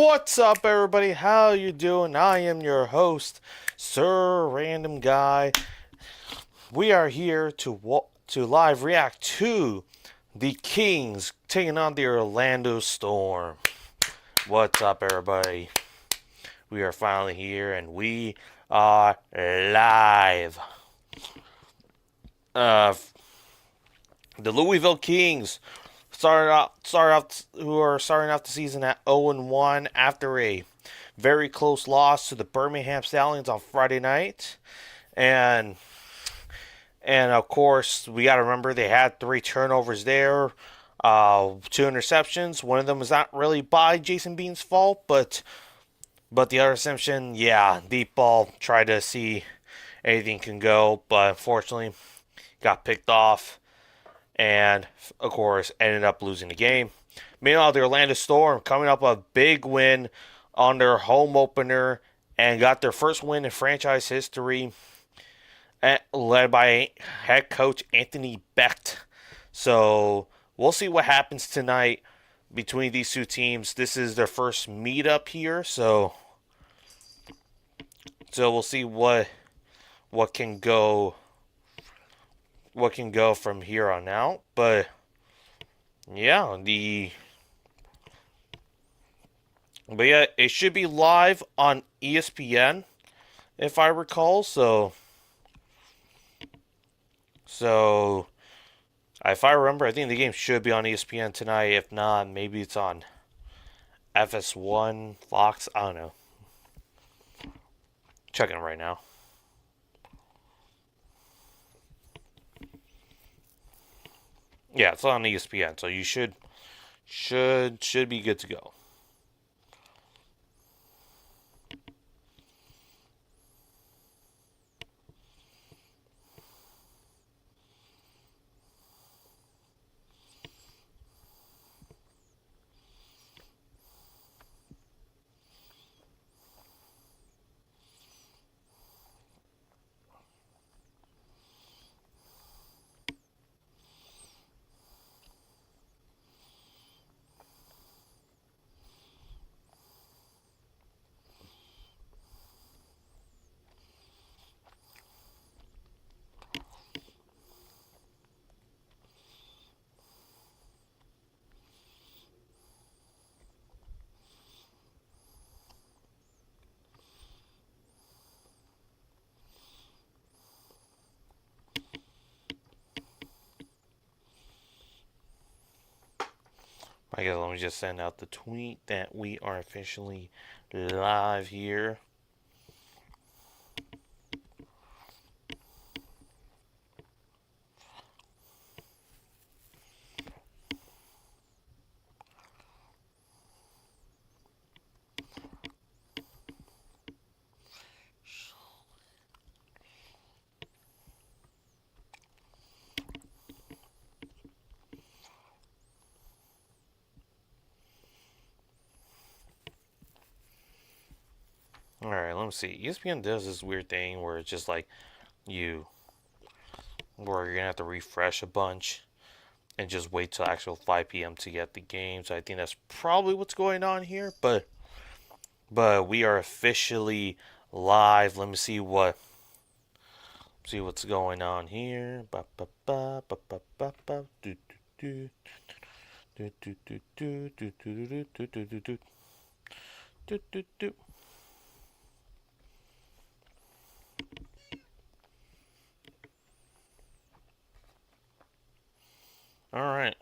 What's up, everybody? How you doing? I am your host, Sir Random Guy. We are here to live react to the Kings taking on the Orlando Storm. What's up, everybody? We are finally here, and we are live. The Louisville Kings who are starting off the season at 0-1 after a very close loss to the Birmingham Stallions on Friday night. And of course, we got to remember they had 3 turnovers there, 2 interceptions. One of them was not really by Jason Bean's fault, but the other interception, yeah, deep ball, tried to see anything can go, but unfortunately got picked off, and of course ended up losing the game. Meanwhile, the Orlando Storm coming up a big win on their home opener and got their first win in franchise history, led by head coach Anthony Becht. So we'll see what happens tonight between these two teams. This is their first meetup here, so we'll see what can go from here on out. But yeah, it should be live on ESPN, if I recall. So if I remember, I think the game should be on ESPN tonight. If not, maybe it's on FS1, Fox. I don't know. Checking it right now. Yeah, it's on ESPN, so you should be good to go. I guess let me just send out the tweet that we are officially live here. Alright, let me see. ESPN does this weird thing where it's just like where you're gonna have to refresh a bunch and just wait till actual 5 p.m. to get the game. So I think that's probably what's going on here. But we are officially live. Let me see what's going on here. Ba ba ba ba ba ba ba do do do do do do do do do do do do do do do do. All right.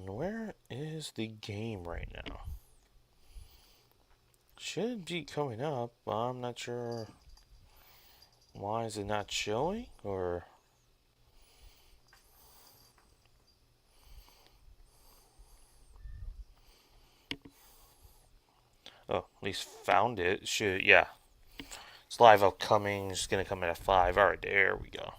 Where is the game right now? Should be coming up. I'm not sure. Why is it not showing? Or oh, at least found it. Should yeah. It's live upcoming. It's gonna come in at 5. All right, there we go.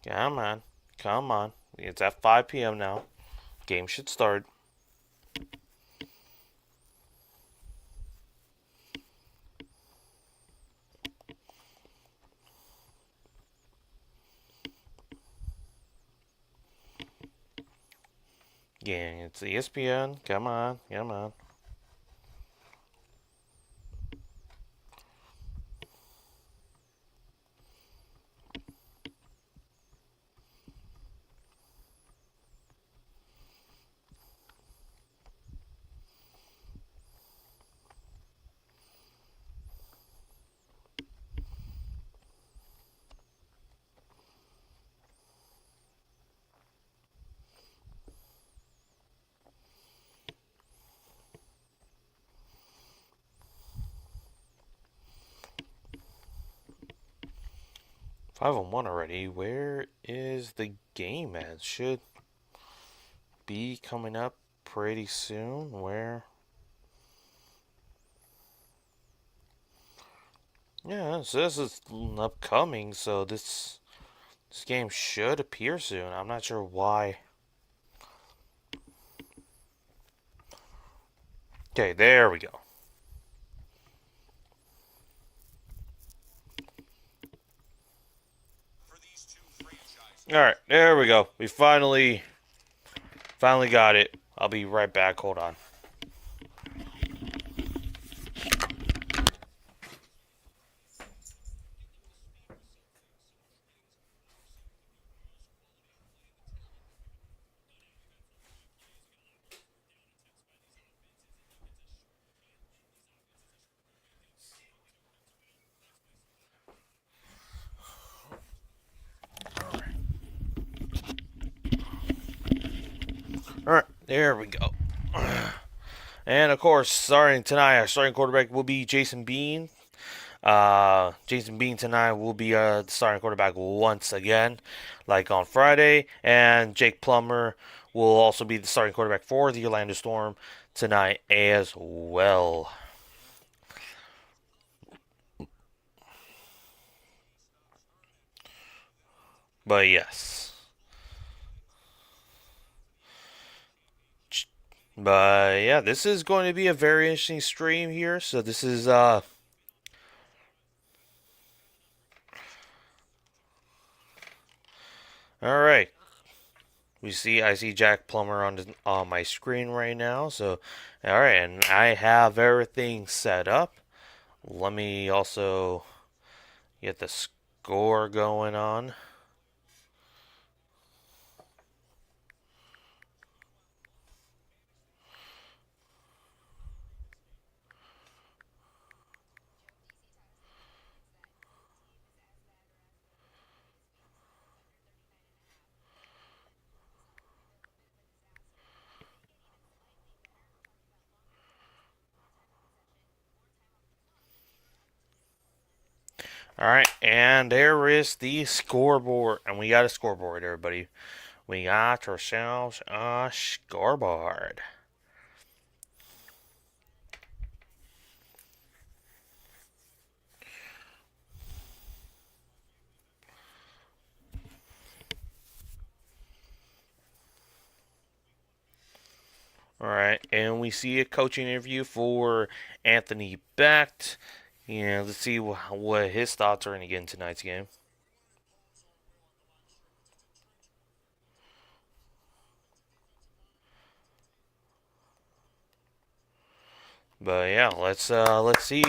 Come on. Come on. It's at 5 p.m. now. Game should start. Yeah, it's ESPN. Come on. Come on. Five on one already. Where is the game at? Should be coming up pretty soon. Where? Yeah, so this is upcoming. So this game should appear soon. I'm not sure why. Okay, there we go. All right, there we go. We finally got it. I'll be right back. Hold on. All right, there we go. And of course, starting tonight, our starting quarterback will be Jason Bean. Jason Bean tonight will be the starting quarterback once again, like on Friday. And Jake Plummer will also be the starting quarterback for the Orlando Storm tonight as well. But yes. But yeah, this is going to be a very interesting stream here. So this is all right. I see Jack Plummer on my screen right now. So all right, and I have everything set up. Let me also get the score going on. All right, and there is the scoreboard, and we got a scoreboard, everybody. We got ourselves a scoreboard. All right, and we see a coaching interview for Anthony Becht. Let's see what his thoughts are in again tonight's game. But yeah, let's see.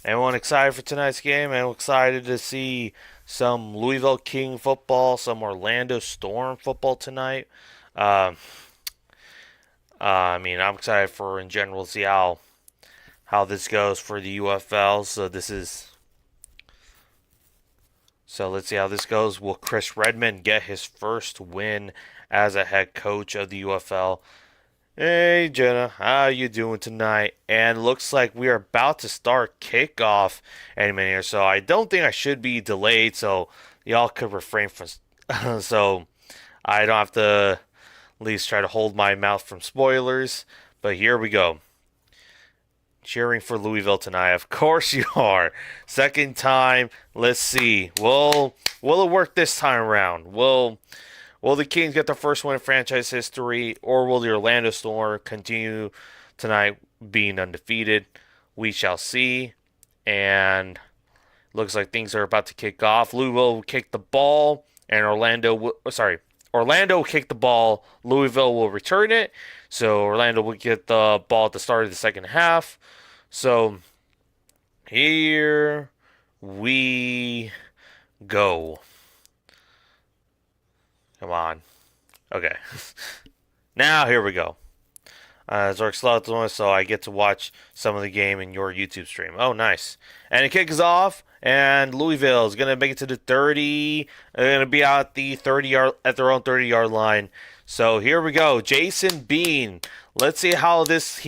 Everyone excited for tonight's game? I'm excited to see some Louisville King football, some Orlando Storm football tonight. Um, I mean, I'm excited for in general to see how this goes for the UFL. So let's see how this goes. Will Chris Redmond get his first win as a head coach of the UFL? Hey Jenna, how you doing tonight? And looks like we are about to start kickoff any minute here, so I don't think I should be delayed, so y'all could refrain from so I don't have to at least try to hold my mouth from spoilers. But here we go. cheering for Louisville tonight. Of course you are. Second time. Let's see. Will it work this time around? Will the Kings get their first win in franchise history, or will the Orlando Storm continue tonight being undefeated? We shall see. And looks like things are about to kick off. Louisville will kick the ball, and Orlando will kick the ball. Louisville will return it. So Orlando will get the ball at the start of the second half. So here we go. Come on. Okay. Now here we go. Zork Slot, so I get to watch some of the game in your YouTube stream. Oh, nice. And it kicks off, and Louisville is going to make it to the 30. They're going to be out the 30-yard at their own 30-yard line. So here we go. Jason Bean. Let's see how this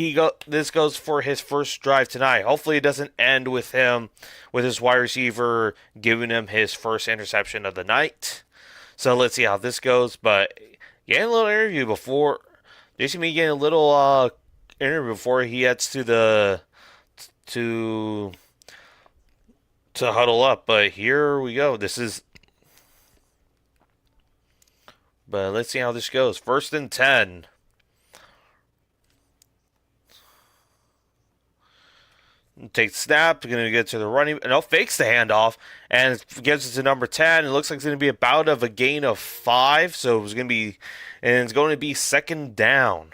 goes for his first drive tonight. Hopefully it doesn't end with his wide receiver giving him his first interception of the night. So let's see how this goes. But getting a little interview before Jason Bean getting a little interview before he heads to huddle up. But here we go. But let's see how this goes. 1st and 10. Takes the snap. Going to get to the running. No, fakes the handoff and gives it to number 10. It looks like it's going to be about of a gain of 5. So it's going to be second down.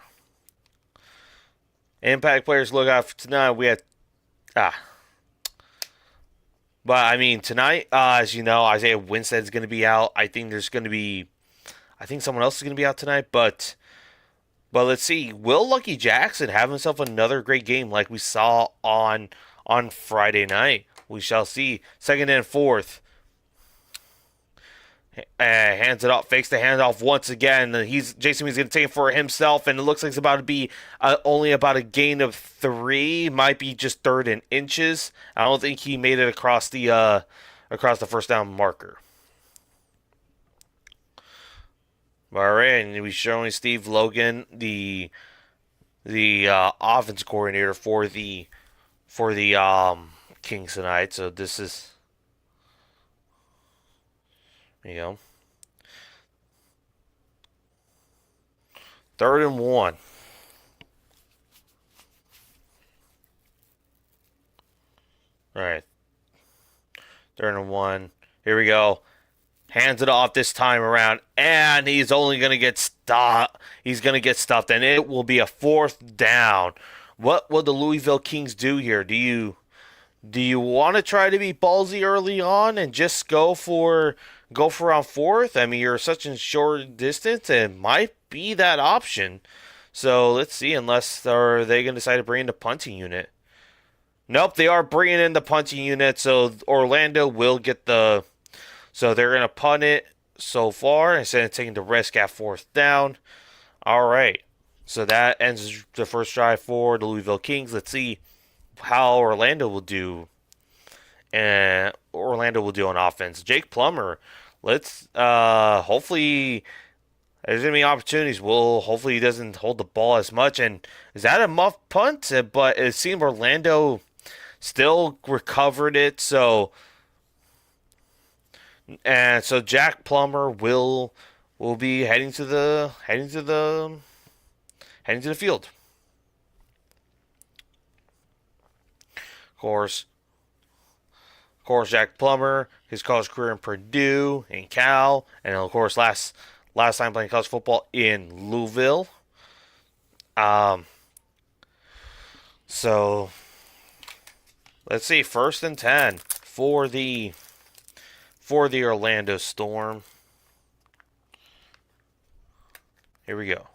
Impact players look out for tonight. We had but I mean tonight, as you know, Isaiah Winstead's going to be out. I think someone else is going to be out tonight. But let's see. Will Lucky Jackson have himself another great game like we saw on Friday night? We shall see. 2nd and 4th. Hands it off, fakes the handoff once again. Jason Bean's going to take it for himself, and it looks like it's about to be only about a gain of 3. Might be just 3rd and inches. I don't think he made it across the first down marker. All right, and we're showing Steve Logan, the offense coordinator for the Kings tonight. So this is. You know, 3rd and 1. All right, 3rd and 1. Here we go. Hands it off this time around, and he's only going to get stopped. He's going to get stuffed, and it will be a 4th down. What will the Louisville Kings do here? Do you want to try to be ballsy early on and just go for on 4th? I mean, you're such a short distance, it might be that option. So let's see. Unless are they going to decide to bring in the punting unit? Nope, they are bringing in the punting unit. So Orlando will get the. So they're going to punt it so far instead of taking the risk at 4th down. All right. So that ends the first drive for the Louisville Kings. Let's see how Orlando will do. And Orlando will do on offense. Jake Plummer. Let's hopefully there's gonna be opportunities. Hopefully he doesn't hold the ball as much. And is that a muff punt? But it seemed Orlando still recovered it. So Jack Plummer will be heading to the field. Of course, Jack Plummer, his college career in Purdue and Cal, and of course last time playing college football in Louisville. So let's see, 1st and 10 for the Orlando Storm. Here we go.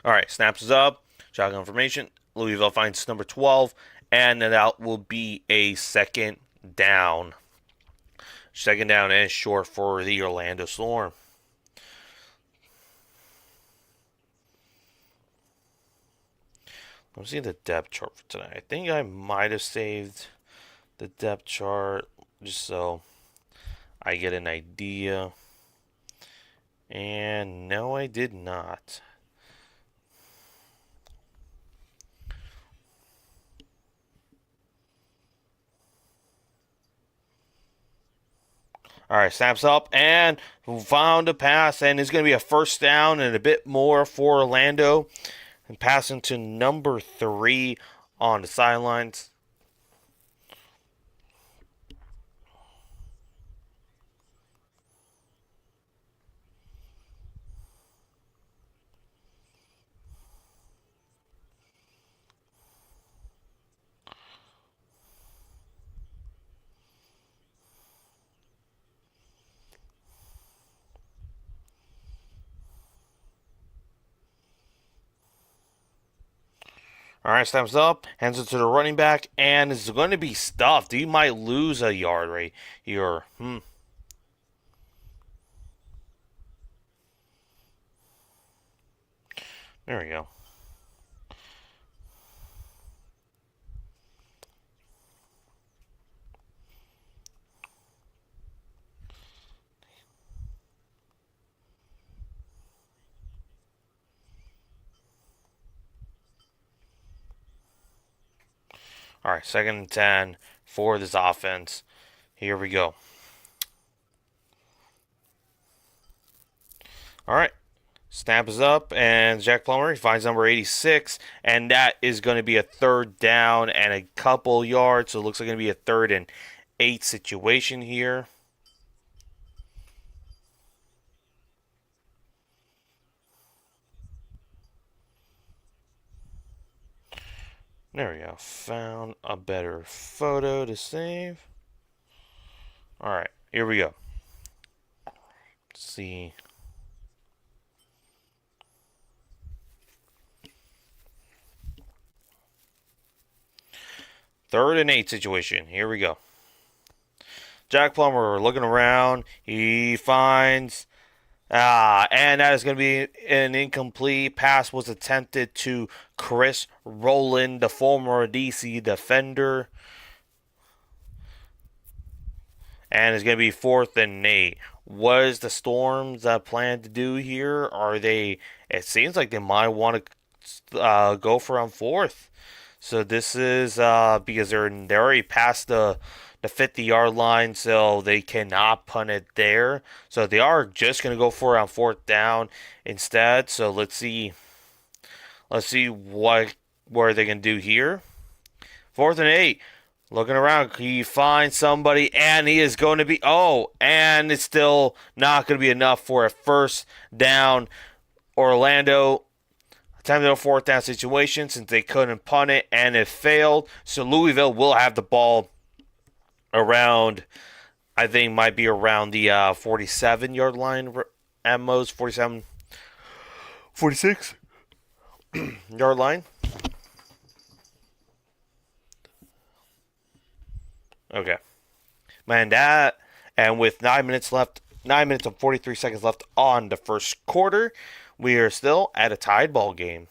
All right, snaps is up. Shotgun formation. Louisville finds number 12, and that will be a 2nd down. 2nd down and short for the Orlando Storm. Let's see the depth chart for tonight. I think I might have saved the depth chart just so I get an idea. And no, I did not. All right, snaps up and found a pass, and it's going to be a first down and a bit more for Orlando. And passing to number 3 on the sidelines. All right, snaps up, hands it to the running back, and it's going to be stuffed. He might lose a yard right here. There we go. All right, 2nd and 10 for this offense. Here we go. All right, snap is up, and Jack Plummer finds number 86, and that is going to be a third down and a couple yards. So it looks like it's going to be a 3rd and 8 situation here. There we go. Found a better photo to save. All right, here we go. Let's see. 3rd and 8 situation. Here we go. Jack Plummer looking around. He finds and that is going to be an incomplete pass. Was attempted to Chris Rowland, the former DC defender. And it's going to be 4th and 8. What is the Storms plan to do here? Are they? It seems like they might want to go for on 4th. So this is because they're already past the 50-yard line, so they cannot punt it there. So they are just going to go for it on 4th down instead. So let's see what are they going to do here. 4th and 8. Looking around, he finds somebody, and he is going to be and it's still not going to be enough for a first down. Orlando attempted a 4th down situation since they couldn't punt it, and it failed. So Louisville will have the ball around, I think might be around the 47-yard line at most, 47, 46 yard line. Okay. Man, and with 9 minutes and 43 seconds left on the first quarter, we are still at a tied ball game.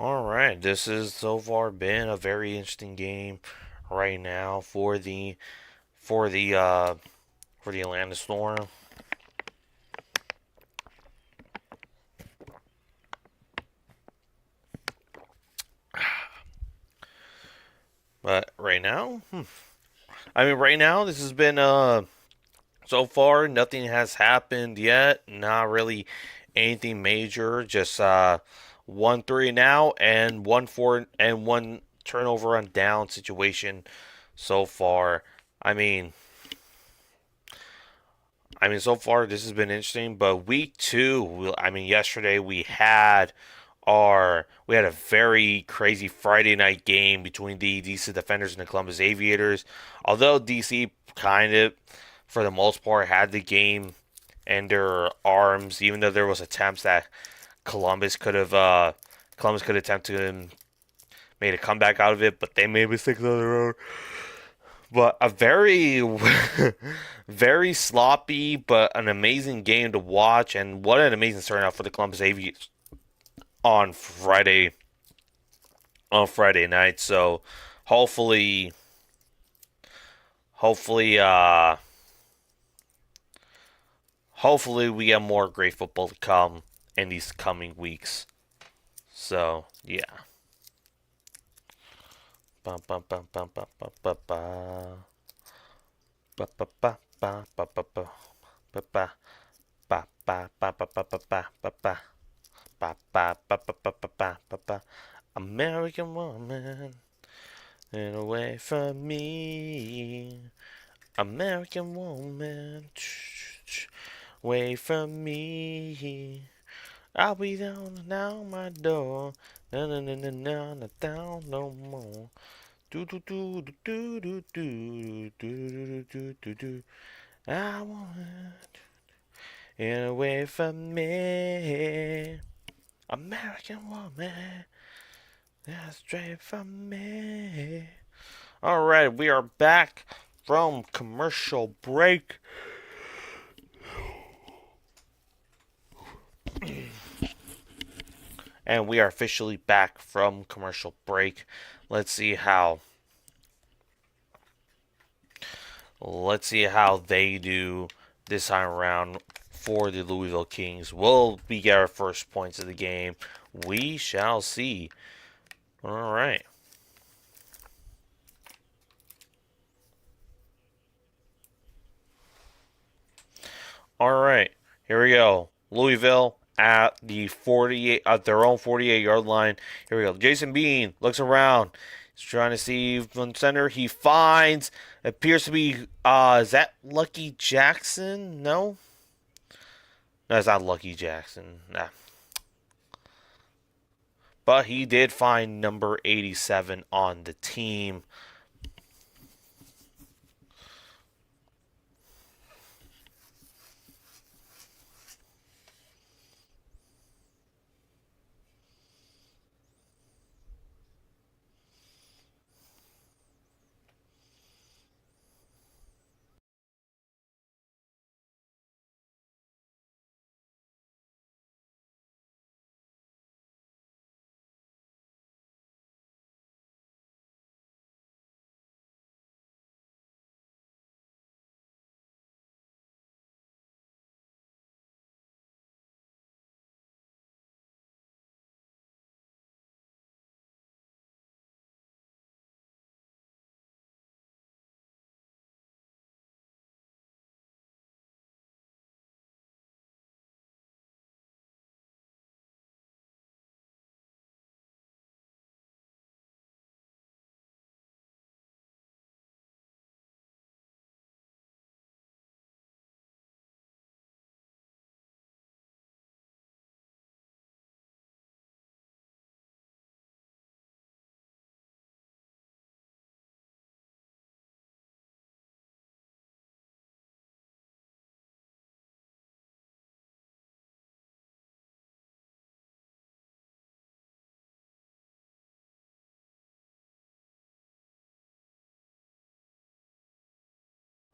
All right, this has so far been a very interesting game right now for the uh, for the Atlanta Storm. But right now, right now this has been so far nothing has happened yet. Not really anything major. Just 1-3 now and 1-4 and one turnover on down situation so far. I mean, so far this has been interesting. But week 2, yesterday we had a very crazy Friday night game between the DC Defenders and the Columbus Aviators. Although DC kind of, for the most part, had the game in their arms, even though there was attempts that Columbus could attempt to made a comeback out of it, but they made mistakes on their own. But a very, very sloppy, but an amazing game to watch, and what an amazing starting out for the Columbus Aviators on Friday, night. So hopefully, hopefully, uh, hopefully we get more great football to come in these coming weeks. So yeah. Bum, bum, bum, bum, bum, bum, bum, bum. Ba, ba, ba, ba, ba, ba, ba, ba, ba. Ba ba ba ba ba ba ba ba ba ba ba ba ba ba ba ba ba ba. American woman, get away from me. American woman, away from me. I'll be down my door. Na na na na na na down no more. Do do do do do do do do do do do. I want it away from me. American woman, that's straight from me. All right, we are back from commercial break. And we are officially back from commercial break. Let's see how they do this time around for the Louisville Kings. Will we get our first points of the game? We shall see. All right. All right, here we go. Louisville at the 48 at their own 48-yard line. Here we go. Jason Bean looks around. He's trying to see from center. He finds appears to be is that Lucky Jackson? No, that's not Lucky Jackson. Nah. But he did find number 87 on the team.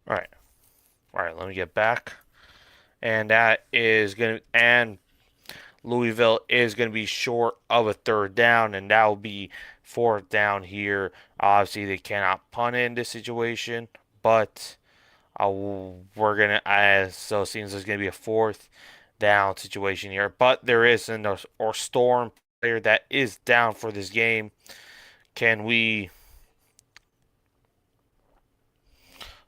All right, Let me get back, and that is gonna and Louisville is going to be short of a third down, and that will be fourth down here. Obviously, they cannot punt in this situation, but we're gonna so it seems there's going to be a fourth down situation here. But there is an or Storm player that is down for this game. Can we?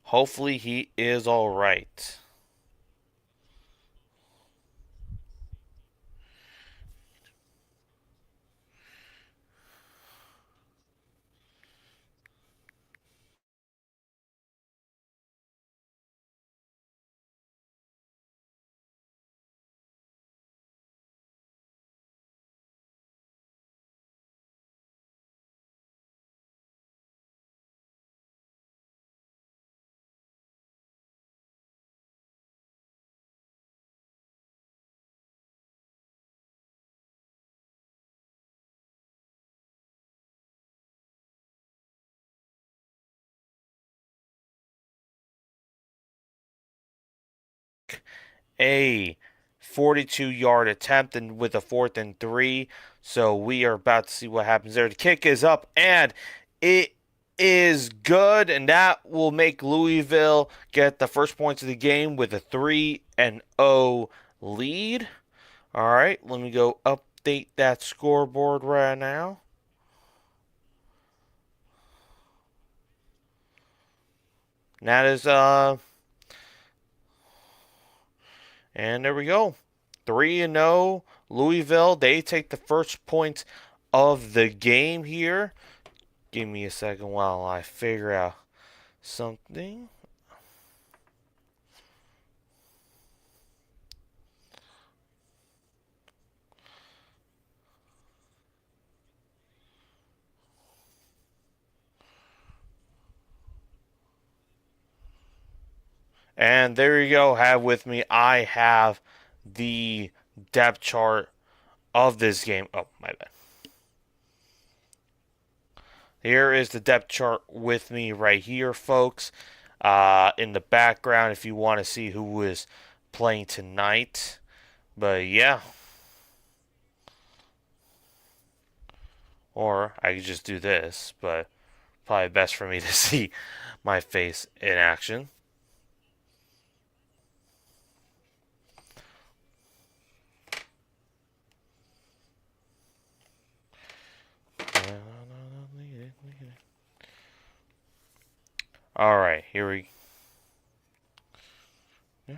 Hopefully, he is all right. a 42-yard attempt and with a 4th and 3. So we are about to see what happens there. The kick is up and it is good, and that will make Louisville get the first points of the game with a 3-0 lead. All right, let me go update that scoreboard right now. And that is and there we go. 3-0 Louisville. They take the first points of the game here. Give me a second while I figure out something. And there you go. Have with me. I have the depth chart of this game. Oh, my bad. Here is the depth chart with me right here, folks. In the background, if you want to see who is playing tonight. But yeah. Or I could just do this, but probably best for me to see my face in action. All right, here we. The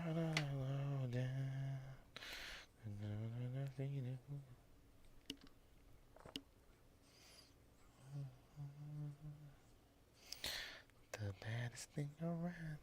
baddest thing around.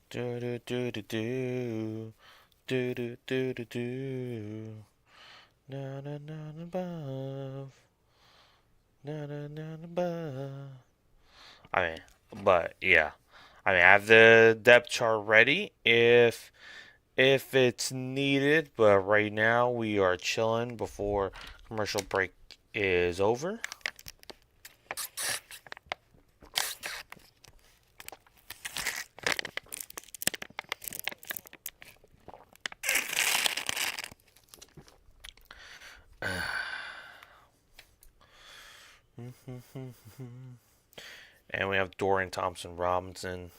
Do do do do do do do do do do. Na na na above. Na na na above. I mean, but yeah. I mean, I have the depth chart ready if it's needed, but right now we are chilling before commercial break is over. And we have Dorian Thompson Robinson.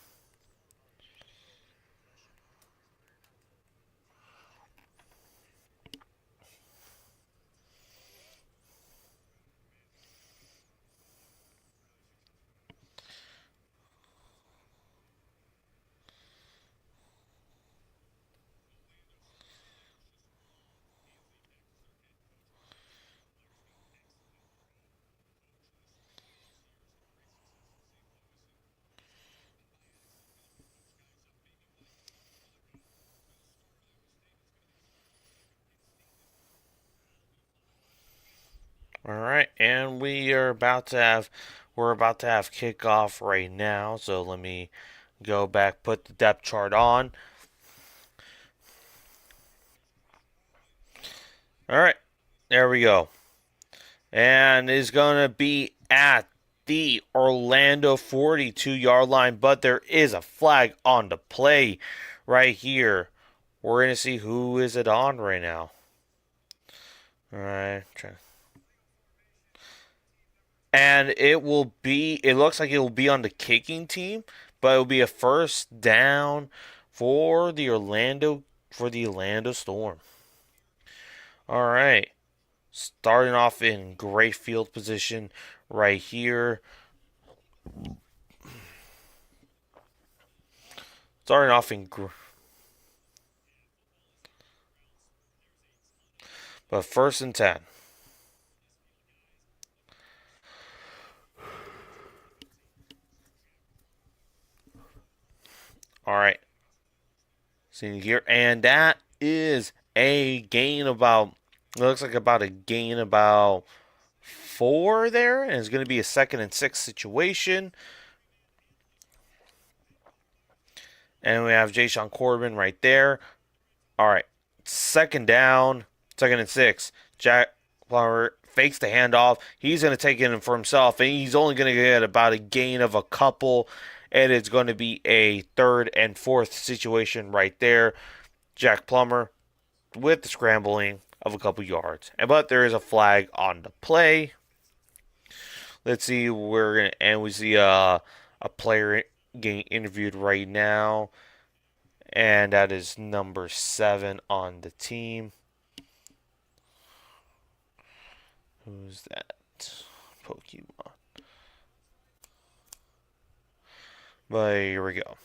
All right, and we're about to have kickoff right now. So let me go back, put the depth chart on. All right, there we go, and is gonna be at the Orlando 42-yard line, but there is a flag on the play right here. We're gonna see who is it on right now. All right, and it looks like it will be on the kicking team, but it will be a first down for the Orlando Storm. All right, starting off in great field position right here. Starting off in but 1st and 10. All right, see here, and that is a gain about It looks like about a gain about 4 there, and it's going to be a 2nd and 6 situation. And we have Jayshon Corbin right there. All right, 2nd down, 2nd and 6. Jack Plummer fakes the handoff. He's going to take it in for himself, and he's only going to get about a gain of a couple, and it's going to be a 3rd and 4th situation right there. Jack Plummer with the scrambling of a couple yards. But there is a flag on the play. Let's see, we're going to end. We see a player getting interviewed right now, and that is number 7 on the team. Who's that? Pokemon. But here we go.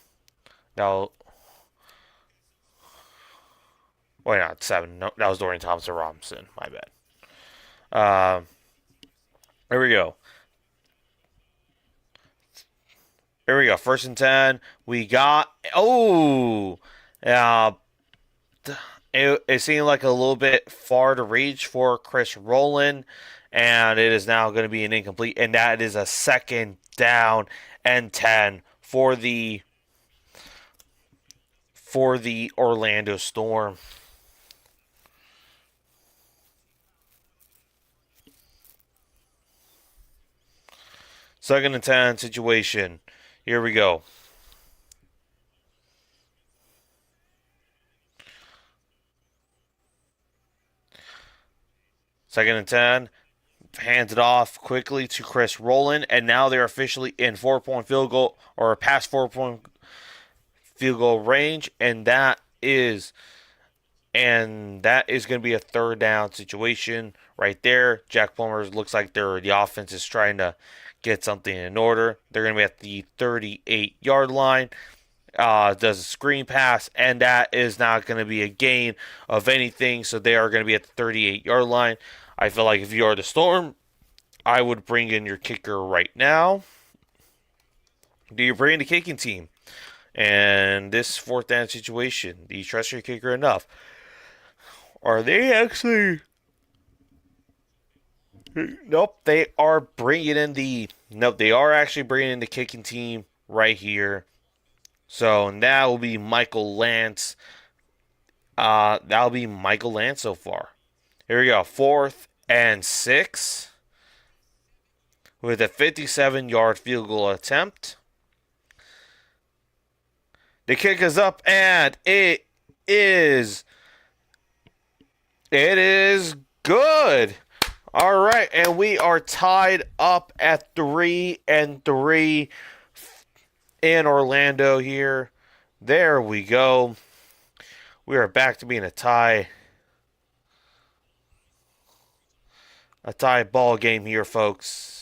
Now, wait, not 7. No, that was Dorian Thompson Robinson. My bad. Here we go. Here we go. 1st and 10. We got. Oh! It seemed like a little bit far to reach for Chris Rowland, and it is now going to be an incomplete, and that is a 2nd down and 10 for the Orlando Storm. Second and 10 situation. Here we go. Second and 10. Hands it off quickly to Chris Rowland, and now they're officially in 4-point field goal or past 4-point field goal range, and that is going to be a 3rd down situation right there. Jack Plummer looks like the offense is trying to get something in order. They're going to be at the 38-yard line. Does a screen pass, and that is not going to be a gain of anything. So they are going to be at the 38-yard line. I feel like if you are the Storm, I would bring in your kicker right now. Do you bring in the kicking team? And this 4th down situation, do you trust your kicker enough? Are they actually? Nope, they are bringing in the. Nope, they are actually bringing in the kicking team right here. So that will be Michael Lance. That'll be Michael Lance so far. Here we go. 4th and 6 with a 57-yard field goal attempt. The kick is up, and it is good. All right, and we are tied up at 3-3 in Orlando here. There we go. We are back to being a tie ball game here, folks.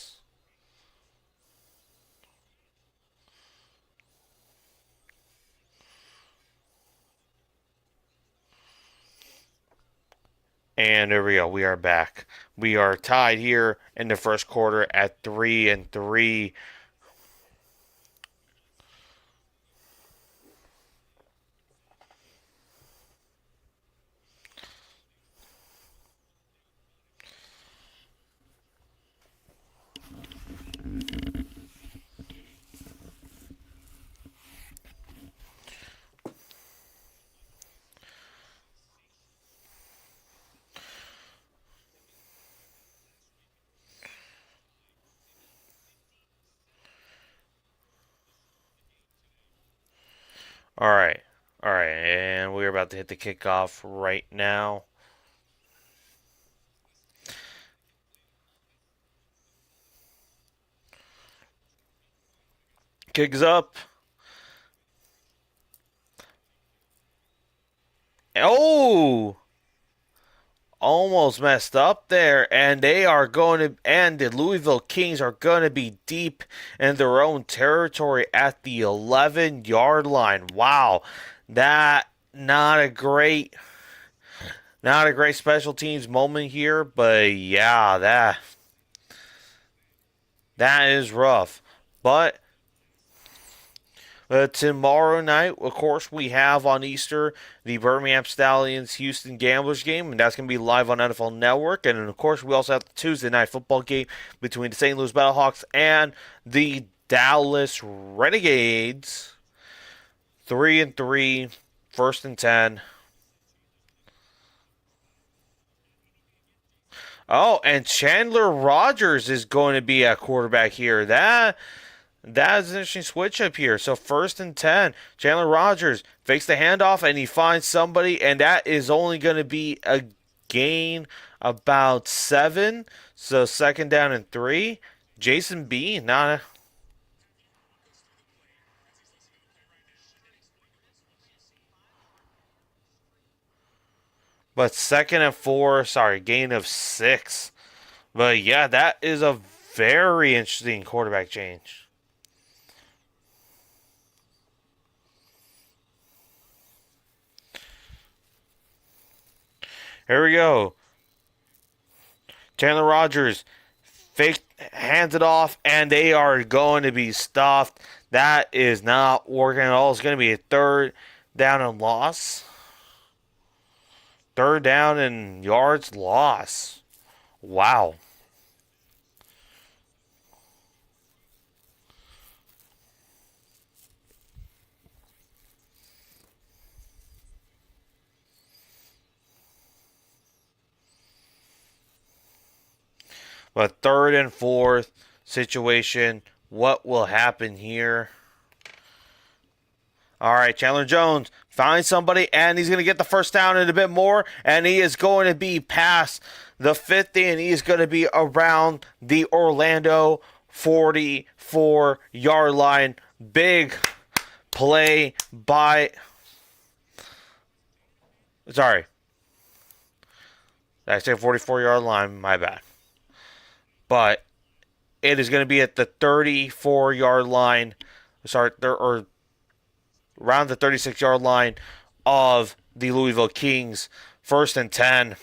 And there we go. We are back. We are tied here in the first quarter at 3-3. All right. All right. And we're about to hit the kickoff right now. Kicks up. Oh! Almost messed up there, and they are going to, and the Louisville Kings are going to be deep in their own territory at the 11-yard line. Wow, that not a great special teams moment here, but yeah, that is rough. But Tomorrow night, of course, we have on Easter the Birmingham Stallions Houston Gamblers game, and that's going to be live on NFL Network. And then, of course, we also have the Tuesday night football game between the St. Louis Battlehawks and the Dallas Renegades. 3-3, 1st and 10. Oh, and Chandler Rogers is going to be at quarterback here. That's an interesting switch up here. So 1st and 10, Chandler Rogers fakes the handoff and he finds somebody, and that is only going to be a gain about 7. So 2nd down and 3. Jason B, not. But 2nd and 4, sorry, gain of 6. But yeah, that is a very interesting quarterback change. Here we go. Chandler Rogers fake hands it off, and they are going to be stuffed. That is not working at all. It's going to be a 3rd down and loss. 3rd down and yards loss. Wow. But 3rd and 4 situation, what will happen here? All right, Chandler Jones finds somebody, and he's going to get the 1st down and a bit more, and he is going to be past the 50, and he's going to be around the Orlando 44-yard line. Big play by. Sorry. Did I say 44-yard line? My bad. But it is going to be at the 34-yard line. Sorry, or around the 36-yard line of the Louisville Kings. 1st and 10.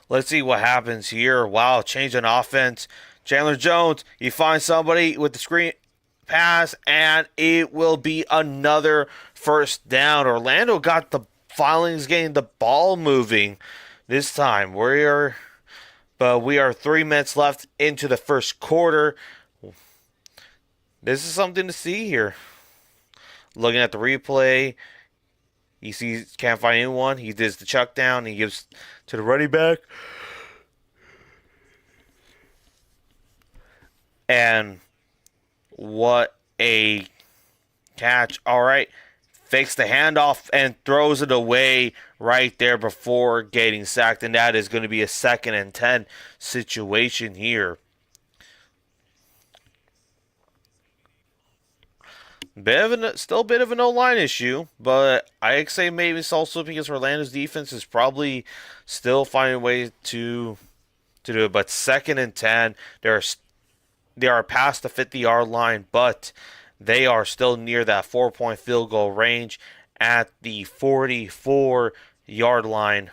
Let's see what happens here. Wow, change in offense. Chandler Jones, he finds somebody with the screen pass, and it will be another 1st down. Orlando got the filings, getting the ball moving this time. But we are 3 minutes left into the 1st quarter. This is something to see here. Looking at the replay, he sees, can't find anyone. He does the chuck down. He gives to the running back. And what a catch. All right. Fakes the handoff and throws it away right there before getting sacked. And that is going to be a 2nd and 10 situation here. Still a bit of an O-line issue, but I'd say maybe it's also because Orlando's defense is probably still finding a way to do it. But 2nd and 10, they are past the 50-yard line, but they are still near that 4-point field goal range at the 44-yard line.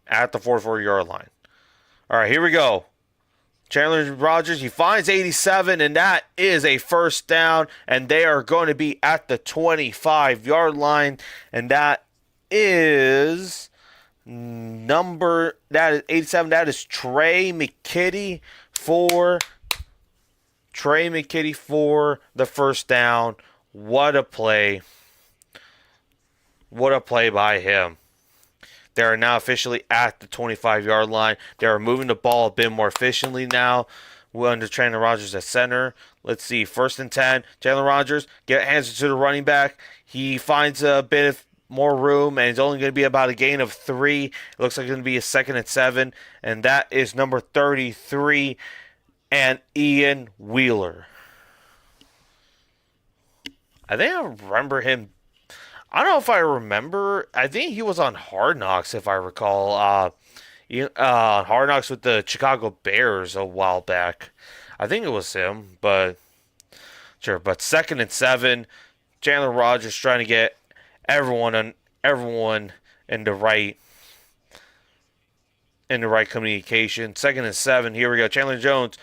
At the 44-yard line. All right, here we go. Chandler Rogers, he finds 87, and that is a 1st down, and they are going to be at the 25-yard line, and that is 87. That is Trey McKitty for the 1st down. What a play. What a play by him. They are now officially at the 25-yard line. They are moving the ball a bit more efficiently now. We're under Chandler Rogers at center. Let's see. 1st and 10. Chandler Rogers hands it to the running back. He finds a bit of more room, and it's only going to be about a gain of 3. It looks like it's going to be a 2nd and 7. And that is number 33 and Ian Wheeler. I think I remember him. I don't know if I remember. I think he was on Hard Knocks, if I recall. Hard Knocks with the Chicago Bears a while back. I think it was him, but sure. But 2nd and 7, Chandler Rogers trying to get everyone in the right communication. 2nd and 7. Here we go. Chandler Jones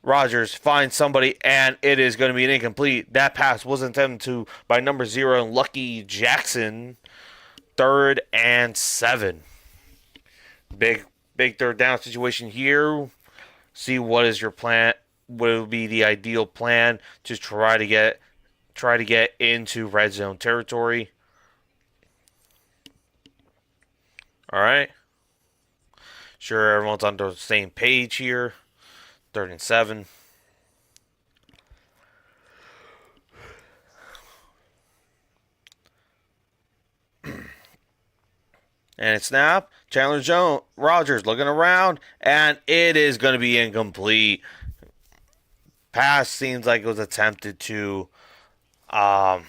Rogers finds somebody, and it is going to be an incomplete. That pass was intended to by number 0, Lucky Jackson. 3rd and 7. Big, big third down situation here. See what is your plan. What would be the ideal plan to try to get into red zone territory. All right. Sure, everyone's on the same page here. 3rd and 7. And it's snap. Rogers looking around, and it is going to be incomplete. Pass seems like it was attempted um,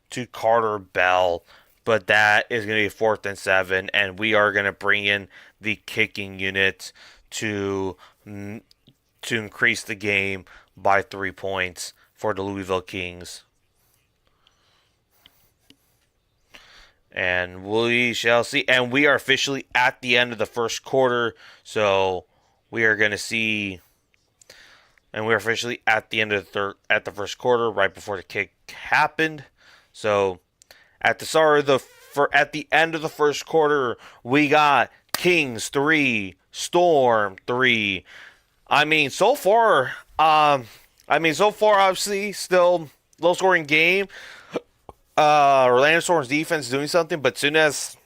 to Carter Bell, but that is going to be 4th and 7, and we are going to bring in the kicking unit to increase the game by 3 points for the Louisville Kings. And we shall see. And we are officially at the end of the first quarter. So we are going to see. And we're officially at the end of the first quarter, right before the kick happened. So at the end of the first quarter, we got Kings 3, Storm 3. So far, obviously, still low scoring game. Orlando Storm's defense is doing something, but soon as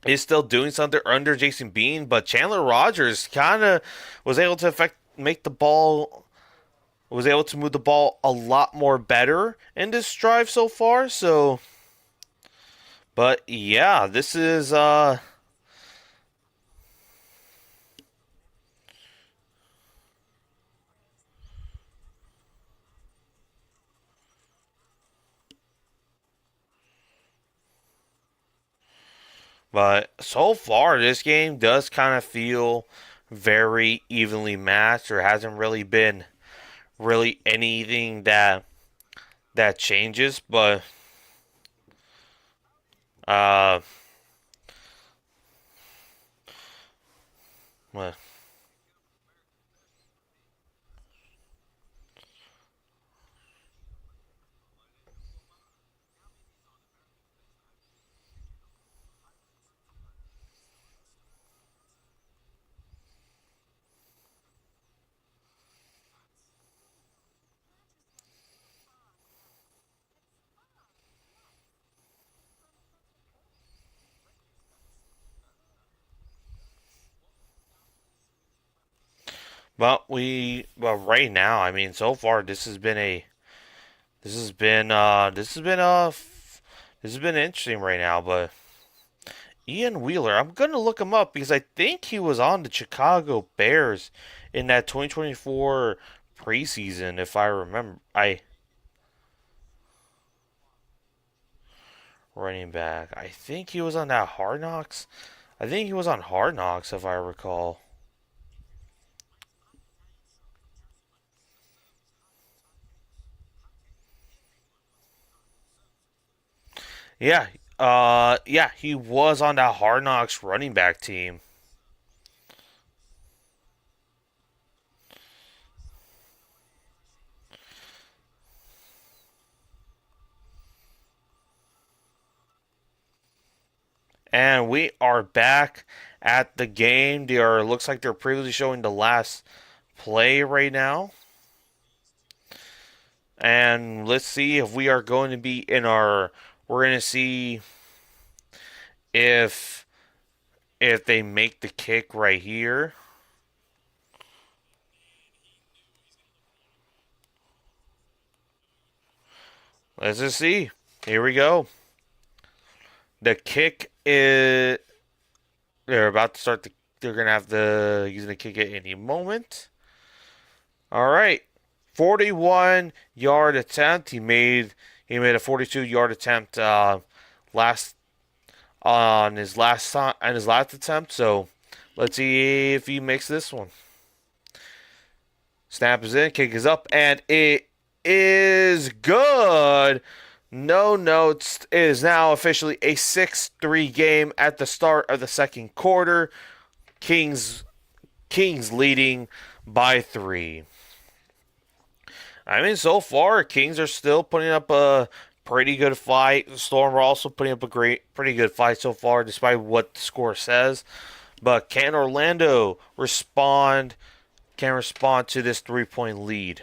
is still doing something under Jason Bean, but Chandler Rogers kind of was able to was able to move the ball a lot more better in this drive so far. So, but yeah, this is but so far this game does kind of feel very evenly matched. There hasn't really been anything that changes, but uh, well, right now, so far this has been interesting right now, but Ian Wheeler, I'm gonna look him up because I think he was on the Chicago Bears in that 2024 preseason, if I remember. I Running back. I think he was on that Hard Knocks. I think he was on Hard Knocks, if I recall. Yeah, yeah, he was on that Hard Knocks running back team. And we are back at the game. Looks like they're previously showing the last play right now. And let's see if we are going to be in our. We're going to see if they make the kick right here. Let's just see. Here we go. The kick is. They're about to start the. They're gonna have the using the kick at any moment. All right, 41-yard attempt. He made a 42-yard attempt last on his last attempt. So let's see if he makes this one. Snap is in, kick is up, and it is good. No notes. It is now officially a 6-3 game at the start of the second quarter. Kings leading by 3. I mean, so far, Kings are still putting up a pretty good fight. Storm are also putting up a pretty good fight so far, despite what the score says. But can Orlando respond? Can respond to this 3 point lead,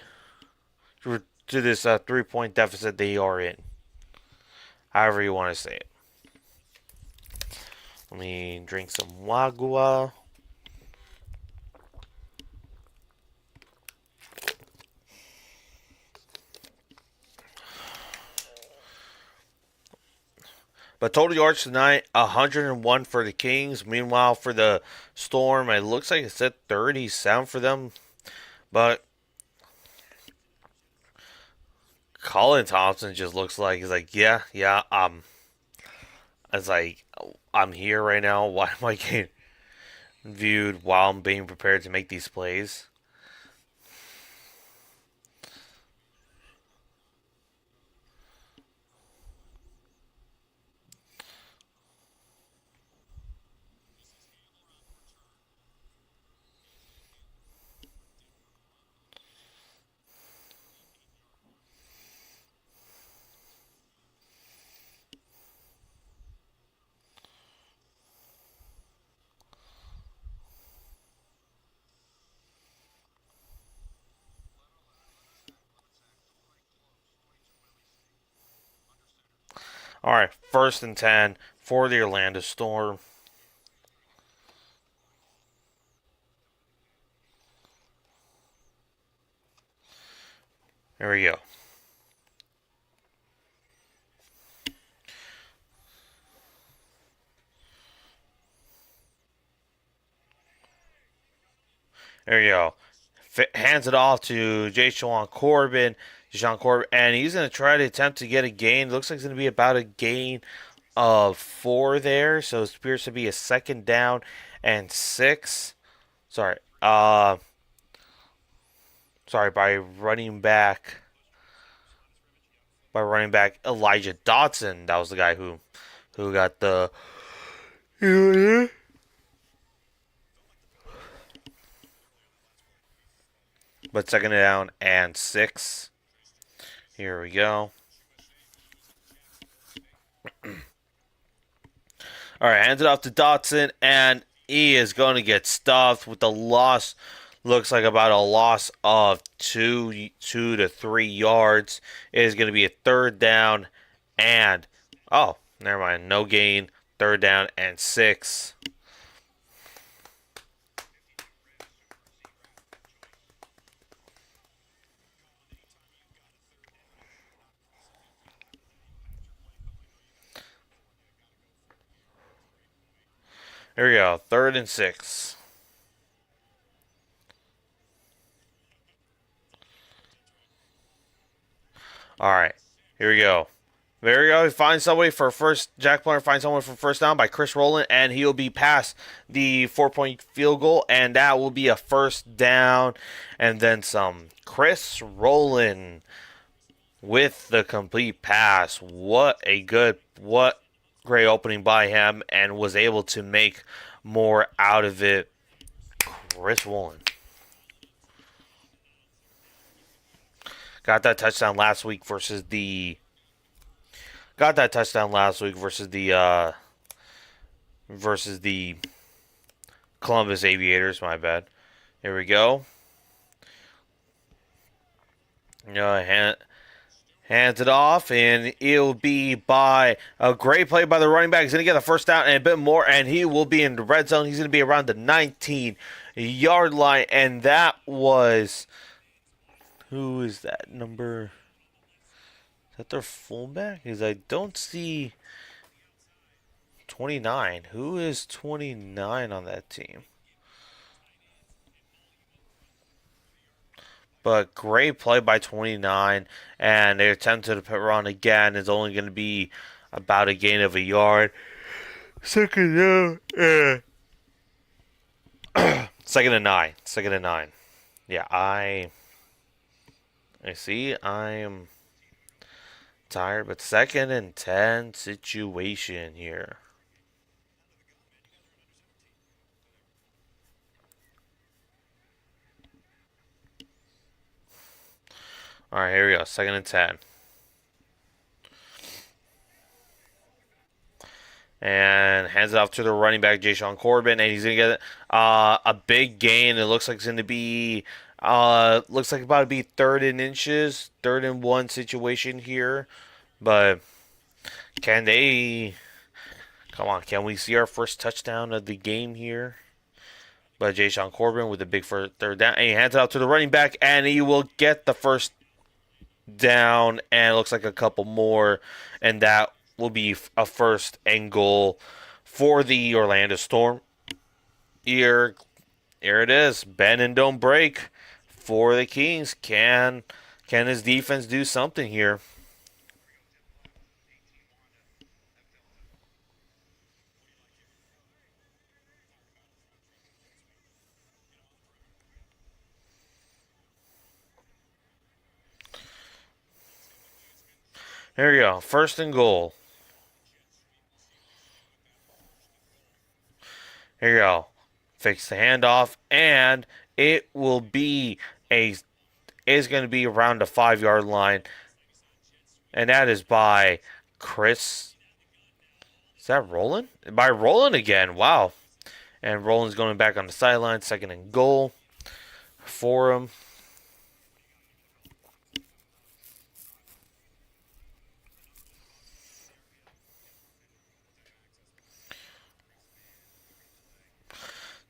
to this 3 point deficit they are in? However you want to say it. Let me drink some wagua. But total yards tonight, 101 for the Kings. Meanwhile, for the Storm, it looks like it's at 37 for them. But Colin Thompson just looks like he's like, yeah, yeah. It's like I'm here right now. Why am I getting viewed while I'm being prepared to make these plays? All right, 1st and 10 for the Orlando Storm. There we go. There you go. Hands it off to Deshaun Corbin. Deshaun Corbin, and he's going to try to attempt to get a gain. Looks like it's going to be about a gain of 4 there. So it appears to be a 2nd down and 6. Sorry. Sorry, by running back Elijah Dotson. That was the guy who got the but 2nd down and 6. Here we go. All right, hands it off to Dotson, and he is going to get stuffed with the loss. Looks like about a loss of 2 to 3 yards. It is going to be a 3rd down, and never mind, no gain. 3rd down and 6. Here we go, 3rd and 6. All right, here we go. There we go. He finds somebody for first. Jack Plummer finds someone for 1st down by Chris Rowland, and he'll be past the 4 point field goal, and that will be a 1st down, and then some. Chris Rowland with the complete pass. What great opening by him, and was able to make more out of it. Chris Rowland got that touchdown last week versus the Columbus Aviators. My bad. Here we go. Hands it off, and it'll be by a great play by the running back. He's going to get the 1st down and a bit more, and he will be in the red zone. He's going to be around the 19-yard line, and that was... Who is that number? Is that their fullback? Because I don't see 29. Who is 29 on that team? But great play by 29, and they attempted to run again. It's only going to be about a gain of a yard. 2nd down. 2nd and 9. 2nd and 9. Yeah, I see. I am tired, but 2nd and 10 situation here. All right, here we go. 2nd and 10. And hands it off to the running back, Jayshon Corbin, and he's gonna get a big gain. It looks like it's gonna be looks like about to be 3rd and inches, 3rd and 1 situation here. But can they? Come on, can we see our first touchdown of the game here? But Jayshon Corbin with a big 3rd down, and he hands it out to the running back, and he will get the first down, and it looks like a couple more, and that will be a 1st and goal for the Orlando Storm. Here, here it is. Bend and don't break for the Kings. Can his defense do something here? Here we go. 1st and goal. Here you go. Fix the handoff, and it will be a is going to be around the 5 yard line, and that is by Chris. Is that Roland? By Roland again. Wow. And Roland's going back on the sideline. 2nd and goal for him.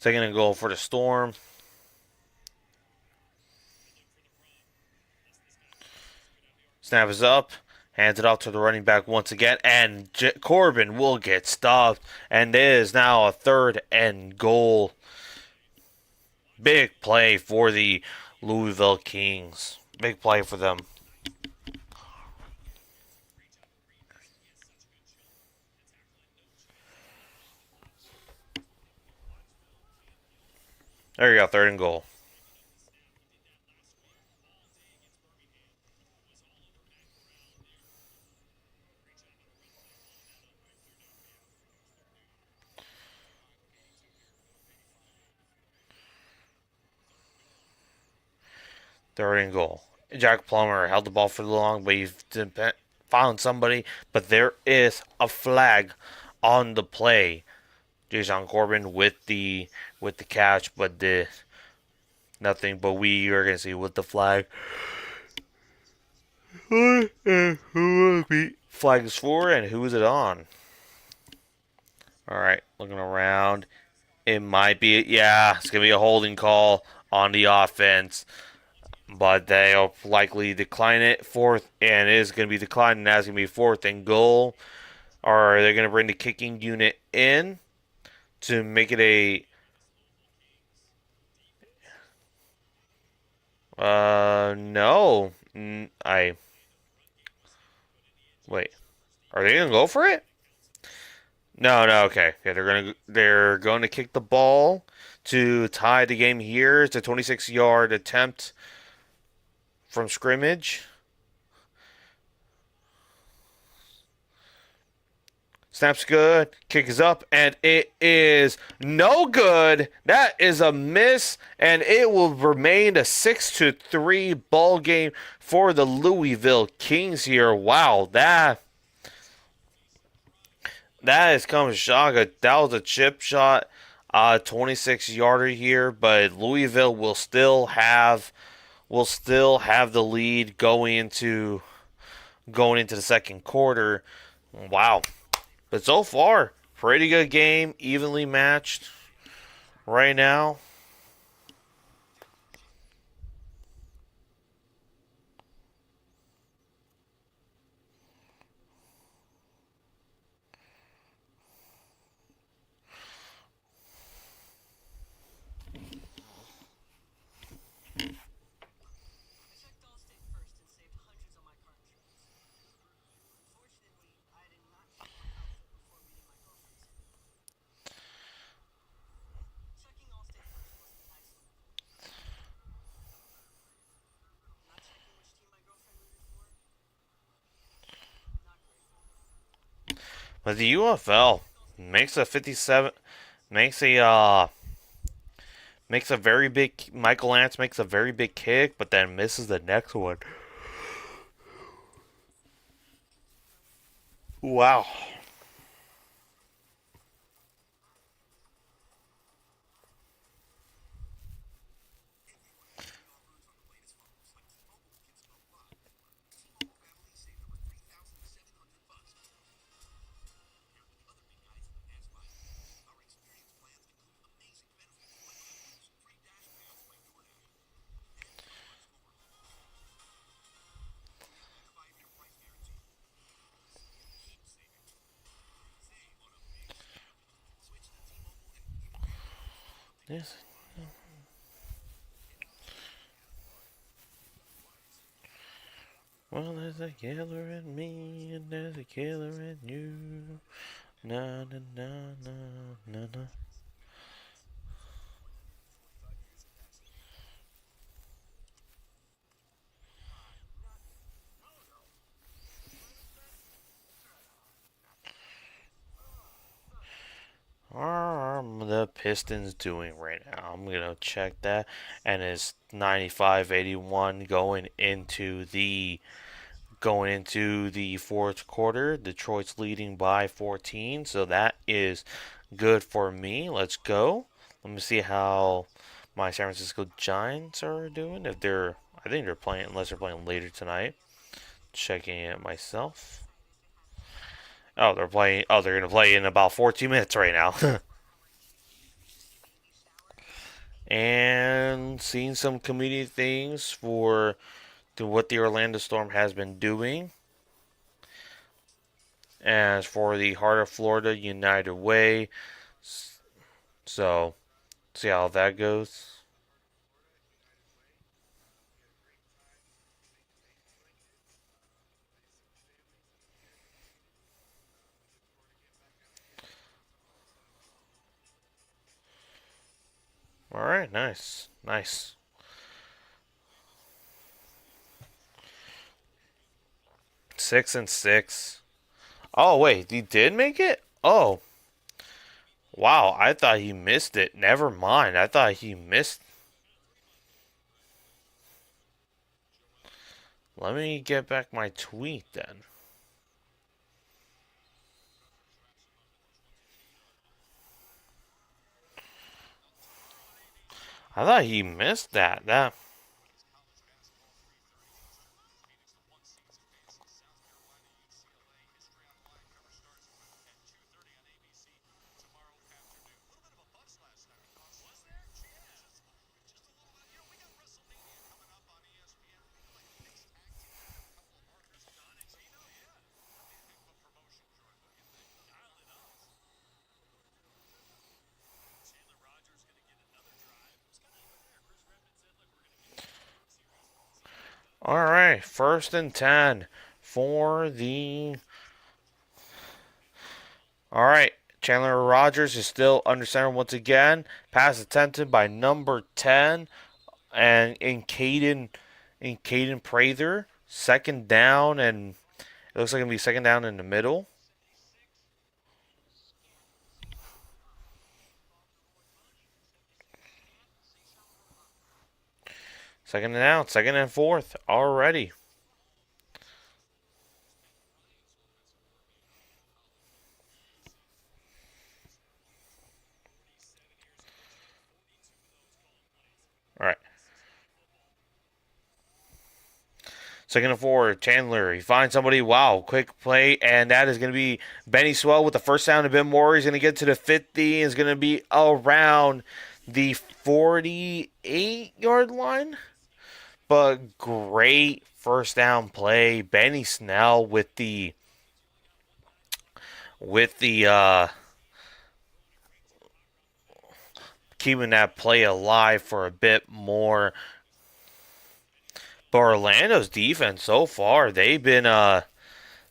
Second and goal for the Storm. Snap is up. Hands it off to the running back once again. And Corbin will get stopped. And it is now a 3rd and goal. Big play for the Louisville Kings. Big play for them. There you go. 3rd and goal. Third and goal. Jack Plummer held the ball for long, but he found somebody. But there is a flag on the play. Jason Corbin with the catch, but the nothing. But we are gonna see with the flag. Who will be flag is for, and who is it on? All right, looking around. It might be, yeah, it's gonna be a holding call on the offense, but they'll likely decline it. Fourth, and it is going to be declined, and that's going to be 4th and goal. Or are they going to bring the kicking unit in to make it a? No. I wait. Are they going to go for it? No, no. Okay, yeah, they're going to kick the ball to tie the game here. It's a 26-yard attempt from scrimmage. Snap's good. Kick is up, and it is no good. That is a miss, and it will remain a 6-3 ball game for the Louisville Kings here. Wow, that is coming shock. That was a chip shot, 26-yarder here, but Louisville will still have the lead going into the second quarter. Wow. But so far, pretty good game, evenly matched right now. But the UFL makes a 57 makes a very big Michael Lance makes a very big kick, but then misses the next one. Wow. Yes. Well, there's a killer in me, and there's a killer in you. Na na na na na na. Are the Pistons doing right now? I'm gonna check that, and it's 95-81 going into the fourth quarter. Detroit's leading by 14, so that is good for me. Let's go. Let me see how my San Francisco Giants are doing. If they're, I think they're playing, unless they're playing later tonight. Checking it myself. Oh, they're playing. Oh, they're gonna play in about 14 minutes right now. And seeing some community things for what the Orlando Storm has been doing. As for the Heart of Florida United Way, so see how that goes. All right, nice, nice. 6-6. Oh wait, he did make it. Oh wow, I thought he missed it. Never mind, I thought he missed. Let me get back my tweet then. I thought he missed that. That. All right, 1st and 10 for the. All right, Chandler Rogers is still under center once again. Pass attempted by number 10 and in Caden Prather. Second down, and it looks like it'll be second down in the middle. Second and out, second and fourth already. All right. Second and four, Chandler. He finds somebody. Wow, quick play, and that is going to be Benny Swell with the first down. And Ben Moore is going to get to the 50. Is going to be around the 48-yard line. But great first down play. Benny Snell with the keeping that play alive for a bit more. But Orlando's defense so far, they've been not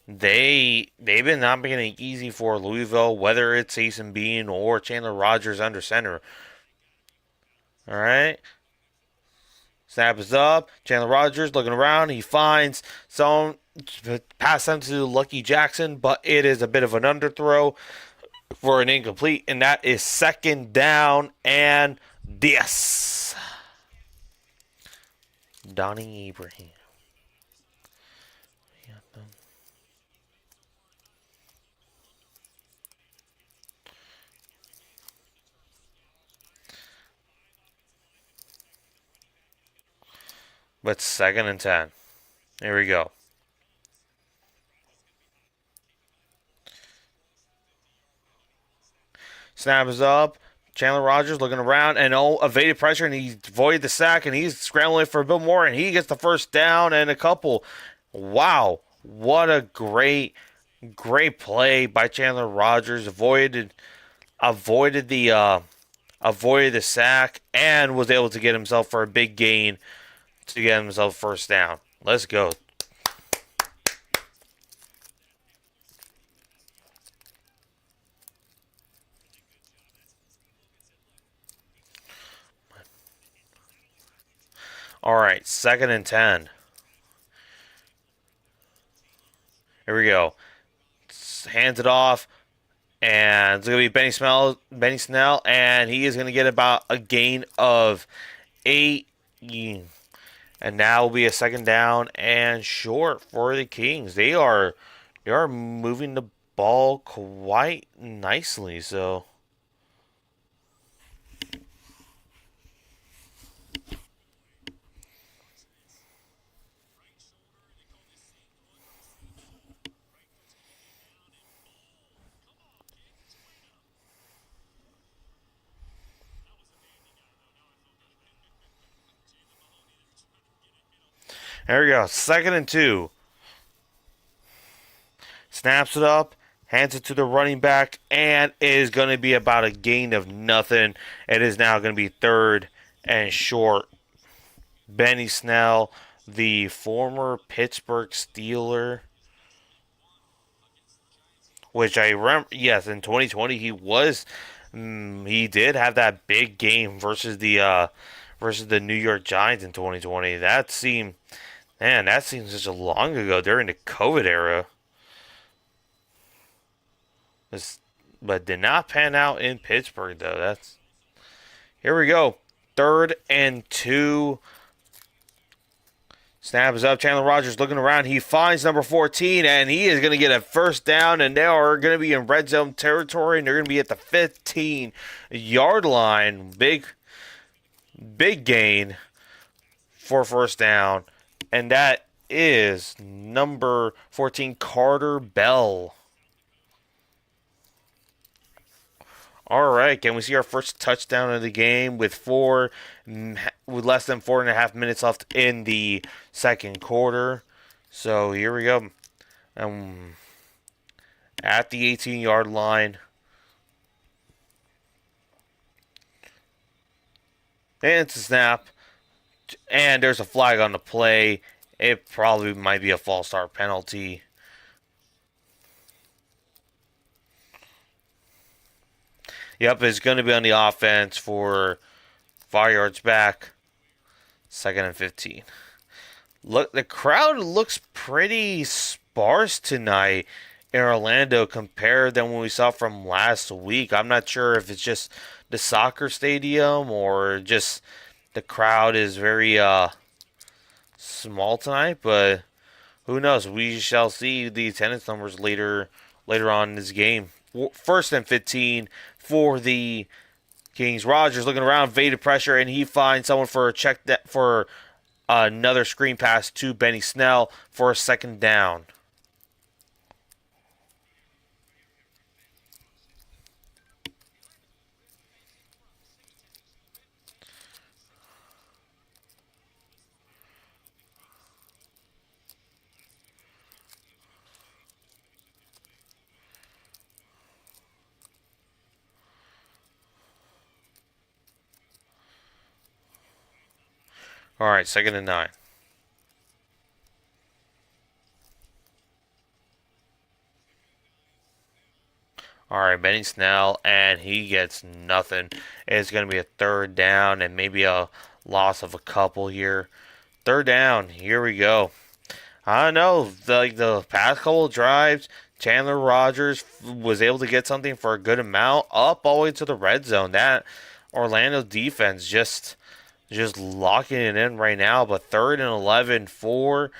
making it easy for Louisville, whether it's Asen Bean or Chandler Rogers under center. All right, snap is up. Chandler Rogers looking around. He finds some pass them to Lucky Jackson, but it is a bit of an underthrow for an incomplete, and that is second down and this. Donnie Ibrahim. But 2nd and 10. Here we go. Snap is up. Chandler Rogers looking around and evaded pressure, and he avoided the sack, and he's scrambling for a bit more, and he gets the first down and a couple. Wow, what a great play by Chandler Rogers. Avoided the sack and was able to get himself for a big gain to get himself first down. Let's go. All right, 2nd and 10. Here we go. Hands it off, and it's gonna be Benny Snell, and he is gonna get about a gain of 8. And now will be a 2nd down and short for the Kings. They are moving the ball quite nicely. So there we go. 2nd and 2. Snaps it up, hands it to the running back, and it is going to be about a gain of nothing. It is now going to be 3rd and short. Benny Snell, the former Pittsburgh Steeler, which I remember, yes, in 2020 he did have that big game versus the New York Giants in 2020. That seems such a long ago during the COVID era. This, but did not pan out in Pittsburgh though. Here we go. 3rd and 2. Snap is up. Chandler Rogers looking around. He finds number 14, and he is going to get a first down, and they are going to be in red zone territory, and they're going to be at the 15-yard line. Big gain for first down, and that is number 14, Carter Bell. All right, can we see our first touchdown of the game with less than 4.5 minutes left in the second quarter? So here we go. At the 18-yard line. And it's a snap. And there's a flag on the play. It probably might be a false start penalty. Yep, it's going to be on the offense for 5 yards back. 2nd and 15. Look, the crowd looks pretty sparse tonight in Orlando compared than what we saw from last week. I'm not sure if it's just the soccer stadium or just the crowd is very small tonight, but who knows? We shall see the attendance numbers later on in this game. 1st and 15 for the Kings. Rogers looking around, evaded pressure, and he finds someone for another screen pass to Benny Snell for a 2nd down. All right, 2nd and 9. All right, Benny Snell, and he gets nothing. It's going to be a 3rd down and maybe a loss of a couple here. 3rd down, here we go. I don't know, the past couple drives, Chandler Rogers was able to get something for a good amount up all the way to the red zone. That Orlando defense just locking it in right now. But 3rd and 11 for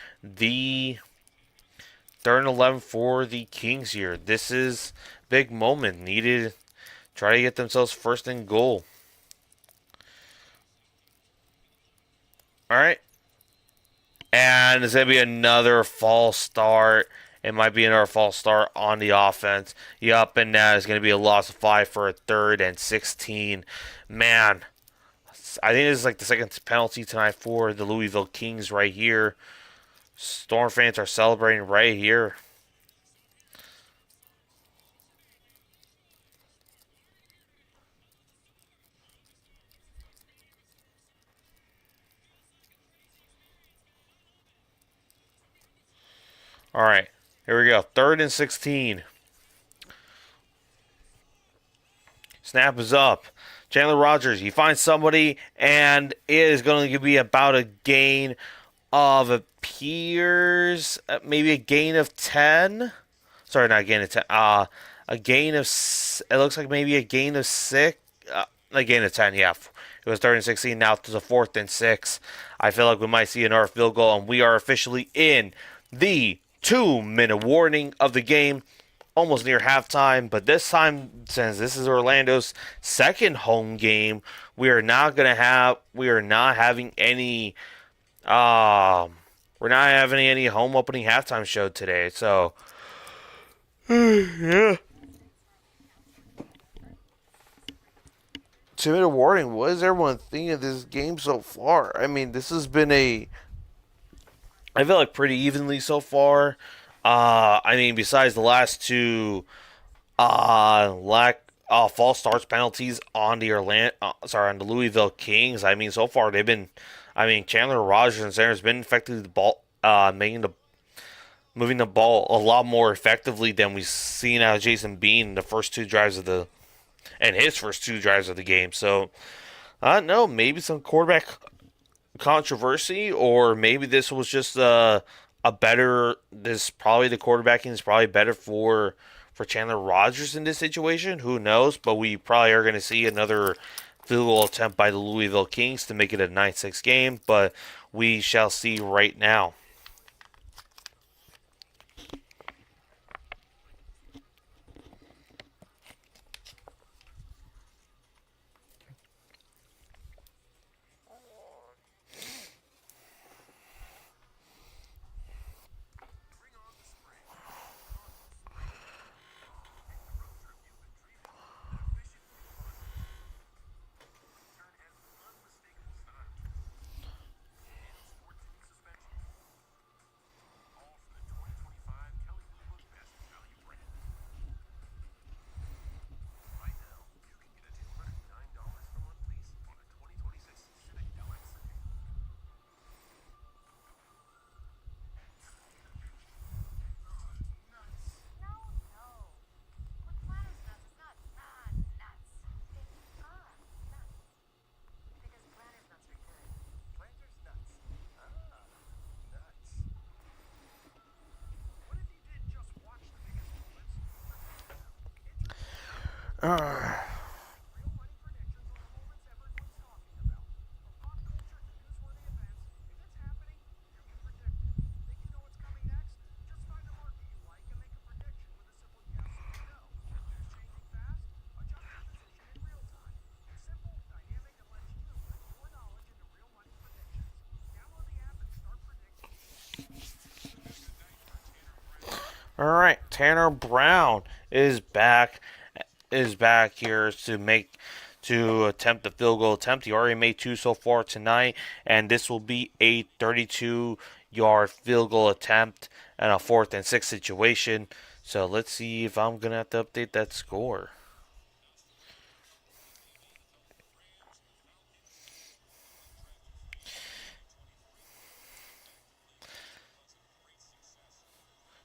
the Kings here. This is big moment. Needed try to get themselves first and goal. All right. And it's going to be another false start. It might be another false start on the offense. Yup, and that is going to be a loss of 5 for a 3rd and 16. Man, I think this is like the second penalty tonight for the Louisville Kings right here. Storm fans are celebrating right here. All right, here we go. 3rd and 16. Snap is up. Chandler Rogers, he finds somebody, and it is going to be about a gain of appears maybe a gain of 10. Sorry, not a gain of 10. A gain of it looks like maybe a gain of 6. A gain of 10. Yeah, it was 3rd and 16. Now to the 4th and 6. I feel like we might see another field goal, and we are officially in the 2-minute warning of the game. Almost near halftime, but this time, since this is Orlando's second home game, we are not having any we're not having any home opening halftime show today. So yeah. 2-minute warning. What is everyone thinking of this game so far? I mean, this has been I feel like pretty evenly so far. I mean, besides the last two false starts penalties on the on the Louisville Kings. I mean, so far they've been. I mean, Chandler Rogers and Center has been effectively the ball, moving the ball a lot more effectively than we've seen out of Jason Bean in the first 2 drives of his first 2 drives of the game. So I don't know, maybe some quarterback controversy, or maybe this was just a better. This probably the quarterbacking is probably better for Chandler Rogers in this situation. Who knows? But we probably are going to see another field goal attempt by the Louisville Kings to make it a 9-6 game. But we shall see right now. All right, Tanner Brown is back here to attempt the field goal attempt. He already made 2 so far tonight, and this will be a 32-yard field goal attempt and a 4th and 6 situation. So let's see if I'm gonna have to update that score.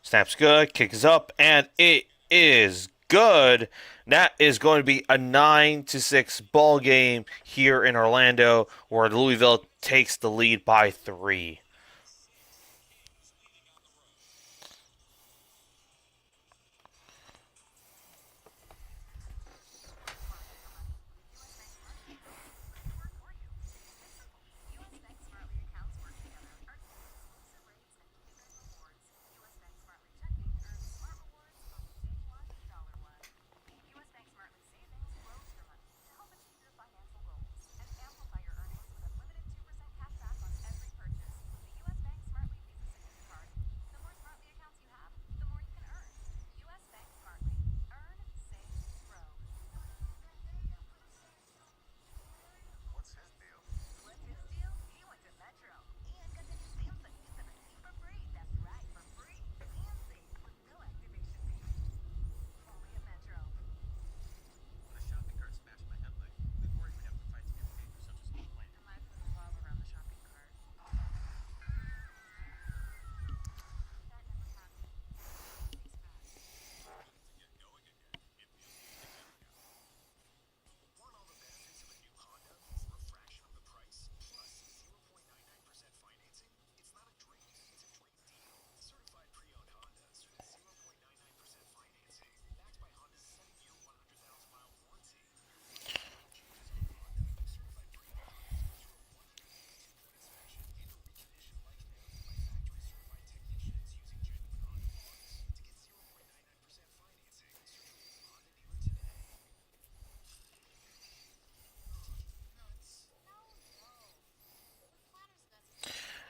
Snap's good, kick is up, and it is good. That is going to be a 9-6 ball game here in Orlando, where Louisville takes the lead by 3.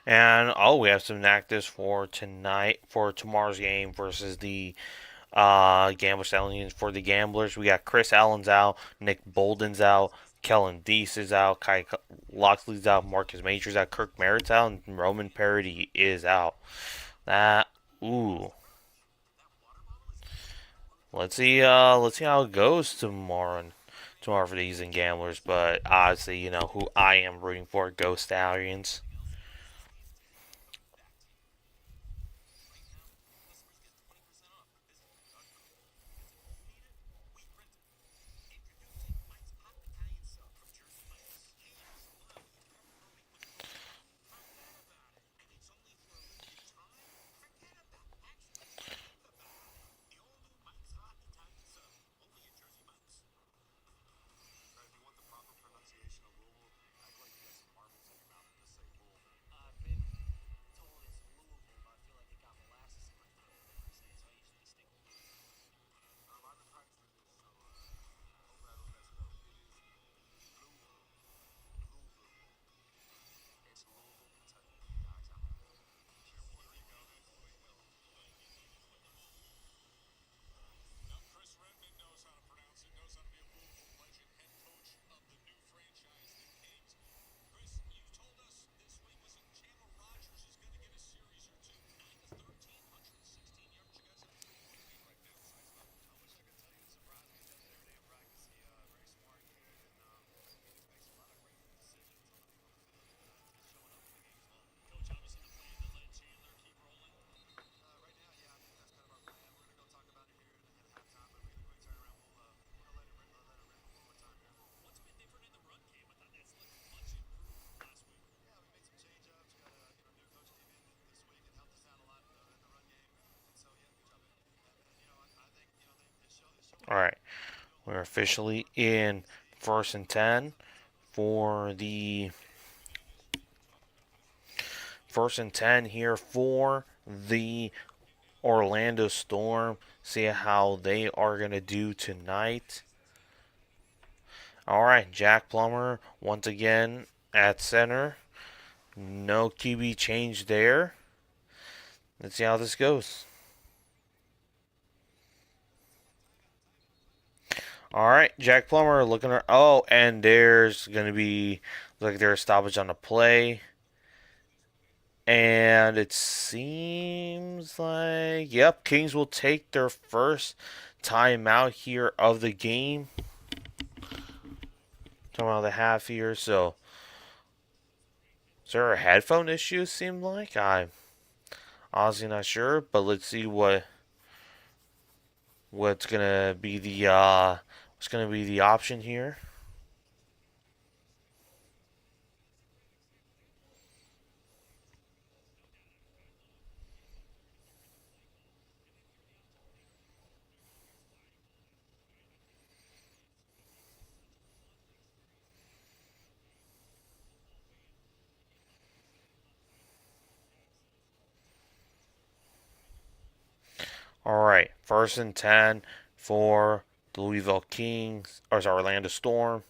And we have some actives for tonight for tomorrow's game versus the Gambler Stallions. For the Gamblers, we got Chris Allen's out, Nick Bolden's out, Kellen Deese is out, Kai Loxley's out, Marcus Major's out, Kirk Merritt's out, and Roman Parody is out. That ooh. Let's see how it goes tomorrow for these and gamblers, but obviously, who I am rooting for, Ghost Stallions. All right, we're officially in 1st and 10 for the 1st and 10 here for the Orlando Storm. See how they are gonna do tonight. All right, Jack Plummer once again at center. No QB change there. Let's see how this goes. All right, Jack Plummer looking at. Oh, and there's going to be like there's stoppage on the play. And it seems like, yep, Kings will take their first timeout here of the game. Talking about the half here. So, is there a headphone issue? Seemed like I'm honestly not sure, but let's see what's gonna be the option here. All right, 1st and 10 for the Louisville Kings, or sorry, Orlando Storm.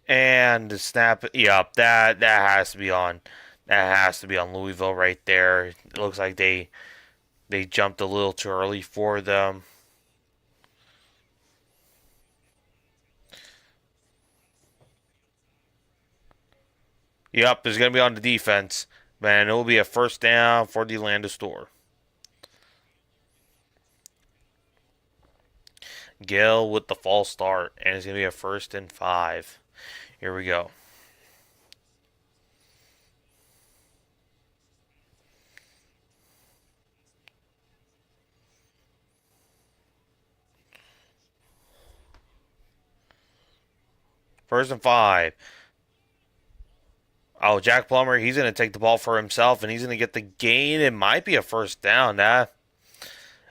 And the snap, yep, that has to be on. That has to be on Louisville right there. It looks like they jumped a little too early for them. Yep, it's gonna be on the defense, man. It will be a 1st down for the Orlando Storm. Gill with the false start, and it's gonna be a 1st and 5. Here we go. First and 5. Oh, Jack Plummer, he's going to take the ball for himself, and he's going to get the gain. It might be a 1st down.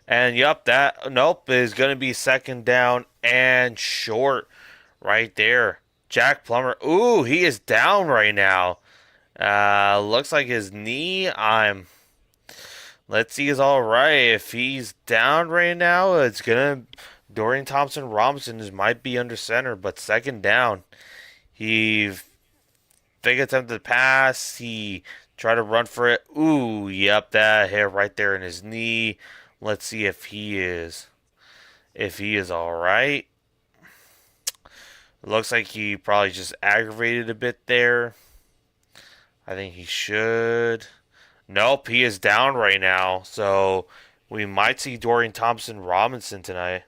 And yep, that nope is going to be 2nd down and short right there. Jack Plummer, ooh, he is down right now. Looks like his knee. Let's see, is all right. If he's down right now, it's gonna. Dorian Thompson Robinson might be under center, but second down. He fake attempted pass. He tried to run for it. Ooh, yep, that hit right there in his knee. Let's see if he is all right. Looks like he probably just aggravated a bit there. I think he should. Nope, he is down right now. So we might see Dorian Thompson Robinson tonight.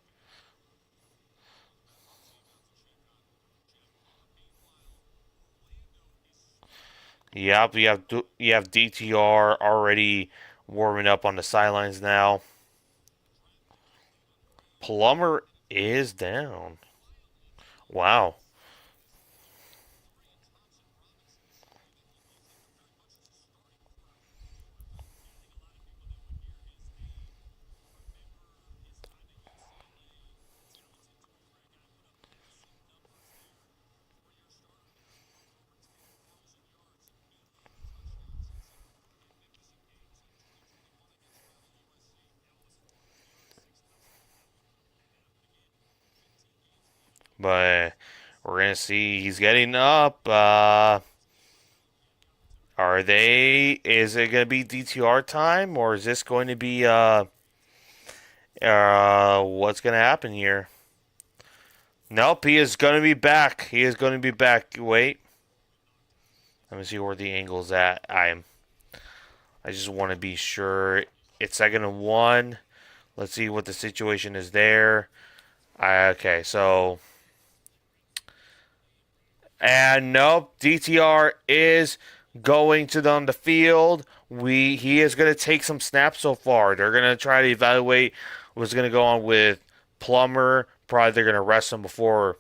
Yep, you have DTR already warming up on the sidelines now. Plummer is down. Wow. But we're gonna see he's getting up. Are they? Is it gonna be DTR time, or is this going to be what's gonna happen here? Nope, he is gonna be back. He is gonna be back. Wait, let me see where the angle's at. I just want to be sure. It's second and one. Let's see what the situation is there. Okay, so and nope, DTR is going to on the field. He is going to take some snaps so far. They're going to try to evaluate what's going to go on with Plummer. Probably they're going to rest him before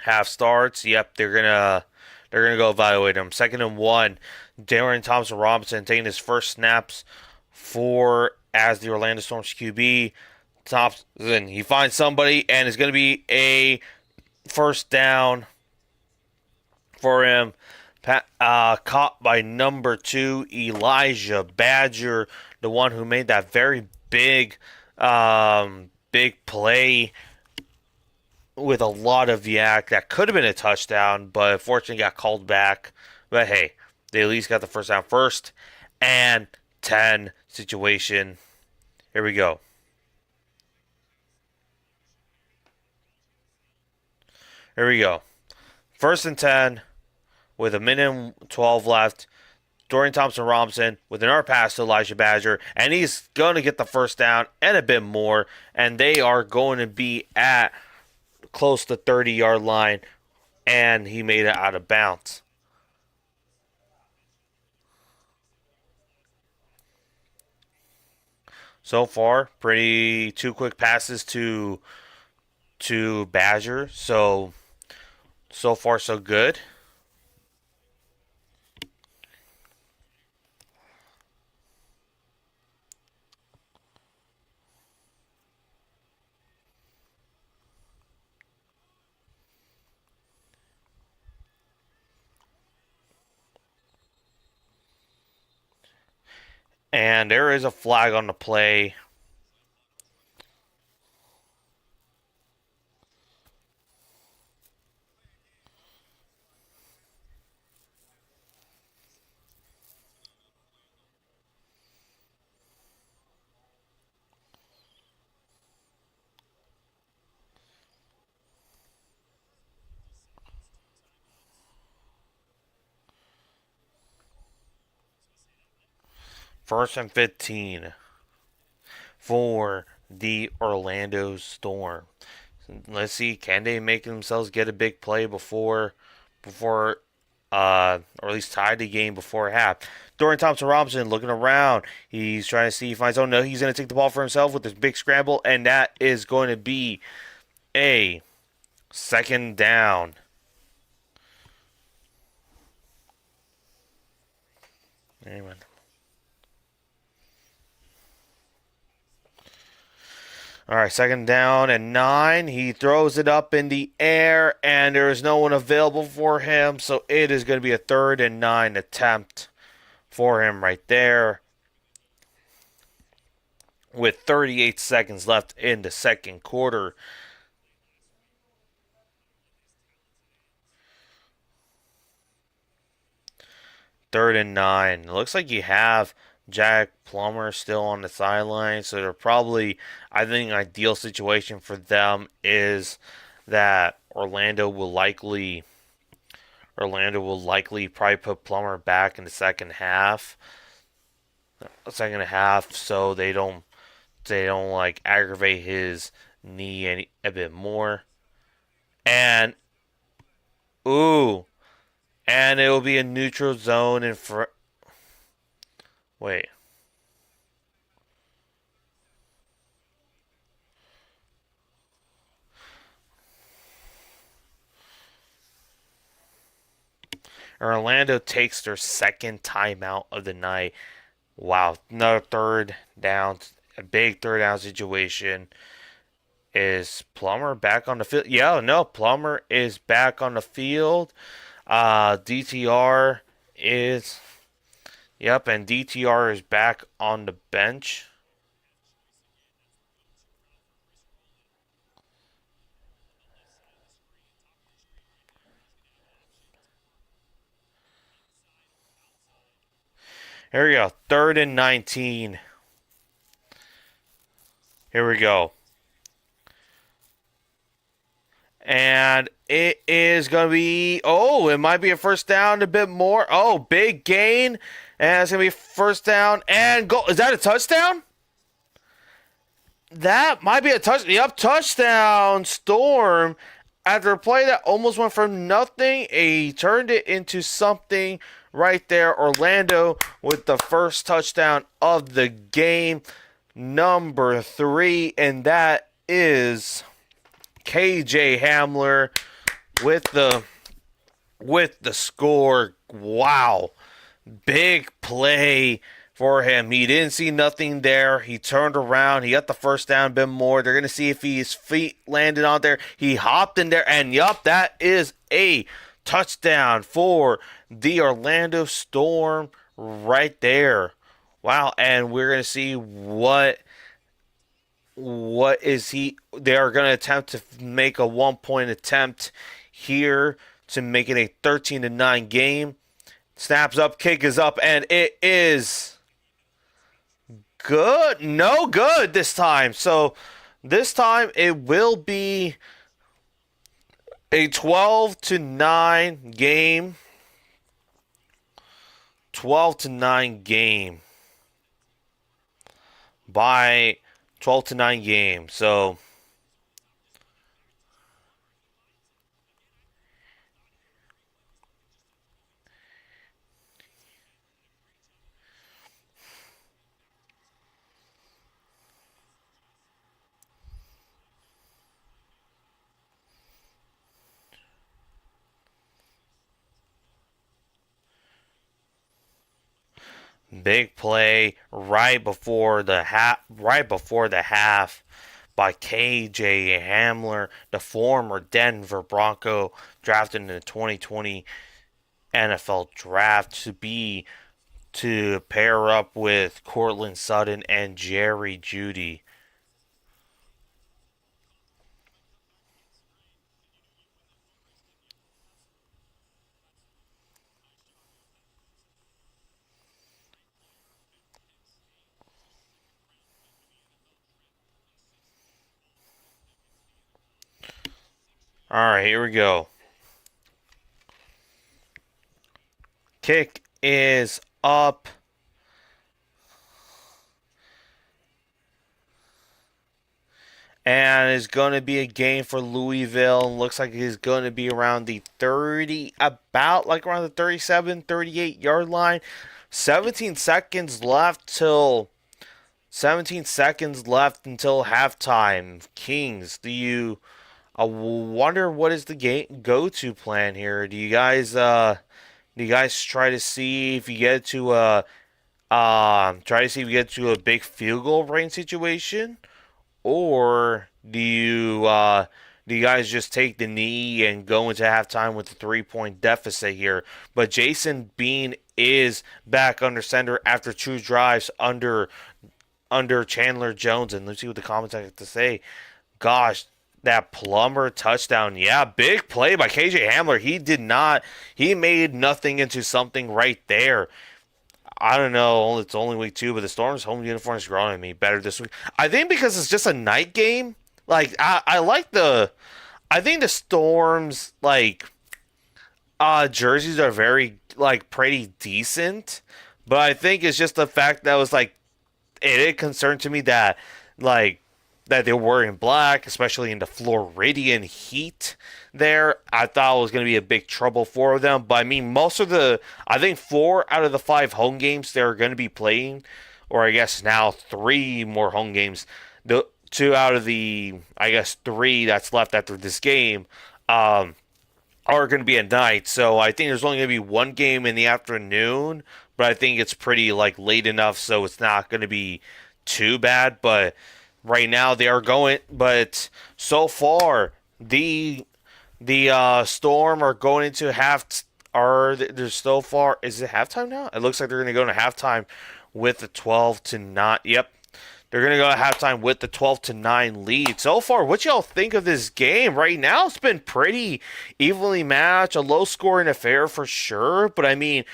half starts. Yep, they're gonna go evaluate him. Second and one. Darian Thompson Robinson taking his first snaps for as the Orlando Storm's QB. Thompson, he finds somebody and it's going to be a first down for him. Caught by number two, Elijah Badger, the one who made that very big play with a lot of yak. That could have been a touchdown, but unfortunately got called back. But hey, they at least got the first down. First and 10 situation. Here we go. Here we go. First and 10 with a minute and 12 left. Dorian Thompson Robinson with another pass to Elijah Badger, and he's going to get the first down and a bit more, and they are going to be at close to 30-yard line, and he made it out of bounds. So far, pretty two quick passes to Badger. So far so good. And there is a flag on the play. First and 15 for the Orlando Storm. Let's see, can they make themselves get a big play before or at least tie the game before half. Dorian Thompson Robinson looking around. He's trying to see if he finds. Oh no, he's going to take the ball for himself with this big scramble, and that is going to be a second down. Amen. All right, second down and 9. He throws it up in the air, and there is no one available for him, so it is going to be a third and 9 attempt for him right there. with 38 seconds left in the second quarter. Third and 9. It looks like you have Jack Plummer still on the sideline, so they're probably, I think, an ideal situation for them is that Orlando will likely probably put Plummer back in the second half, so they don't like aggravate his knee a bit more. And ooh, and it will be a neutral zone in front. Wait, Orlando takes their second timeout of the night. Wow, another third down, a big third down situation. Is Plummer back on the field? Yeah, no, Plummer is back on the field. DTR is, yep, and DTR is back on the bench. Here we go, third and 19. Here we go. And it is going to be, oh, it might be a first down a bit more. Oh, big gain. And it's going to be first down and goal. Is that a touchdown? That might be a touchdown. Yep, touchdown, Storm. After a play that almost went from nothing, he turned it into something right there. Orlando with the first touchdown of the game, number 3, and that is KJ Hamler with the score. Wow. Big play for him. He didn't see nothing there. He turned around. He got the first down a bit more. They're going to see if his feet landed on there. He hopped in there, and yup, that is a touchdown for the Orlando Storm right there. Wow, and we're going to see what is he. They are going to attempt to make a 1-point attempt here to make it a 13-9 game. Snaps up, kick is up, and it is good. No good this time. So this time it will be a 12-9 game. 12-9 game. By 12-9 game. So big play right before the half by KJ Hamler, the former Denver Bronco drafted in the 2020 NFL draft to pair up with Cortland Sutton and Jerry Jeudy. All right, here we go. Kick is up. And it's going to be a game for Louisville. Looks like it's going to be around the 30, about like around the 37, 38 yard line. 17 seconds left till 17 seconds left until halftime. Kings, I wonder what is the game go-to plan here? Do you guys try to see if you get to a big field goal range situation? Or do you guys just take the knee and go into halftime with a 3-point deficit here? But Jason Bean is back under center after 2 drives under under Chandler Jones, and let's see what the comments have to say. Gosh, that Plummer touchdown, yeah, big play by KJ Hamler. He did not, he made nothing into something right there. I don't know. It's only week 2, but the Storm's home uniform is growing on me better this week. I think because it's just a night game. Like I like the. I think the Storm's jerseys are very pretty decent, but I think it's just the fact that was it is concerned to me that like that they were in black, especially in the Floridian heat there. I thought it was going to be a big trouble for them. But I mean, I think 4 out of the 5 home games they're going to be playing, or I guess now 3 more home games. The 2 out of the, I guess, 3 that's left after this game, are going to be at night. So I think there's only going to be one game in the afternoon, but I think it's pretty late enough, so it's not going to be too bad. But right now they are going. But so far the Storm are going into half. Are they're so far? Is it halftime now? It looks like they're going to go into halftime with the 12-9. Yep, they're going to go to halftime with the 12-9 lead. So far, what y'all think of this game? Right now, it's been pretty evenly matched, a low scoring affair for sure. But I mean,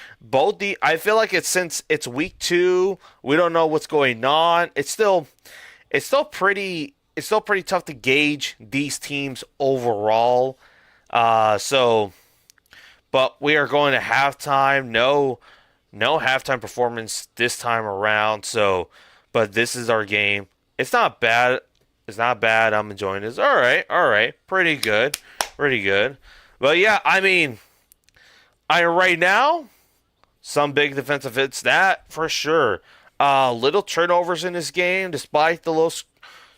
I feel like since it's week 2, we don't know what's going on. It's still pretty tough to gauge these teams overall. So, but we are going to halftime. No halftime performance this time around. So, but this is our game. It's not bad. It's not bad. I'm enjoying this. All right, all right, pretty good, pretty good. But yeah, I mean, I right now some big defensive hits that for sure. Little turnovers in this game, despite the low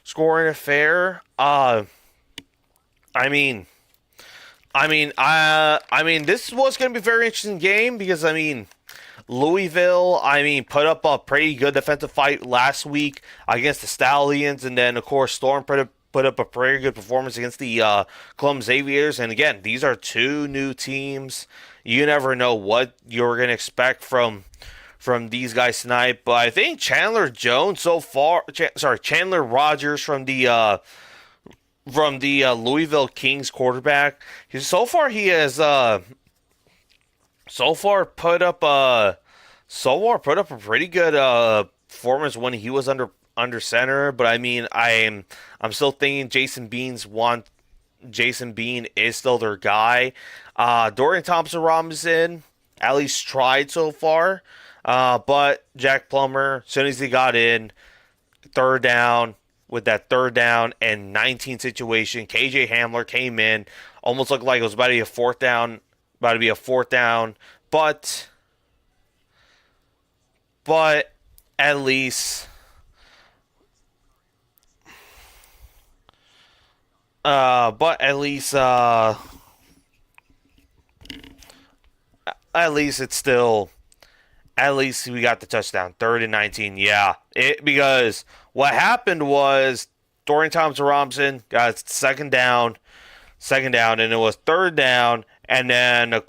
scoring affair. I mean, this was going to be a very interesting game because Louisville, put up a pretty good defensive fight last week against the Stallions, and then of course Storm put up a pretty good performance against the Columbus Aviators. And again, these are 2 new teams. You never know what you're going to expect from these guys tonight. But I think Chandler Jones Chandler Rogers from the Louisville Kings quarterback. He has put up a pretty good performance when he was under center. But I'm still thinking Jason Bean is still their guy. Dorian Thompson Robinson at least tried so far. But Jack Plummer, as soon as he got in, third down, with that 3rd-down-and-19 situation, KJ Hamler came in, almost looked like it was about to be a fourth down, but at least but at least at least it's still at least we got the touchdown, 3rd-and-19. Yeah, because what happened was Dorian Thompson Robinson got second down, and it was 3rd down, and then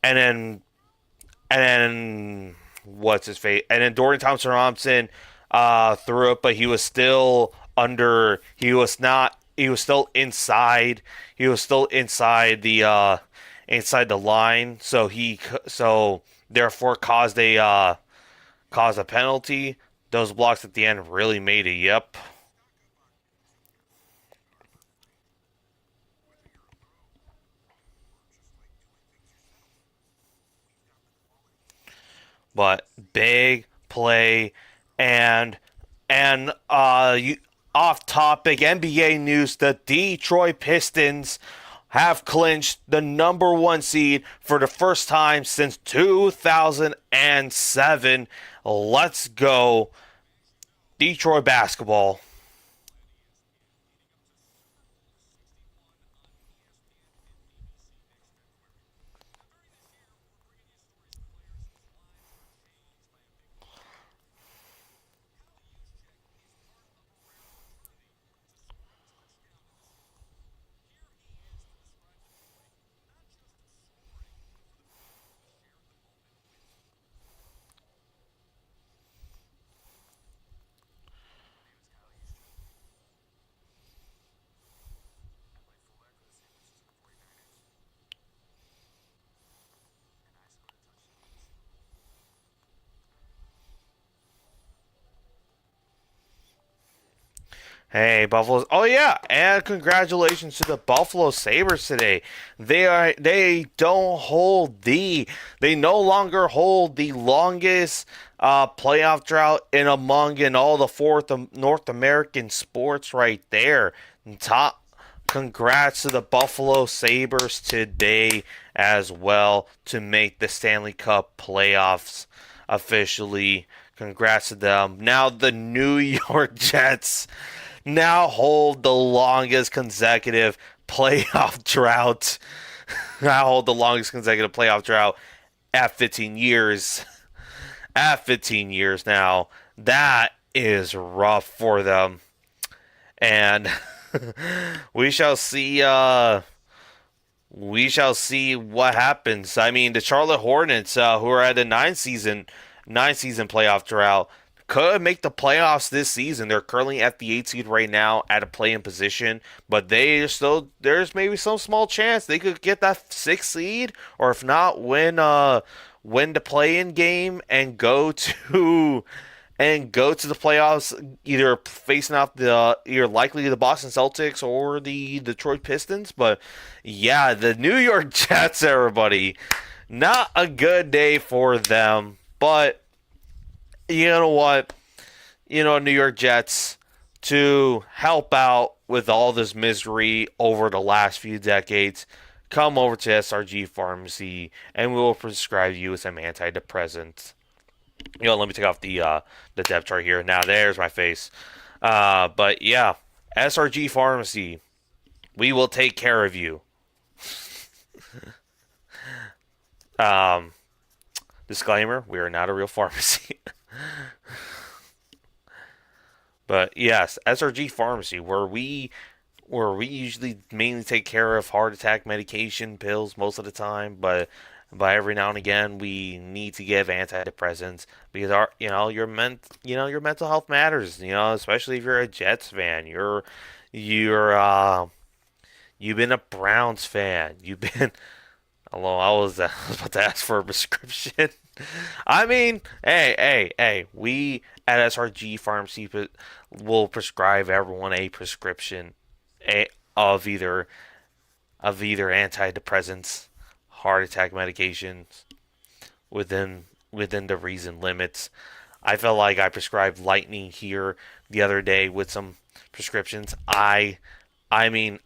and then what's his face? And then Dorian Thompson Robinson threw it, but he was still under. He was not. He was still inside. He was still inside the line. So therefore caused a penalty. Those blocks at the end really made it. Yep. But big play and off topic NBA news, the Detroit Pistons have clinched the number 1 seed for the first time since 2007. Let's go Detroit basketball. Hey, Buffaloes. Oh yeah, and congratulations to the Buffalo Sabres today. They no longer hold the longest playoff drought in all the fourth North American sports right there. Top congrats to the Buffalo Sabres today as well to make the Stanley Cup playoffs officially. Congrats to them. Now the New York Jets now hold the longest consecutive playoff drought. Now hold the longest consecutive playoff drought at 15 years. At 15 years now. That is rough for them. And we shall see what happens. I mean, the Charlotte Hornets, who are at a nine season playoff drought, could make the playoffs this season. They're currently at the 8th seed right now at a play-in position, but there's maybe some small chance they could get that 6th seed, or if not, win the play-in game and go to the playoffs, either facing off either likely the Boston Celtics or the Detroit Pistons. But yeah, the New York Jets, everybody, not a good day for them. But you know what? New York Jets, to help out with all this misery over the last few decades, come over to SRG Pharmacy and we will prescribe you some antidepressants. Let me take off the depth chart here. Now there's my face. But yeah, SRG Pharmacy, we will take care of you. Um, Disclaimer: we are not a real pharmacy. But yes, SRG Pharmacy, where we usually mainly take care of heart attack medication pills most of the time, but every now and again we need to give antidepressants because your mental health matters, especially if you're a Jets fan. You've been a Browns fan. You've been although I was about to ask for a prescription. I mean, hey, we at SRG Pharmacy will prescribe everyone a prescription a, of either antidepressants, heart attack medications within the reason limits. I felt like I prescribed Lightning here the other day with some prescriptions. I founded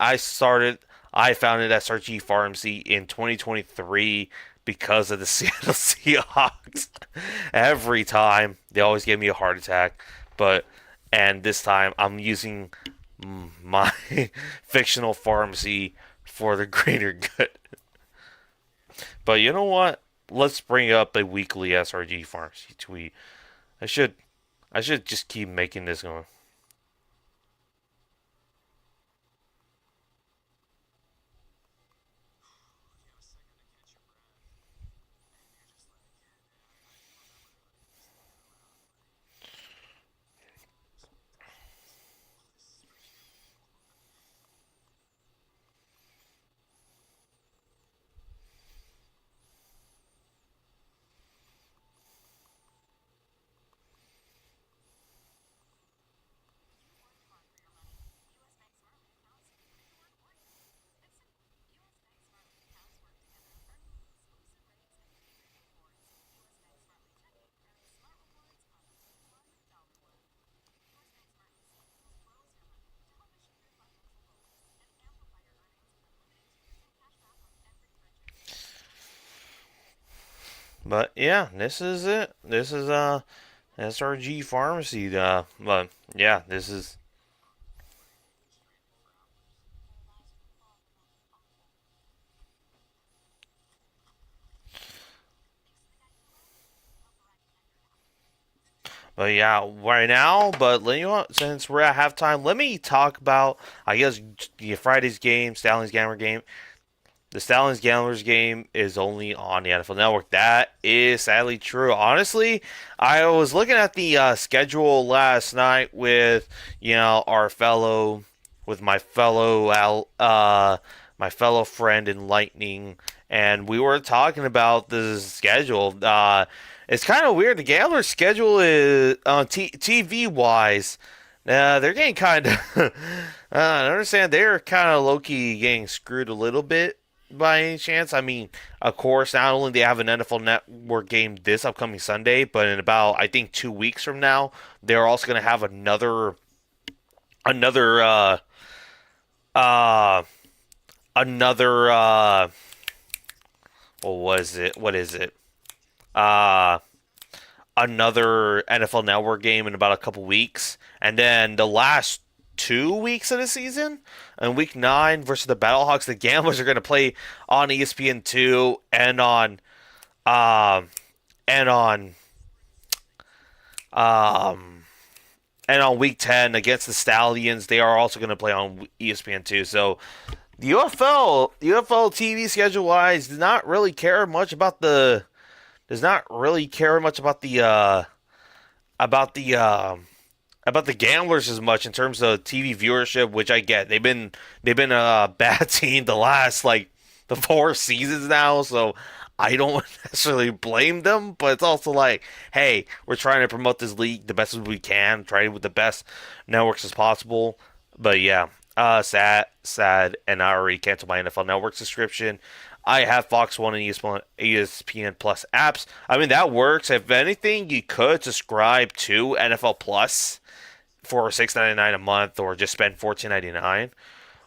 SRG Pharmacy in 2023 because of the Seattle Seahawks. Every time they always give me a heart attack, and this time I'm using my fictional pharmacy for the greater good. But you know what? Let's bring up a weekly SRG Pharmacy tweet. I should I should just keep making this going. But yeah, this is it. This is SRG Pharmacy. But yeah, this is. But yeah, right now. But you know what? Since we're at halftime, let me talk about I guess Friday's game, Stallions Gamer game. The Stallions Gamblers game is only on the NFL Network. That is sadly true. Honestly, I was looking at the schedule last night with my fellow friend in Lightning, and we were talking about the schedule. It's kind of weird. The Gamblers' schedule is TV wise. They're getting kind of. I understand they're kind of low key getting screwed a little bit by any chance. I mean, of course, not only do they have an NFL Network game this upcoming Sunday, but in about I think 2 weeks from now, they're also going to have another uh another what was it? What is it? Uh Another NFL Network game in about a couple weeks, and then the last 2 weeks of the season, and Week 9 versus the Battlehawks, the Gamblers are going to play on ESPN2 um and on um and on Week 10 against the Stallions. They are also going to play on ESPN2. So the UFL TV schedule wise does not really care much about the does not really care much about the about the Gamblers as much in terms of TV viewership, which I get. They've been a bad team the last like the 4 seasons now, so I don't necessarily blame them. But it's also like, hey, we're trying to promote this league the best as we can, trying with the best networks as possible. But yeah, sad, and I already canceled my NFL Network subscription. I have Fox One and ESPN Plus apps. I mean that works. If anything, you could subscribe to NFL Plus for $6.99 a month, or just spend $14.99.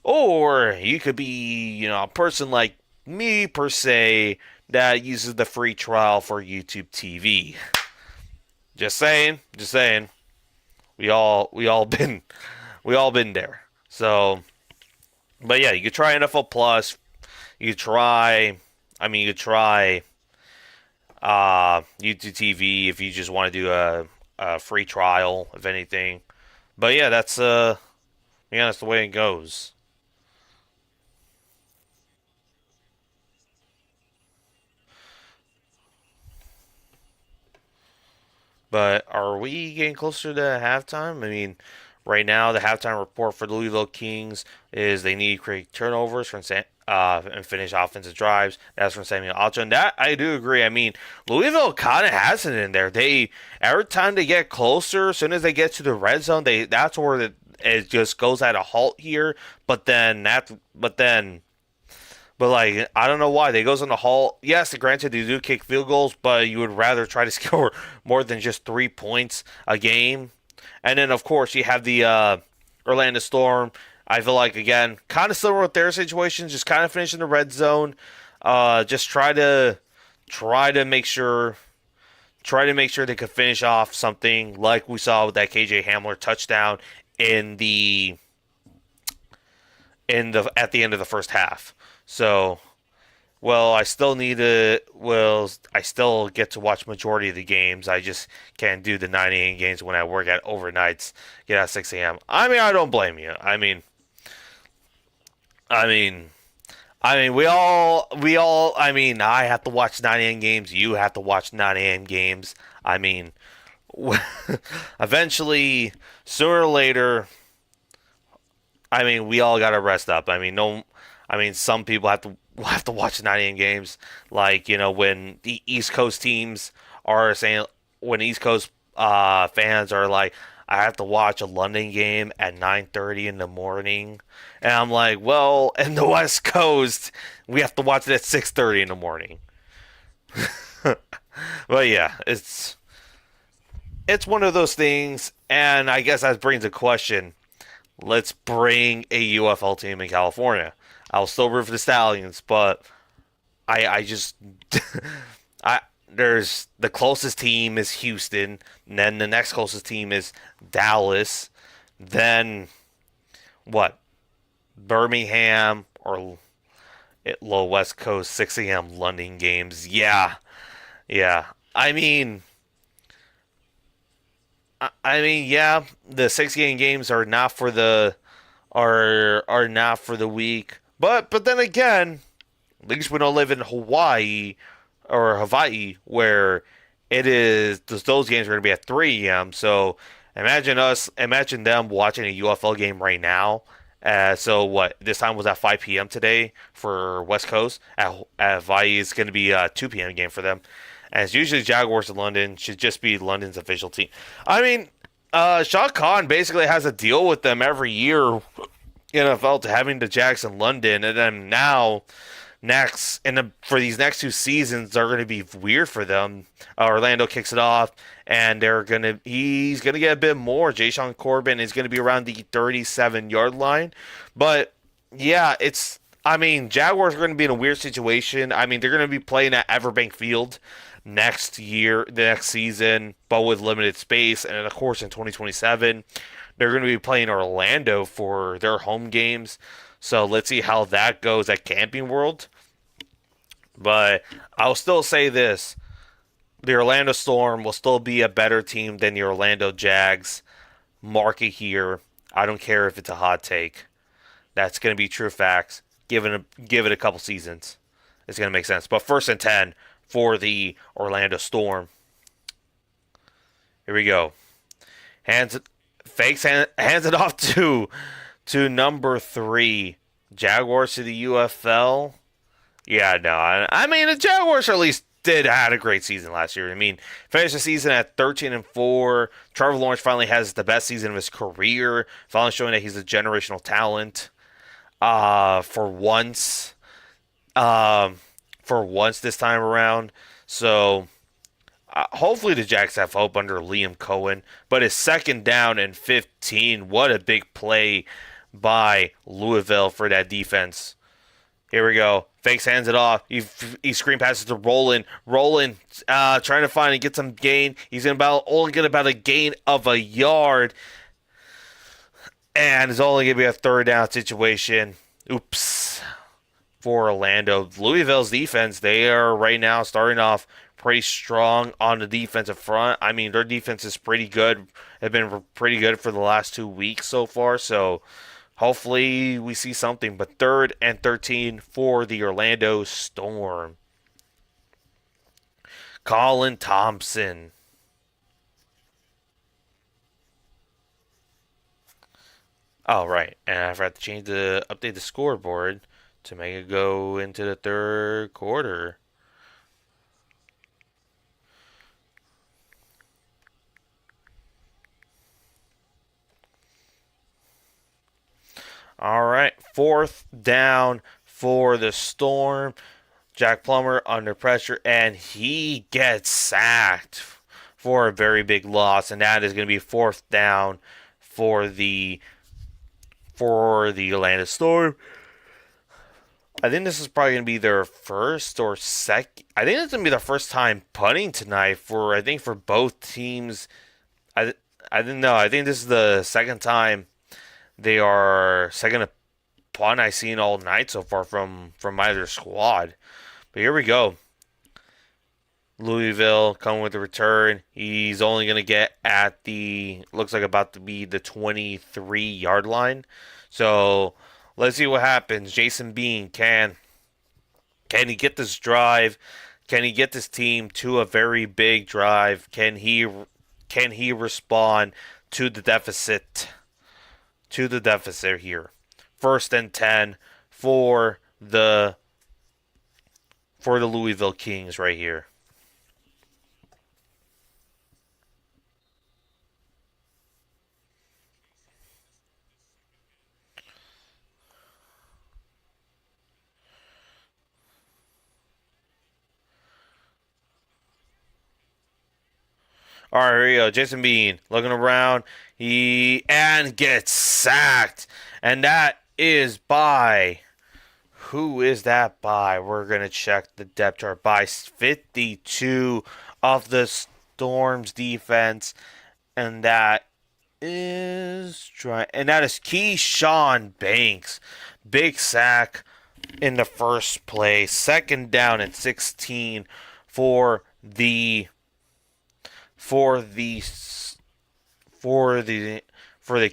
Or you could be, a person like me per se that uses the free trial for YouTube TV. Just saying. We all we all been there. So, but yeah, you could try NFL Plus. You could try. You could try YouTube TV if you just want to do a free trial, if anything. But yeah, that's the way it goes. But are we getting closer to halftime? I mean, right now the halftime report for the Louisville Kings is they need to create turnovers and finish offensive drives. That's from Samuel Alto, and that I do agree. I mean, Louisville kind of has it in there. They every time they get closer, as soon as they get to the red zone, that's where it just goes at a halt here. But like I don't know why they goes on the halt. Yes, granted they do kick field goals, but you would rather try to score more than just 3 points a game. And then of course you have the Orlando Storm. I feel like again, kind of similar with their situation, just kind of finish in the red zone. Just try to make sure they could finish off something like we saw with that KJ Hamler touchdown in the at the end of the first half. So, well, I still get to watch majority of the games. I just can't do the 9 a.m. games when I work at overnights, get out at 6 a.m. I mean, I don't blame you. I mean, I mean, I have to watch 9 a.m. games. You have to watch 9 a.m. games. I mean, eventually, sooner or later, I mean, we all got to rest up. I mean, no, I mean, some people have to watch 9 a.m. games, like when the East Coast teams are saying, when East Coast fans are like, I have to watch a London game at 9:30 in the morning, and I'm like, well, in the West Coast, we have to watch it at 6:30 in the morning. But yeah, it's one of those things, and I guess that brings a question. Let's bring a UFL team in California. I'll still root for the Stallions, but I just I there's the closest team is Houston, and then the next closest team is Dallas, then what? Birmingham or low West Coast 6 a.m. London games. Yeah, yeah. Yeah. The 6 games are not for the are not for the weak. But then again, at least we don't live in Hawaii, where it is those games are going to be at 3 a.m. So imagine them watching a UFL game right now. So what? This time was at 5 p.m. today for West Coast. At Hawaii, it's going to be a 2 p.m. game for them. And it's usually Jaguars in London should just be London's official team. I mean, Shah Khan basically has a deal with them every year, NFL, to having the Jags in London, and then now for these next two seasons are going to be weird for them. Orlando kicks it off, and he's gonna get a bit more. Jay Corbin is gonna be around the 37-yard line, but yeah, I mean, Jaguars are going to be in a weird situation. I mean, they're going to be playing at Everbank Field the next season, but with limited space. And of course, in 2027, they're going to be playing Orlando for their home games. So let's see how that goes at Camping World. But I'll still say this: the Orlando Storm will still be a better team than the Orlando Jags. Mark it here. I don't care if it's a hot take. That's going to be true facts. Give it a couple seasons. It's going to make sense. But first and 10 for the Orlando Storm. Here we go. Hands it off to number 3. Jaguars to the UFL. Yeah, no. I mean, the Jaguars at least had a great season last year. I mean, finished the season at 13-4. Trevor Lawrence finally has the best season of his career, finally showing that he's a generational talent. For once, this time around. So hopefully the Jacks have hope under Liam Cohen. But it's second down and 15. What a big play by Louisville for that defense. Here we go. Fakes, hands it off. He screen passes to Roland. Roland trying to find and get some gain. He's only get about a gain of a yard. And it's only going to be a third down situation. Oops. For Orlando. Louisville's defense, they are right now starting off pretty strong on the defensive front. I mean, their defense is pretty good. Have been pretty good for the last 2 weeks so far. So hopefully we see something. But 3rd and 13 for the Orlando Storm. Colin Thompson. Oh, right. And I forgot to update the scoreboard to make it go into the third quarter. All right. 4th down for the Storm. Jack Plummer under pressure, and he gets sacked for a very big loss, and that is going to be 4th down for the Atlanta Storm. I think this is probably going to be their first or second. I think it's going to be their first time punting tonight for both teams. I didn't know. I think this is the second time they are second punt I've seen all night so far from either squad. But here we go. Louisville coming with the return. He's only going to get at looks like about to be the 23-yard line. So let's see what happens. Jason Bean, can he get this drive? Can he get this team to a very big drive? Can he respond to the deficit? Here. 1st and 10 for the Louisville Kings right here. All right, here we go. Jason Bean looking around. He gets sacked. And that is by... Who is that by? We're going to check the depth chart. By 52 of the Storm's defense. And that is Keyshawn Banks. Big sack in the first play. 2nd down and 16 for the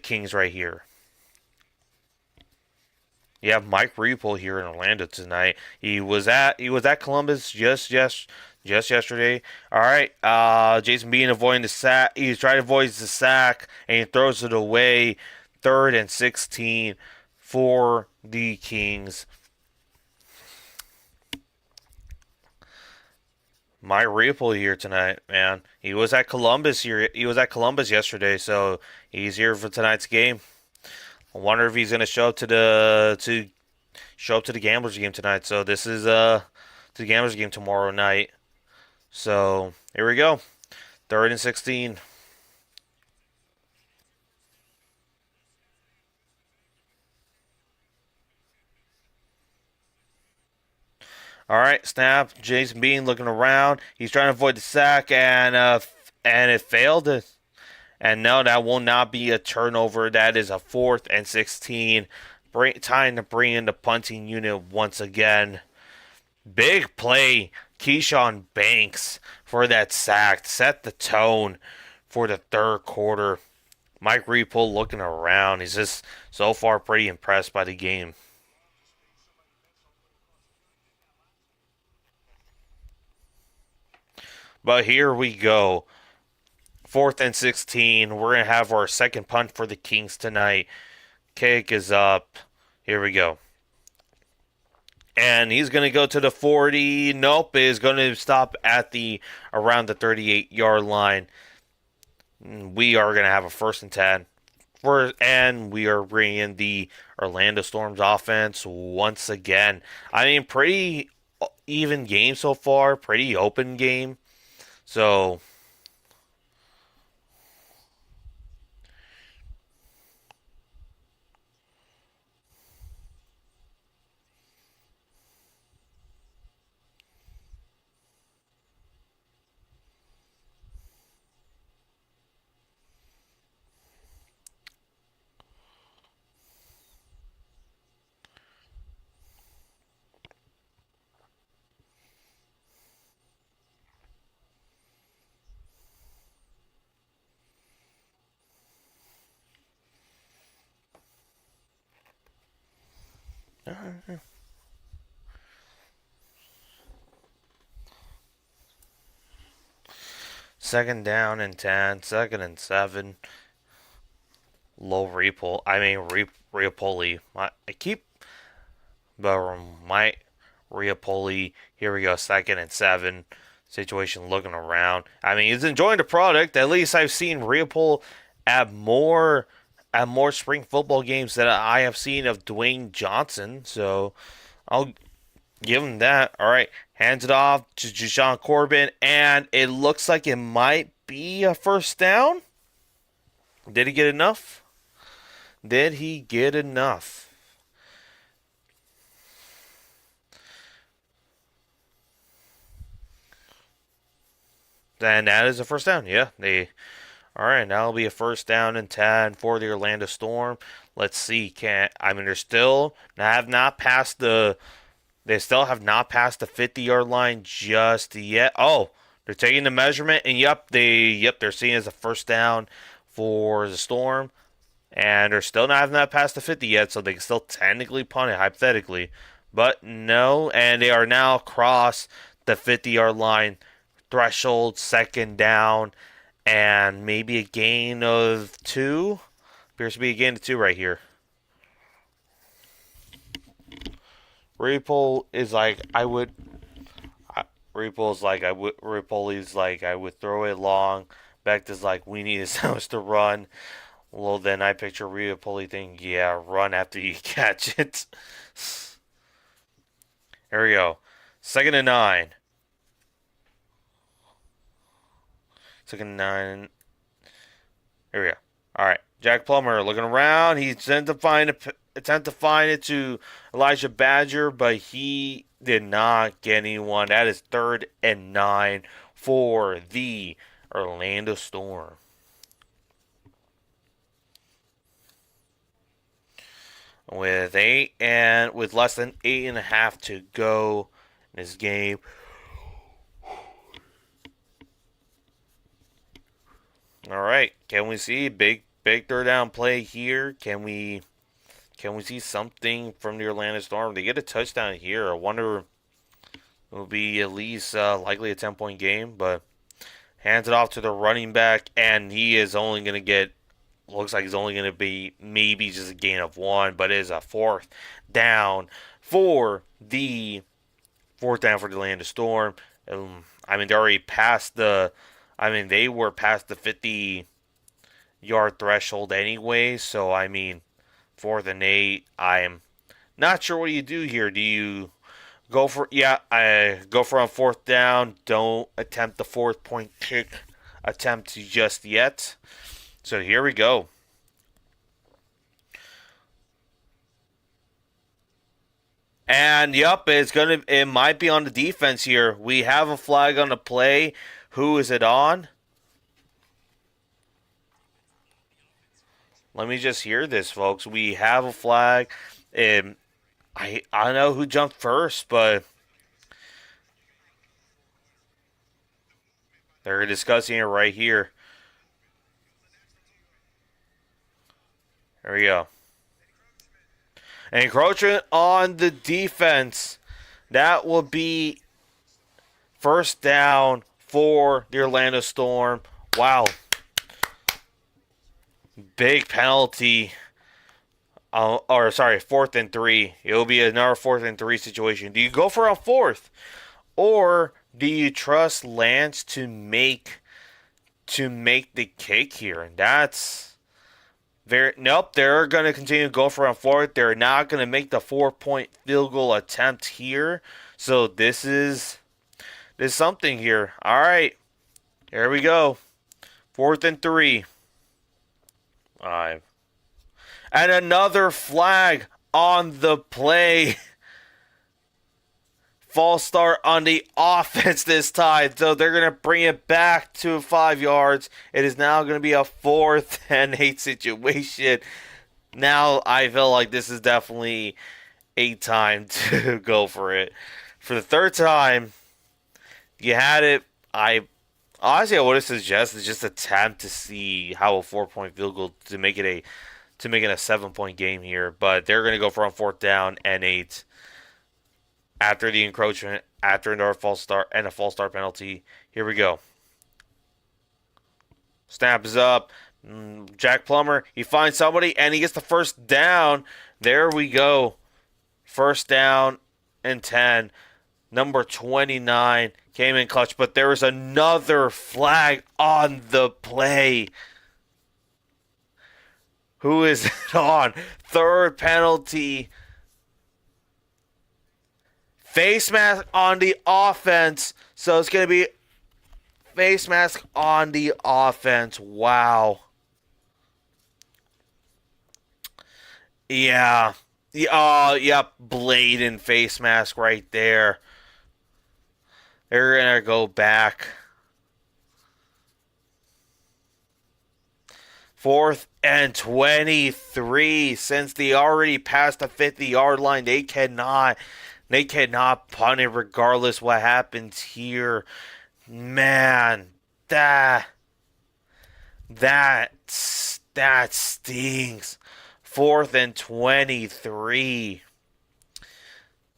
Kings right here. You have Mike Repole here in Orlando tonight. He was at Columbus just yesterday. All right, Jason Bean avoiding the sack. He's trying to avoid the sack and he throws it away. 3rd and 16 for the Kings. My Ripple here tonight, man. He was at Columbus here. He was at Columbus yesterday, so he's here for tonight's game. I wonder if he's gonna show up to the Gamblers game tonight. So this is the Gamblers game tomorrow night. So here we go. 3rd and 16. All right, snap. Jason Bean looking around. He's trying to avoid the sack, and it failed. And no, that will not be a turnover. That is a 4th and 16. Time to bring in the punting unit once again. Big play, Keyshawn Banks for that sack. Set the tone for the third quarter. Mike Repo looking around. He's just so far pretty impressed by the game. But here we go. 4th and 16. We're going to have our second punt for the Kings tonight. Kick is up. Here we go. And he's going to go to the 40. Nope, is going to stop at the around the 38-yard line. We are going to have a 1st and 10. And we are bringing in the Orlando Storm's offense once again. I mean, pretty even game so far. Pretty open game. So, second down and 10, 2nd and 7. Low Reapol. I mean, Riapoli. I keep. But my Riapoli. Here we go. 2nd and 7. Situation looking around. I mean, he's enjoying the product. At least I've seen Riapol at more spring football games that I have seen of Dwayne Johnson. So I'll give him that. All right. Hands it off to Jashawn Corbin. And it looks like it might be a first down. Did he get enough? Did he get enough? Then that is a first down. Yeah, all right, that'll be a 1st down and 10 for the Orlando Storm. Let's see. Can I mean they're still have not passed the they still have not passed the 50-yard line just yet. Oh, they're taking the measurement and they're seeing it as a first down for the Storm. And they're still not having that past the 50 yet, so they can still technically punt it, hypothetically. But no, and they are now across the 50-yard line threshold, second down, and maybe a gain of 2. Appears to be a gain of 2 right here. Repol is like, I would. Repol's like, I would. Repol's like, I would throw it long. Becht is like, we need his to run. Well, then I picture Rhea Pulley thinking, yeah, run after you catch it. Here we go. 2nd and 9. 2nd and 9. Here we go. All right. Jack Plummer looking around. He attempt to find it to Elijah Badger, but he did not get anyone. That is 3rd and 9 for the Orlando Storm. With less than 8.5 to go in this game. All right, can we see big 3rd down play here? Can we see something from the Orlando Storm? They get a touchdown here. I wonder it will be at least likely a 10-point game, but hands it off to the running back, and he is only going to get. Looks like he's only going to be maybe just a gain of 1, but it is a 4th down for the Orlando Storm. I mean, they already passed the. I mean, they were past the 50-yard threshold anyway. So I mean, 4th and 8. I'm not sure what do you do here. Do you go for I go for on 4th down. Don't attempt the 4th-point kick attempt just yet. So here we go. And yep, it might be on the defense here. We have a flag on the play. Who is it on? Let me just hear this, folks. We have a flag. Um, I don't know who jumped first, but they're discussing it right here. There we go. Encroachment on the defense. That will be 1st down for the Orlando Storm. Wow. Big penalty. Or sorry, 4th and 3. It will be another 4th and 3 situation. Do you go for a 4th, or do you trust Lance to make the kick here? And that's very nope. They're going to continue to go for a 4th. They're not going to make the 4-point field goal attempt here. So there's something here. All right, here we go. 4th and 3. All right. And another flag on the play. False start on the offense this time. So they're going to bring it back to 5 yards. It is now going to be a 4th and 8 situation. Now I feel like this is definitely a time to go for it. For the 3rd time, you had it. I would have suggested just attempt to see how a 4-point field goal to make it a 7-point game here, but they're going to go for on 4th down and 8 after the encroachment, after another false start and a false start penalty. Here we go. Snap is up. Jack Plummer, he finds somebody and he gets the 1st down. There we go. 1st down and 10. Number 29 came in clutch, but there was another flag on the play. Who is it on? 3rd penalty. Face mask on the offense. So it's going to be face mask on the offense. Wow. Yeah. Oh, yep. Blatant face mask right there. They're going to go back. 4th and 23. Since they already passed the 50-yard line, they cannot punt it regardless what happens here. Man, that stings. 4th and 23.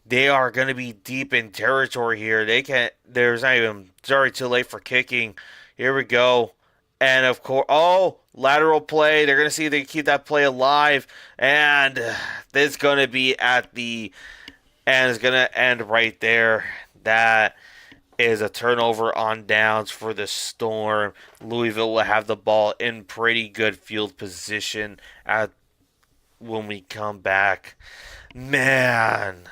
They are going to be deep in territory here. There's not even, sorry, too late for kicking. Here we go. And of course, lateral play. They're going to see if they can keep that play alive. And it's going to be and it's going to end right there. That is a turnover on downs for the Storm. Louisville will have the ball in pretty good field position when we come back. Man.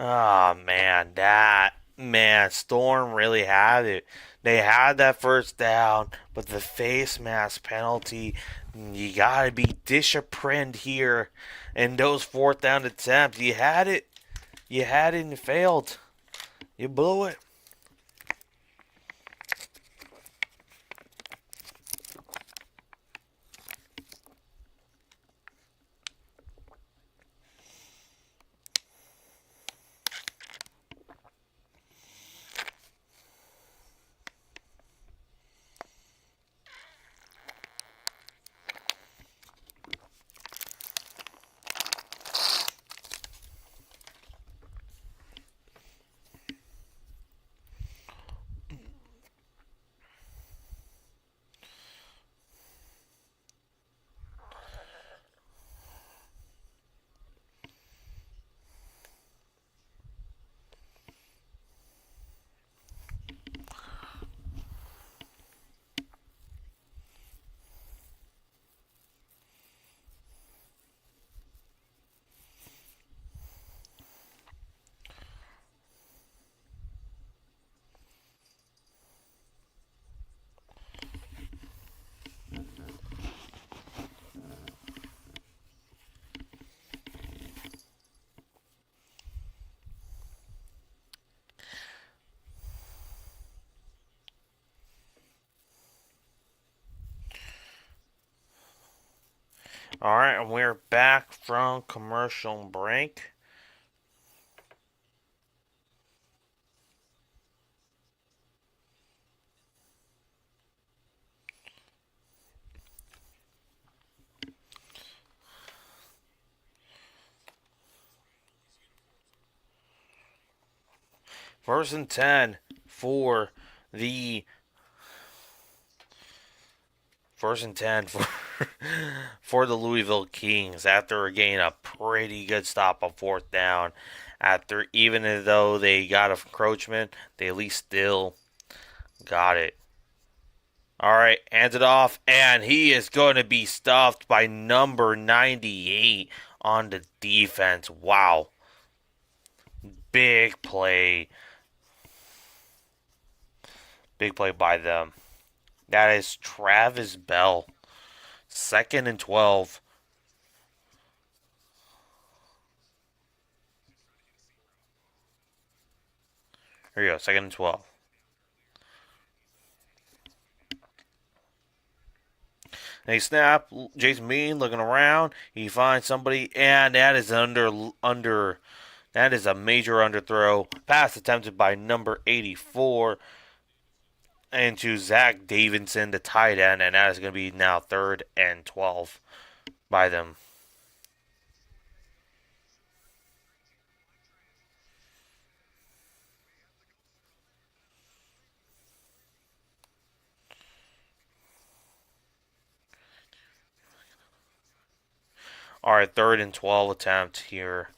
Oh man, that man, Storm really had it. They had that first down, but the face mask penalty, you gotta be disciplined here. And those fourth down attempts, you had it and it failed. You blew it. All right, and we're back from commercial break. First and 10 for the First and 10 for for the Louisville Kings after getting a pretty good stop on fourth down. After even though they got a encroachment, they at least still got it. All right, hands it off, and he is going to be stuffed by number 98 on the defense. Wow, big play, big play by them. That is Travis Bell. Second and 12. Here you go, second and 12. They snap. Jason Bean looking around. He finds somebody, and that is under. That is a major underthrow. Pass attempted by number 84 into Zach Davidson, the tight end, and that is going to be now third and 12 by them. All right, third and 12 attempt here.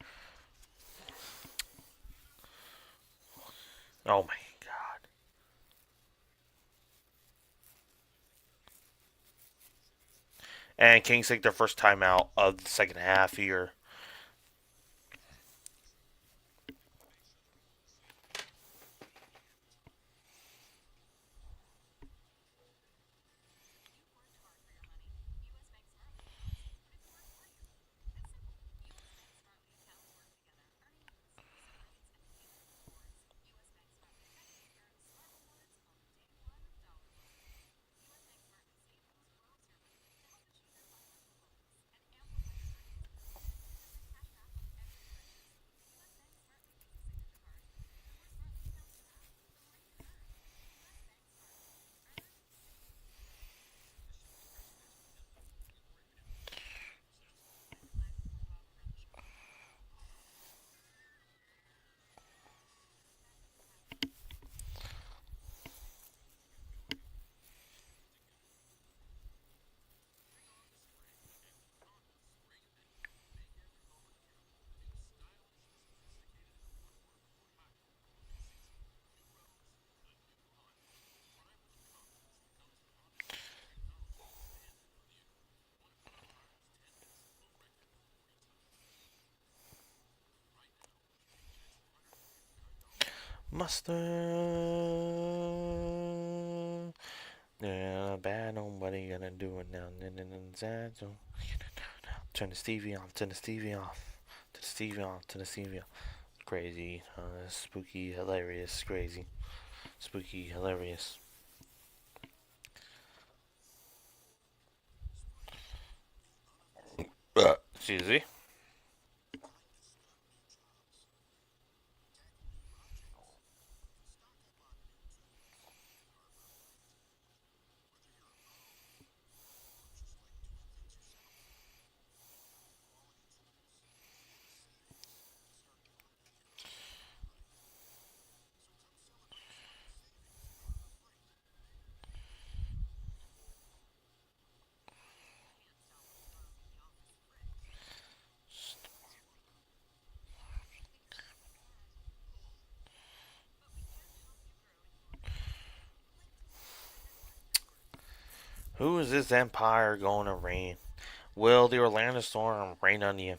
Oh my God. And Kings take their first timeout of the second half here. Mustard. Yeah, bad on what are you gonna do it now? Turn the Stevie off, turn the Stevie off, turn the Stevie off, turn the Stevie off. Crazy, spooky, hilarious, crazy, spooky, hilarious. Excuse me. Who is this empire going to reign? Will the Orlando Storm reign on you?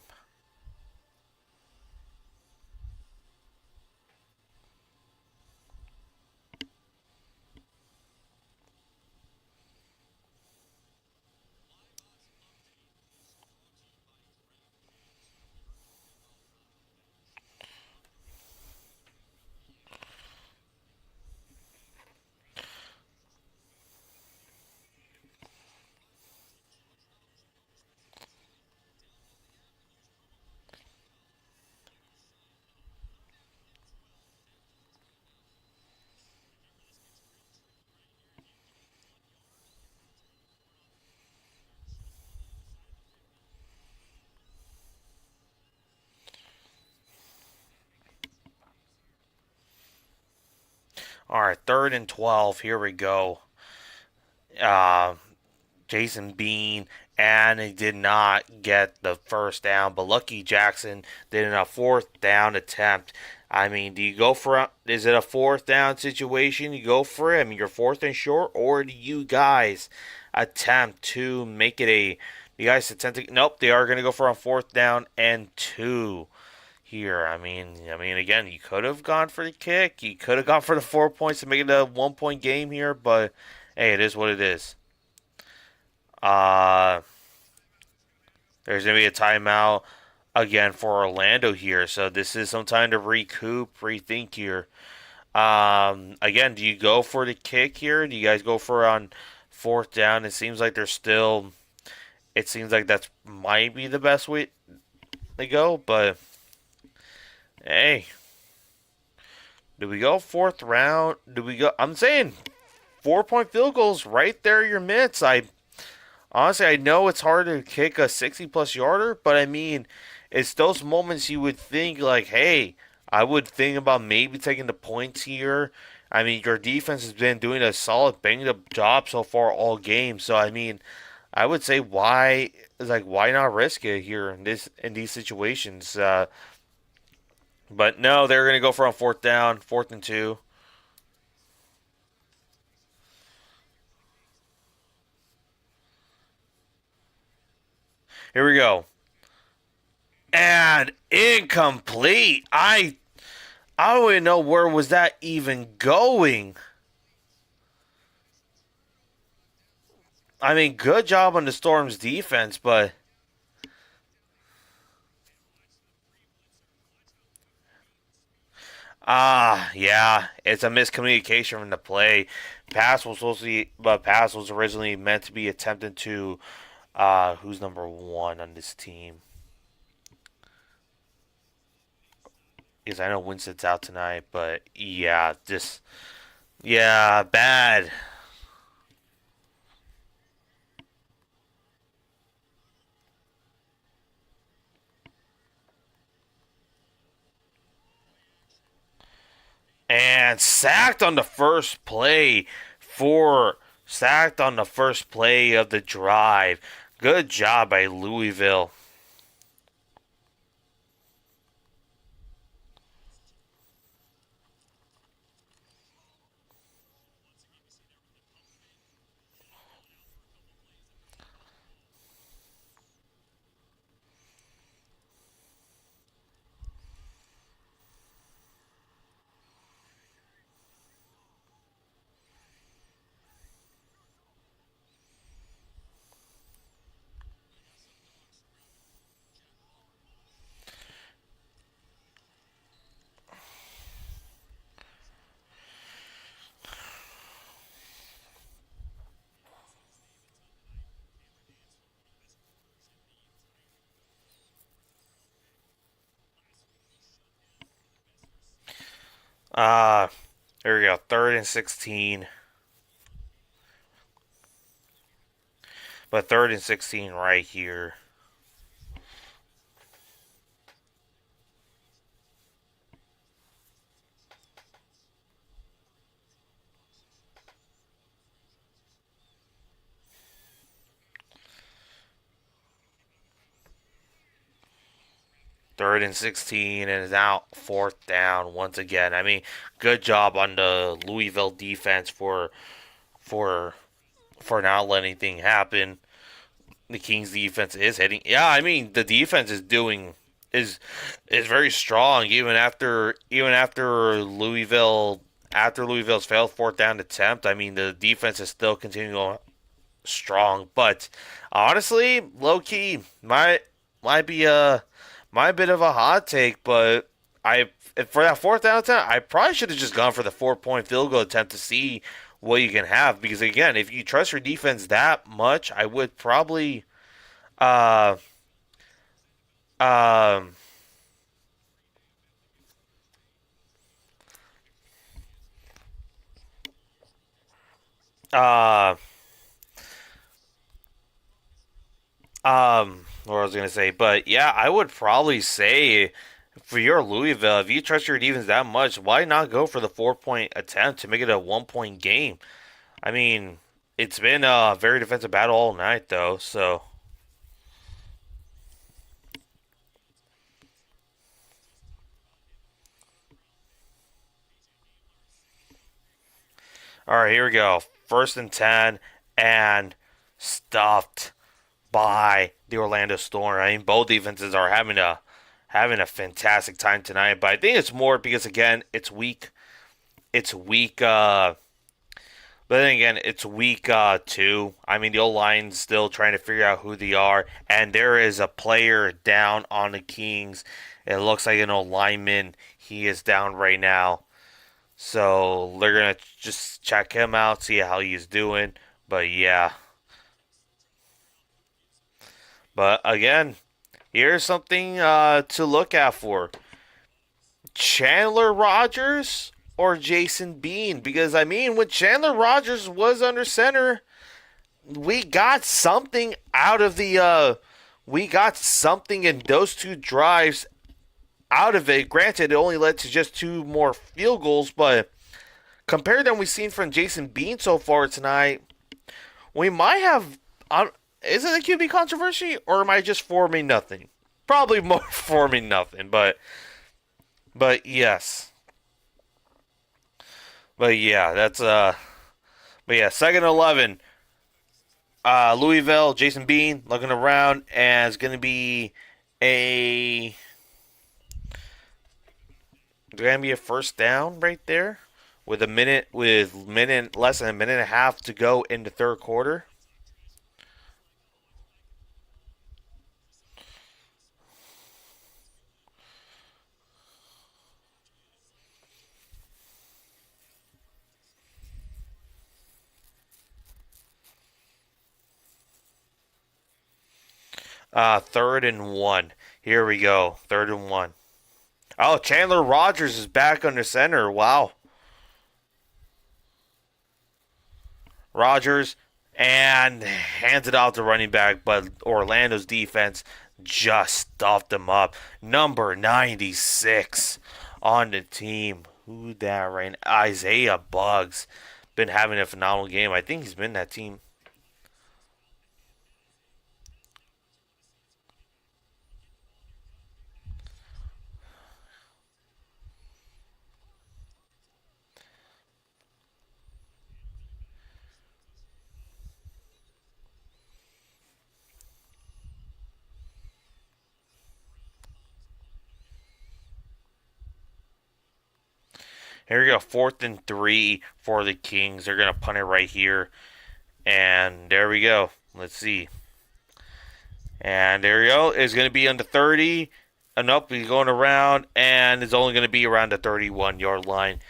All right, 3rd and 12. Here we go. Uh, Jason Bean, and he did not get the first down. But Lucky Jackson did in a 4th down attempt. I mean, do you go for is it a 4th down situation? You go for it. I mean, you're 4th and short, or do you guys attempt to make it a? You guys attempt to? Nope, they are going to go for a 4th down and 2 here. I mean, again, you could have gone for the kick. You could have gone for the 4 points to make it a 1 point game here, but hey, it is what it is. Uh, there's going to be a timeout again for Orlando here. So this is some time to recoup, rethink here. Again, do you go for the kick here? Do you guys go for on 4th down? It seems like there's still. It seems like that's might be the best way to go, but hey, do we go 4th round? Do we go? I'm saying 4 point field goals right there, your mitts. Honestly, I know it's hard to kick a 60 plus yarder, but I mean, it's those moments you would think, like, hey, I would think about maybe taking the points here. I mean, your defense has been doing a solid banged up job so far all game. So, I mean, I would say why not risk it here in these situations? But no, they're going to go for on 4th down, 4th and 2. Here we go. And incomplete. I don't even know where was that even going. I mean, good job on the Storm's defense, but yeah, it's a miscommunication from the play. Pass was originally meant to be attempted to who's number 1 on this team? Because I know Winston's out tonight, but yeah, just yeah, bad. And sacked on the first play of the drive. Good job by Louisville. Uh, there we go. 3rd and 16. But 3rd and 16 right here. 3rd and 16 and is out 4th down once again. I mean, good job on the Louisville defense for for not letting anything happen. The Kings defense is hitting. Yeah, I mean the defense is doing is is very strong even after Louisville's failed 4th down attempt. I mean the defense is still continuing strong, but honestly, low key might be my bit of a hot take, but I for that 4th down attempt, I probably should have just gone for the 4 point field goal attempt to see what you can have. Because again, if you trust your defense that much, I would probably uh um uh what I was gonna say, but yeah, I would probably say for your Louisville, if you trust your defense that much, why not go for the 4 point attempt to make it a 1 point game? I mean, it's been a very defensive battle all night, though. So, all right, here we go. 1st and 10, and stuffed by the Orlando Storm. I mean, both defenses are having a fantastic time tonight, but I think it's more because again, it's week. It's week. But then again, it's week 2. I mean, the old line's still trying to figure out who they are, and there is a player down on the Kings. It looks like an old lineman. He is down right now, so they're gonna just check him out, see how he's doing. But yeah, but again, here's something to look out for: Chandler Rogers or Jason Bean. Because I mean, when Chandler Rogers was under center, we got something out of the we got something in those 2 drives out of it. Granted, it only led to just 2 more field goals, but compared to what we've seen from Jason Bean so far tonight, we might have. Is it a QB controversy, or am I just forming nothing? Probably more forming nothing, but yes, but yeah, that's but yeah, 2nd and 11. Louisville, Jason Bean looking around, and it's going to be a going to be a 1st down right there with less than a minute and a half to go in the 3rd quarter. 3rd and 1. Here we go. 3rd and 1. Oh, Chandler Rogers is back under center. Wow. Rogers and hands it out to running back, but Orlando's defense just stuffed him up. Number 96 on the team. Who that right now? Isaiah Buggs. Been having a phenomenal game. I think he's been that team. Here we go. 4th and 3 for the Kings. They're going to punt it right here. And there we go. Let's see. And there we go. It's going to be on the 30. And up, he's going around. And it's only going to be around the 31-yard line.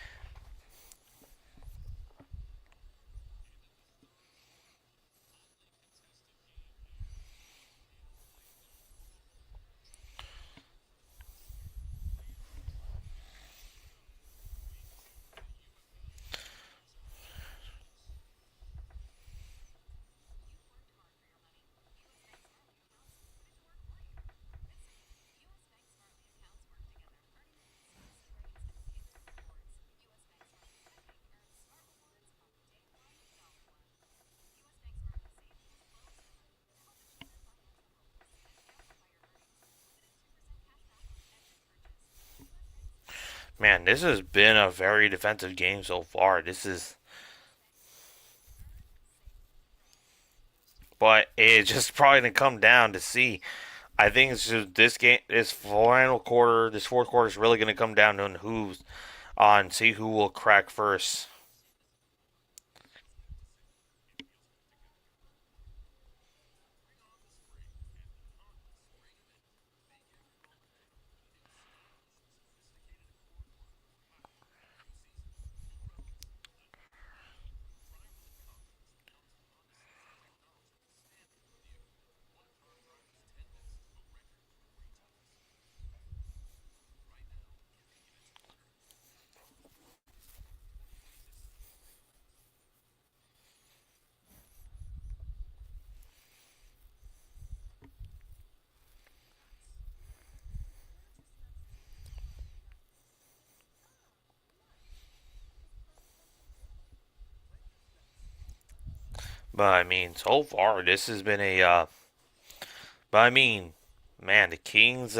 Man, this has been a very defensive game so far. But it's just probably gonna come down to see. I think it's just this game, this final quarter, this fourth quarter is really gonna come down to see who will crack first. But I mean, so far this has been a. But I mean, man, the Kings.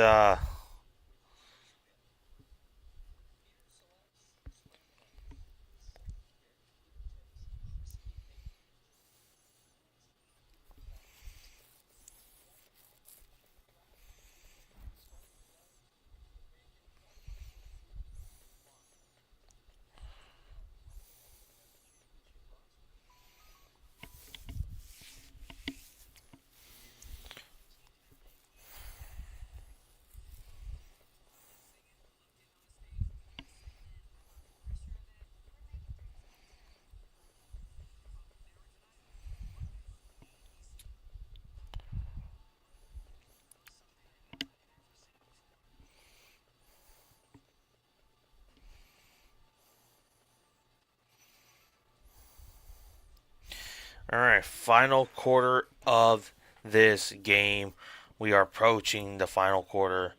All right, final quarter of this game. We are approaching the final quarter.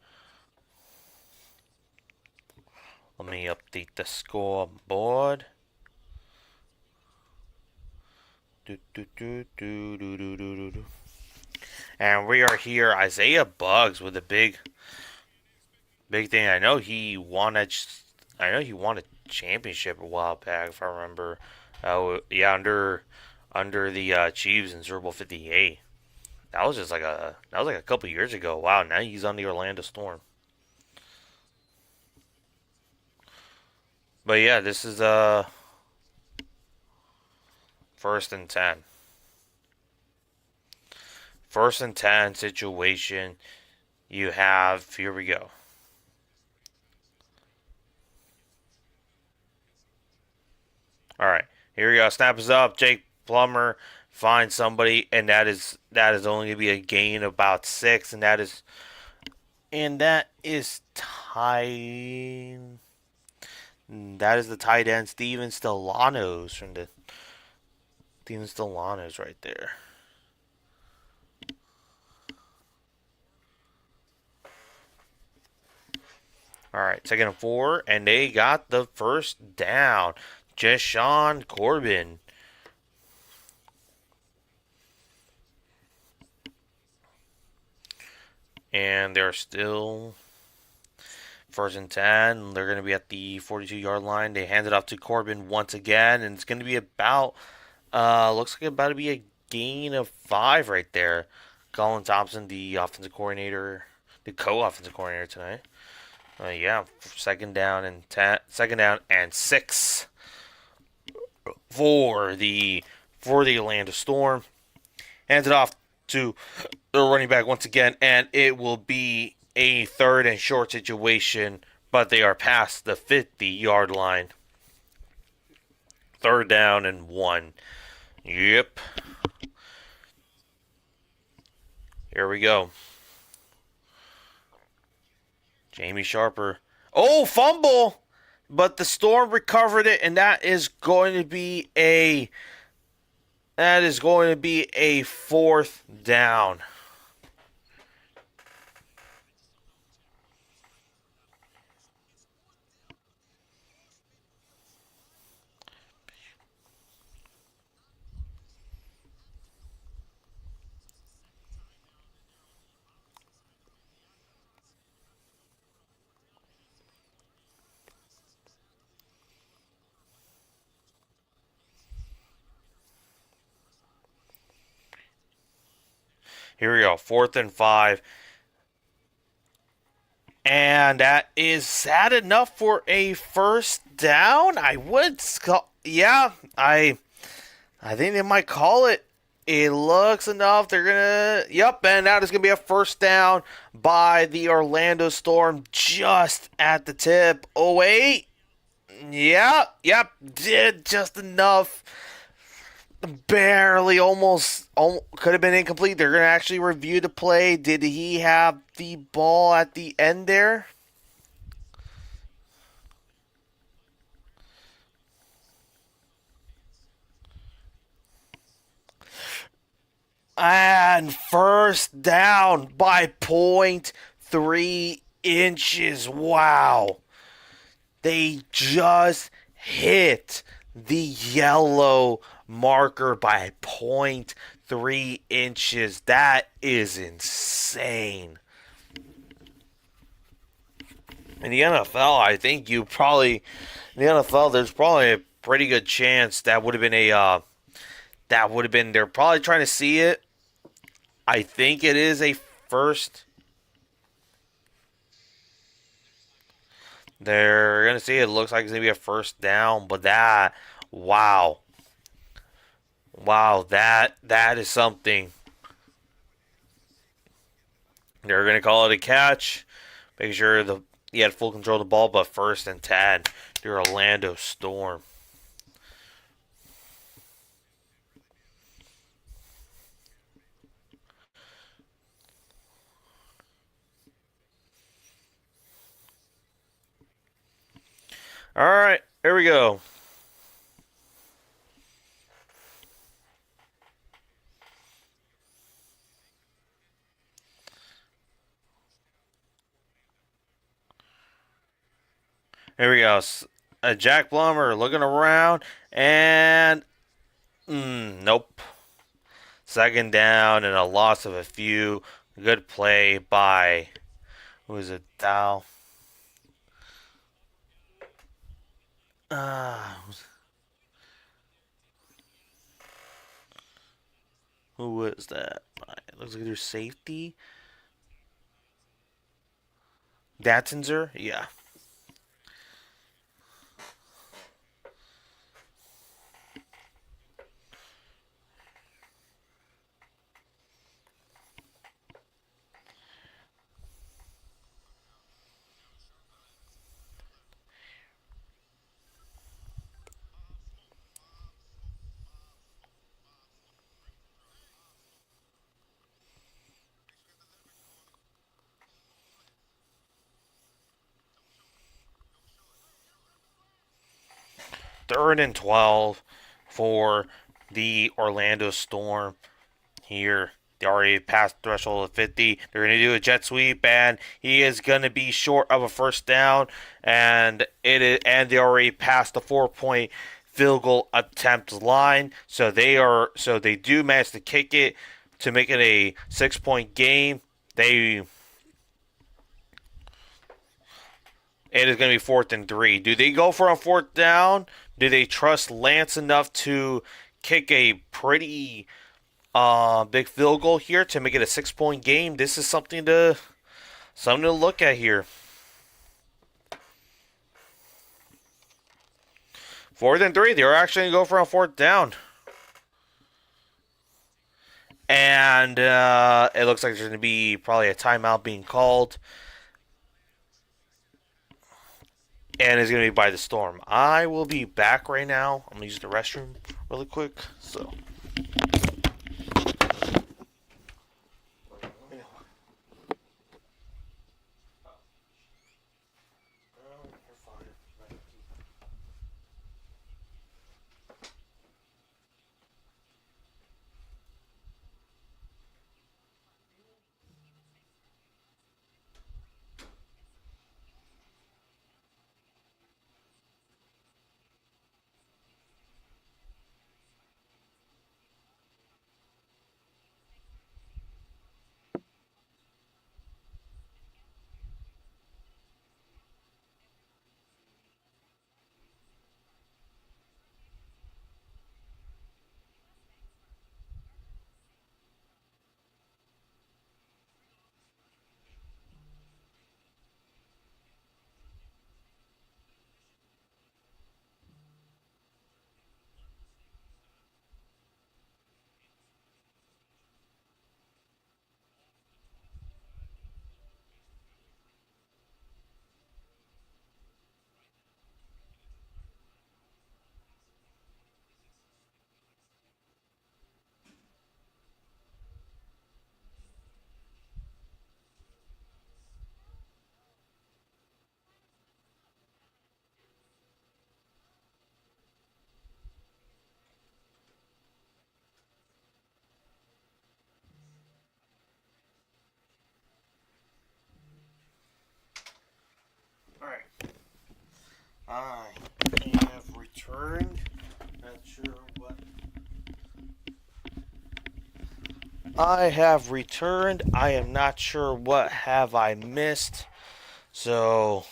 Let me update the scoreboard. And we are here. Isaiah Bugs with a big thing. I know he won a championship a while back, if I remember. Yeah, under the Chiefs in Super Bowl 58. That was like a couple years ago. Wow, now he's on the Orlando Storm. But yeah, this is first and 10. First and 10 situation. You have here we go. All right, here we go. Snap is up. Jake Plummer finds somebody, and that is only going to be a gain of about 6, and that is time. That is the tight end Steven Stellanos right there. All right, second and 4, and they got the first down. Jashawn Corbin. And they're still first and 10. They're going to be at the 42-yard line. They hand it off to Corbin once again, and it's going to be looks like about to be a gain of 5 right there. Colin Thompson, the offensive coordinator, the co-offensive coordinator tonight. Yeah, second down and 6 for the Orlando Storm. Hands it off to the running back once again, and it will be a third and short situation, but they are past the 50-yard line. Third down and 1. Yep. Here we go. Jamie Sharper. Oh, fumble! But the Storm recovered it, and that is going to be a fourth down. Here we go. 4th and 5. And that is sad enough for a first down. Yeah, I think they might call it. It looks enough. They're gonna. Yep, and that is gonna be a first down by the Orlando Storm just at the tip. Oh wait, yeah, yep, did just enough. Barely, almost could have been incomplete. They're gonna actually review the play. Did he have the ball at the end there? And first down by point 3 inches. Wow. They just hit the yellow marker by point 3 inches. That is insane. In the NFL, I think in the NFL, there's probably a pretty good chance that would have been they're probably trying to see it. I think it is a first. They're gonna see it looks like it's gonna be a first down, but wow, that is something. They're gonna call it a catch, making sure he had full control of the ball, but 1st and 10, the Orlando Storm. All right, here we go. Here we go. Jack Plummer looking around, and nope. 2nd down and a loss of a few. Good play by who is it? Dow. Uh, who was that? It looks like there's safety. Datzinzer? Yeah. 3rd and 12 for the Orlando Storm here. They already passed the threshold of 50. They're going to do a jet sweep, and he is going to be short of a first down. And they already passed the 4-point field goal attempt line. So they do manage to kick it to make it a 6-point game. It is going to be 4th and 3. Do they go for a 4th down? Do they trust Lance enough to kick a pretty big field goal here to make it a 6-point game? This is something to look at here. 4th and 3. They're actually going to go for a 4th down. And it looks like there's going to be probably a timeout being called. And it's going to be by the Storm. I will be back right now. I'm going to use the restroom really quick. So. I have returned. I am not sure what have I missed. So,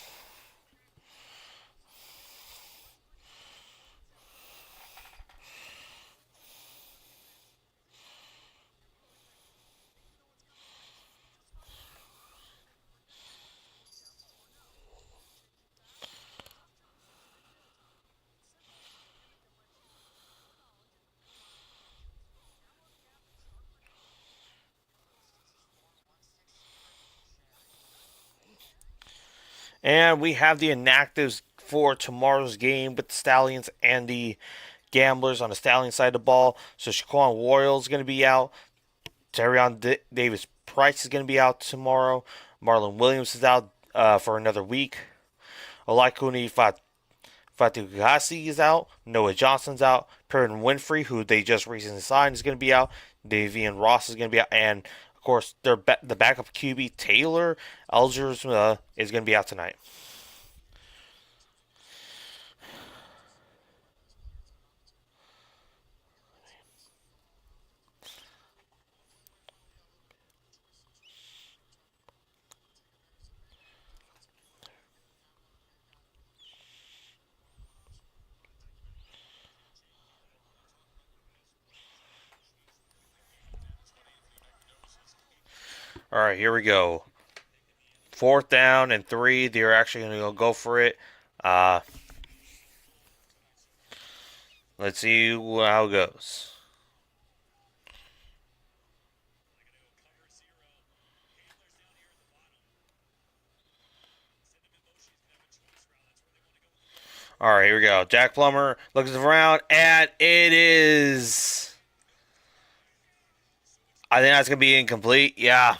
and we have the inactives for tomorrow's game with the Stallions and the Gamblers on the Stallion side of the ball. So Shaquan Royal is going to be out. Davis Price is going to be out tomorrow. Marlon Williams is out for another week. Olaikuni Fatukasi is out. Noah Johnson's out. Perrin Winfrey, who they just recently signed, is going to be out. Davian Ross is going to be out. And, of course, the backup QB, Taylor Algers, is going to be out tonight. All right, here we go. 4th down and 3. They're actually going to go for it. Uh, let's see how it goes. All right, here we go. Jack Plummer looks around, and it is. I think that's gonna be incomplete. Yeah,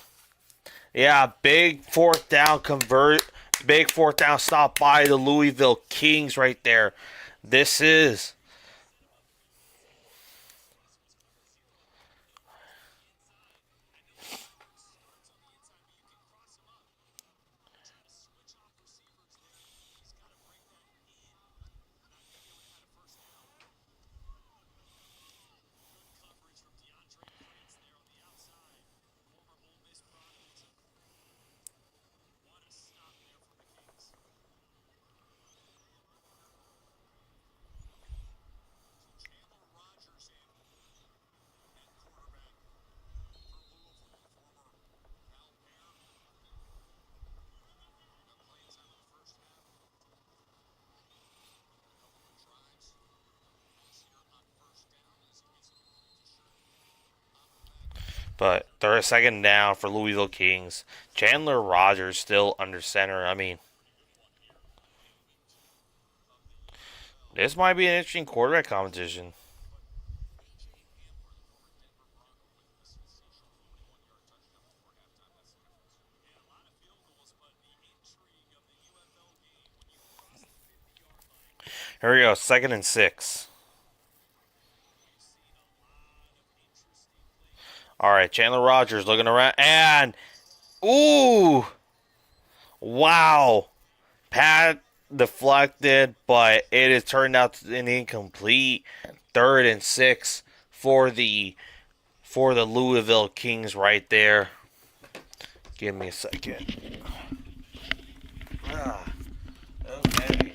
yeah. Big 4th down convert. Big 4th down stop by the Louisville Kings right there. This is. But they're a 2nd down for Louisville Kings. Chandler Rogers still under center. I mean, this might be an interesting quarterback competition. Here we go. 2nd and 6. All right, Chandler Rogers looking around, and ooh, wow. Pat deflected, but it has turned out an incomplete 3rd and 6 for the Louisville Kings right there. Give me a second. Ah, okay.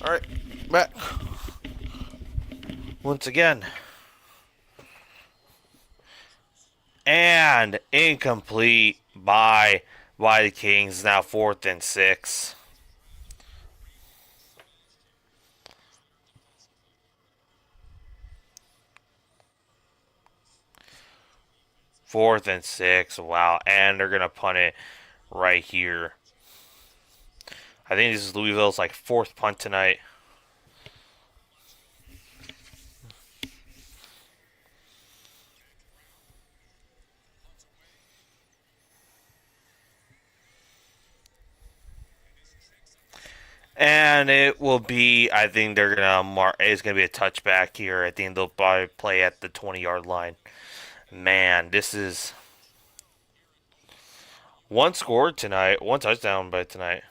All right, back once again. And incomplete by the Kings. Now 4th and 6. 4th and 6. Wow. And they're gonna punt it right here. I think this is Louisville's like 4th punt tonight. And it will be, I think they're gonna mark. It's gonna be a touchback here. I think they'll probably play at the 20-yard line. Man, this is. One scored tonight. One touchdown by tonight.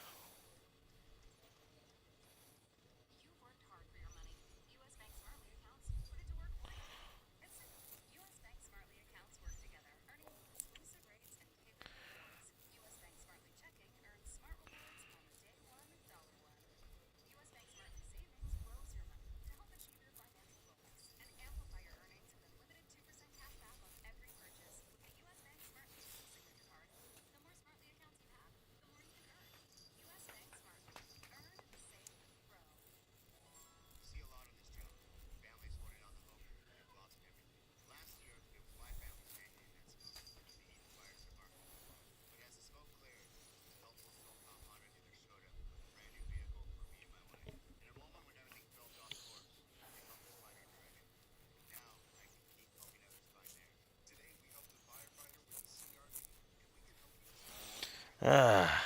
Ah.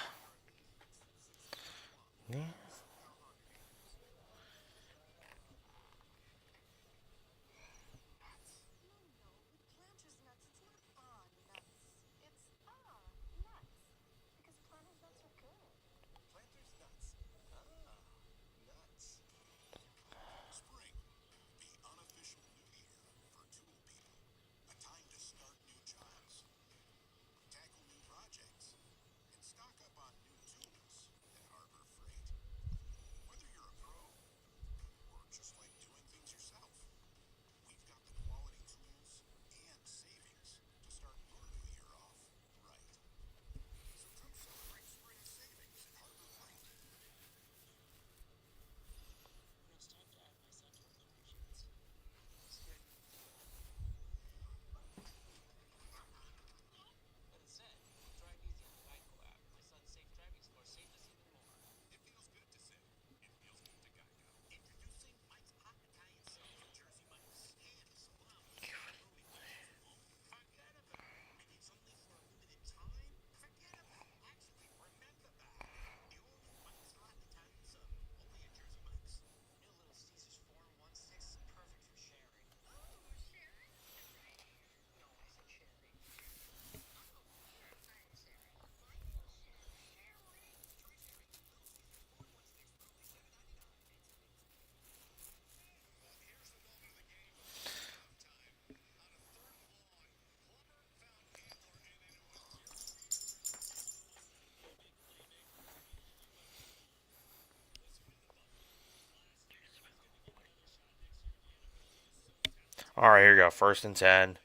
All right, here we go. First and 10.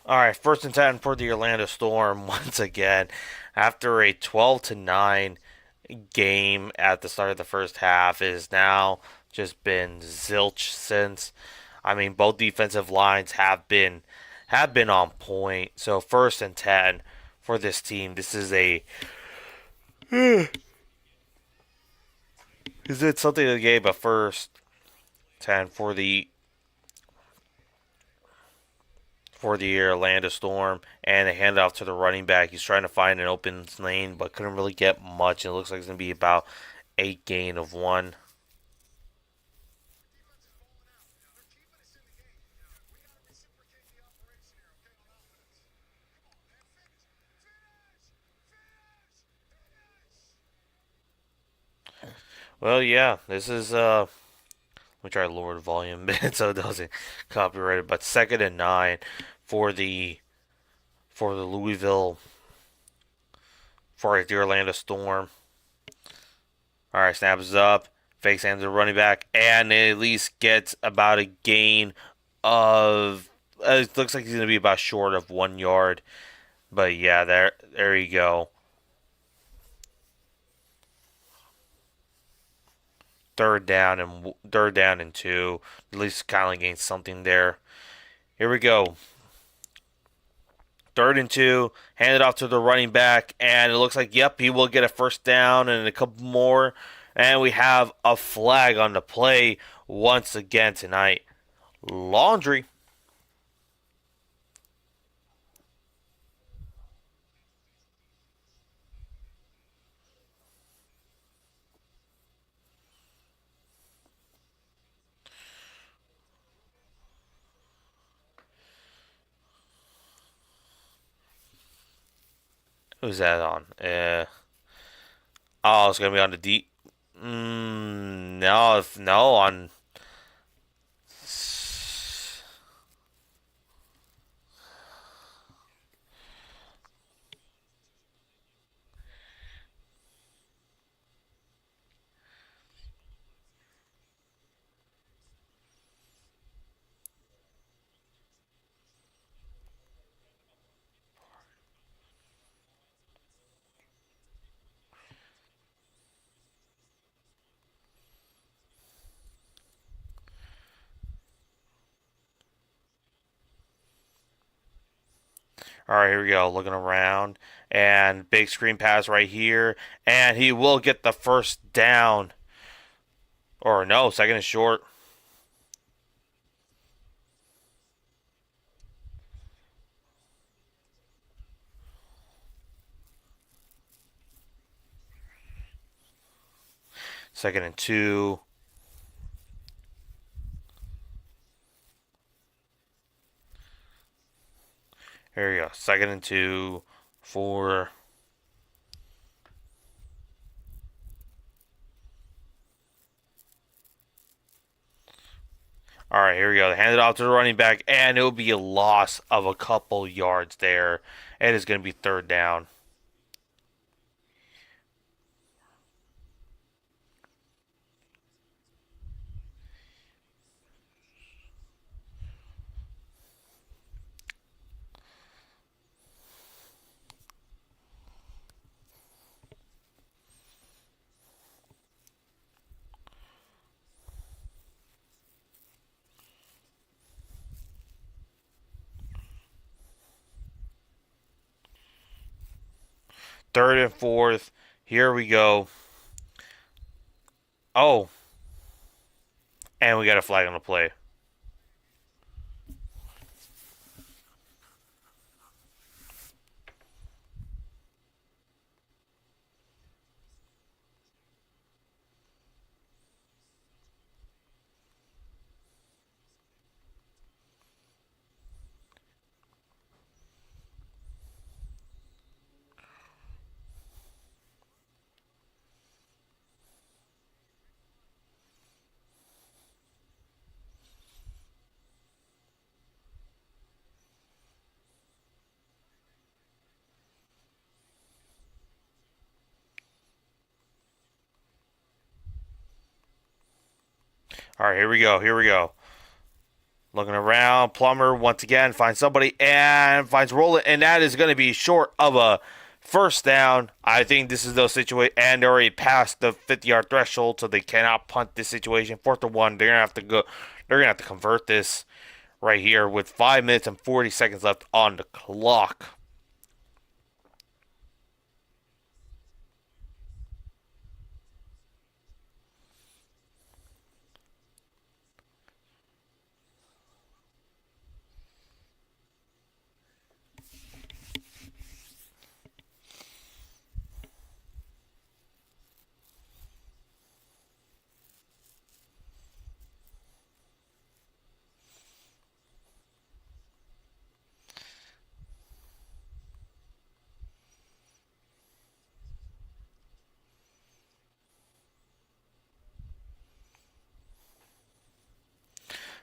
All right, first and 10 for the Orlando Storm once again. After a 12-9 game at the start of the first half, it has now just been zilch since. I mean, both defensive lines have been on point. So first and 10 for this team. This is a is it something of the game, but first 10 for the Orlando Storm, and they hand it off to the running back. He's trying to find an open lane, but couldn't really get much. It looks like it's going to be about 8 gain of 1. Well, yeah, this is let me try to lower the volume a bit so it doesn't copyright it. But second and 9 for the Louisville for the Orlando Storm. All right, snaps up, fakes hands the running back, and it at least gets about a gain of. It looks like he's gonna be about short of 1 yard, but yeah, there you go. Third down and 2. At least kind of gains something there. Here we go. Third and 2. Hand it off to the running back, and it looks like yep, he will get a first down and a couple more. And we have a flag on the play once again tonight. Laundry. Who's that on? Oh, it's gonna be on the D. No, no on. All right, here we go. Looking around and big screen pass right here, and he will get the first down. Or no, second is short. Second and two. Here we go. Second and two. Four. All right, here we go. They hand it off to the running back, and it will be a loss of a couple yards there. It is going to be third down. Third and fourth. Here we go. Oh, and we got a flag on the play. All right, here we go. Here we go. Looking around, Plummer once again finds somebody and finds Roland, and that is going to be short of a first down. I think this is those situations, and they're already past the 50-yard threshold, so they cannot punt this situation. 4th and 1, they're gonna have to go. They're gonna have to convert this right here with 5 minutes and 40 seconds left on the clock.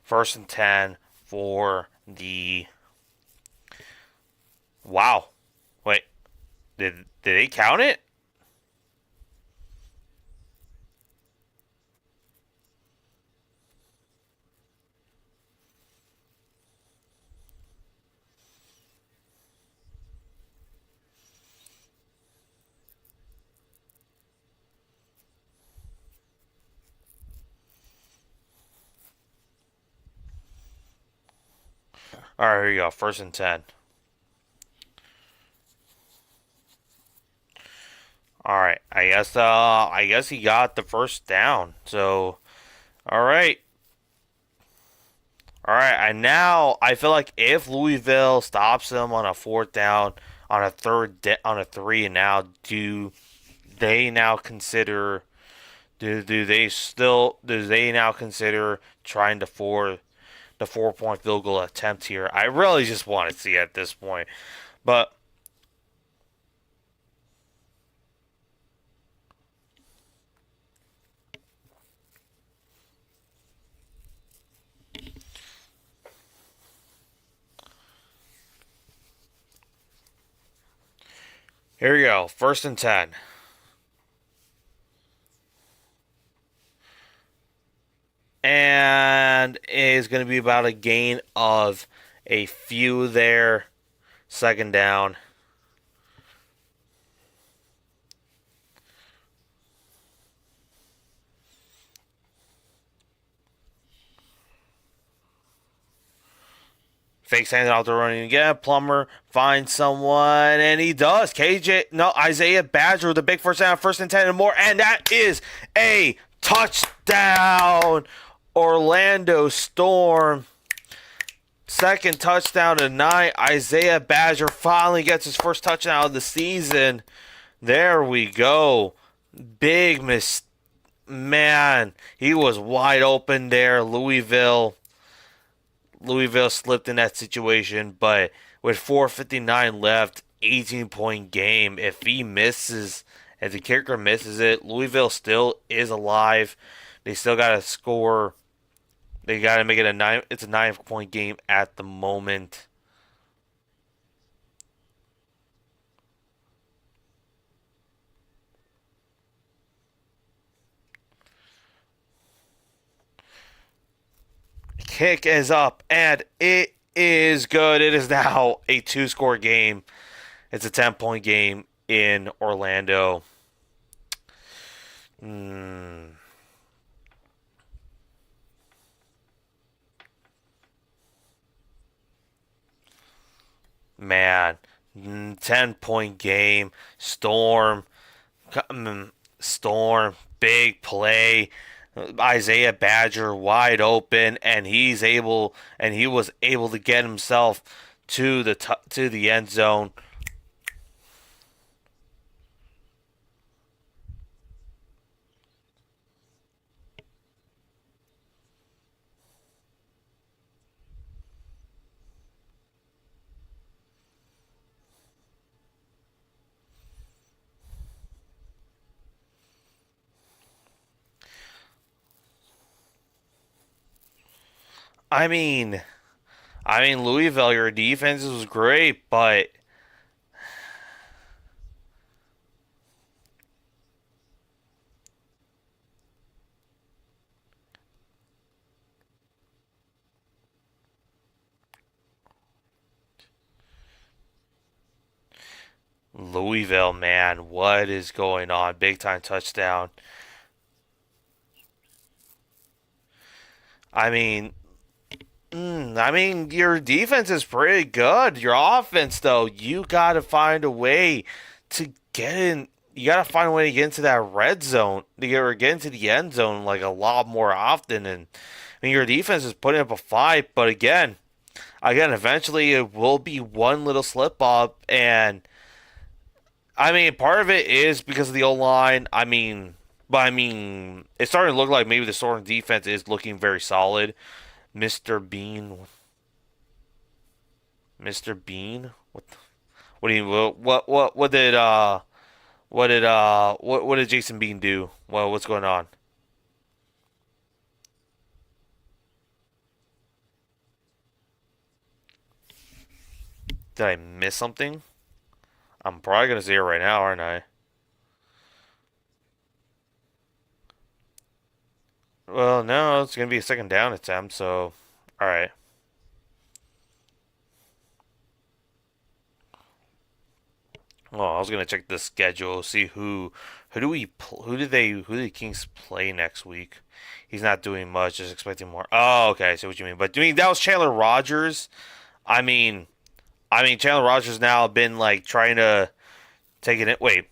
First and 10 for the. Wow. Wait. Did they count it? All right, here you go. First and 10. All right. I guess he got the first down. So, all right. All right. And now I feel like if Louisville stops them on a fourth down, on a on a three and now, they now consider do they now consider trying to for the 4 point field goal attempt here? I really just want to see at this point. But Here we go. 1st and 10. And is going to be about a gain of a few there. 2nd down. Fakes handing out the running again. Plummer finds someone, and he does. Isaiah Badger with a big first down, 1st and 10 and more, and that is a touchdown. Orlando Storm. 2nd touchdown tonight. Isaiah Badger finally gets his first touchdown of the season. There we go. Big miss. Man, he was wide open there. Louisville slipped in that situation, but with 4:59 left, 18-point game. If the kicker misses it, Louisville still is alive. They still got to score. They got to make it a 9. It's a 9-point game at the moment. Kick is up, and it is good. It is now a 2-score game. It's a 10-point game in Orlando. Man, 10-point game. Storm, big play. Isaiah Badger wide open, and he was able to get himself to the end zone. I mean, Louisville, your defense was great, but Louisville, man, what is going on? Big time touchdown. I mean, your defense is pretty good. Your offense, though, you got to find a way to get in. You got to find a way to get into that red zone, get into the end zone like a lot more often. And your defense is putting up a fight, but eventually it will be one little slip up, and part of it is because of the O line. It's starting to look like maybe the Storm defense is looking very solid. Mr. Bean. Mr. Bean? What do you what did Jason Bean do? Well, what's going on? Did I miss something? I'm probably gonna see it right now, aren't I? Well, no, it's gonna be a 2nd down attempt, so alright. Well, I was gonna check the schedule, see who do the Kings play next week. He's not doing much, just expecting more. Oh, okay, I see what you mean. But that was Chandler Rogers. I mean, Chandler Rogers now been like trying to take it. Wait,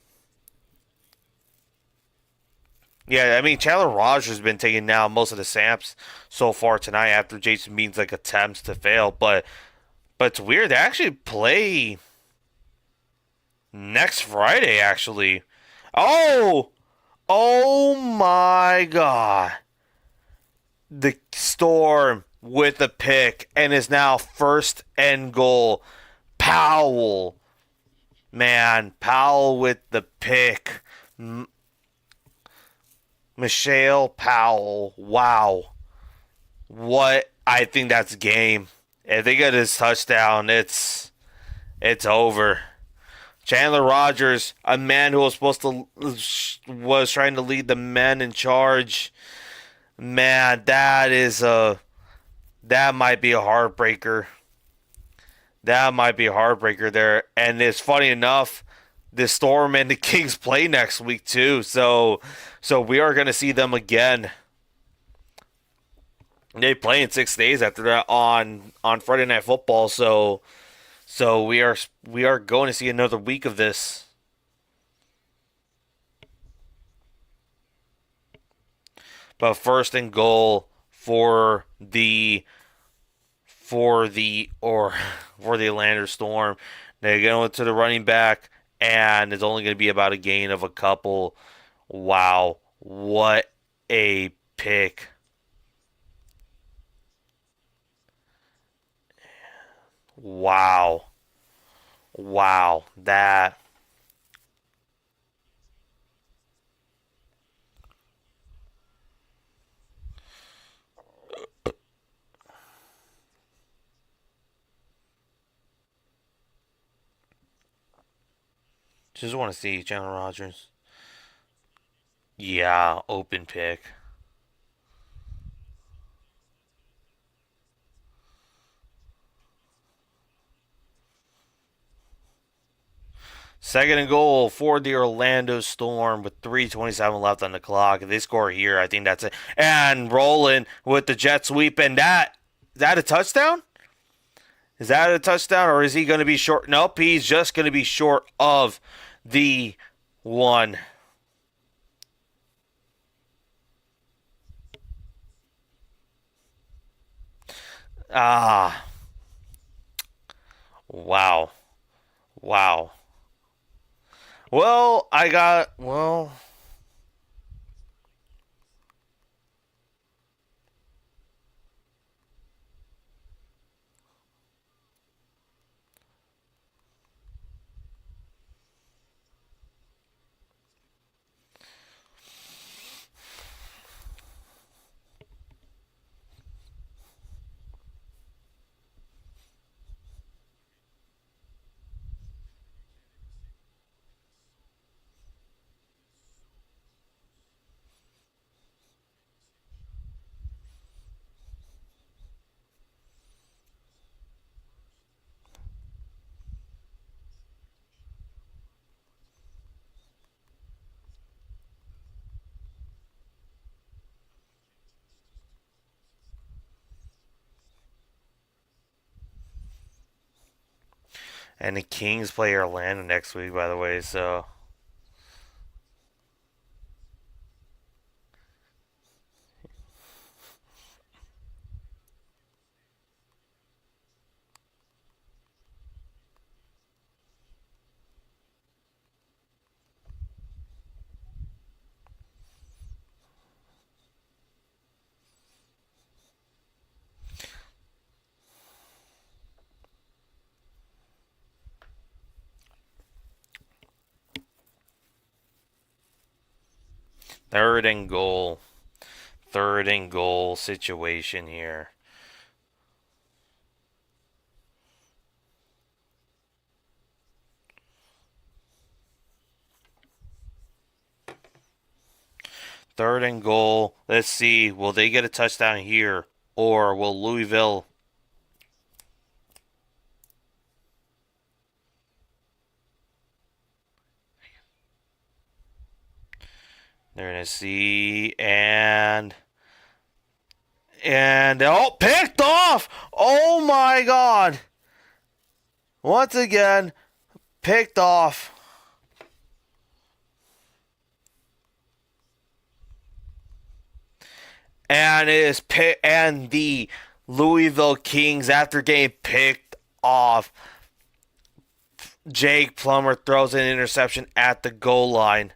yeah, Chandler Rogers has been taking now most of the snaps so far tonight after Jason Bean's like attempts to fail. But it's weird. They actually play next Friday. Actually, oh, oh my God, the Storm with the pick and is now 1st and goal. Powell, man, Powell with the pick. Michelle Powell. Wow. What? I think that's game. If they get his touchdown, it's over. Chandler Rogers, a man who was trying to lead the men in charge. Man, that might be a heartbreaker. That might be a heartbreaker there. And it's funny enough, the Storm and the Kings play next week too. So we are going to see them again. They play in 6 days after that on Friday Night Football. So we are going to see another week of this. But first and goal for the or for the Atlanta Storm. They go into the running back, and it's only going to be about a gain of a couple. Wow, what a pick! Wow, wow, that just want to see Chandler Rogers. Yeah, open pick. Second and goal for the Orlando Storm with 3:27 left on the clock. If they score here, I think that's it. And rolling with the jet sweep, and that a touchdown? Is that a touchdown, or is he going to be short? Nope, he's just going to be short of the one. Ah, wow, wow. Well, 'And the Kings play Orlando next week, by the way. So third and goal, third and goal situation here. Third and goal. Let's see. Will they get a touchdown here, or will Louisville? They're gonna see and oh, picked off! Oh my God! Once again, picked off. And the Louisville Kings, after getting picked off, Jake Plummer throws an interception at the goal line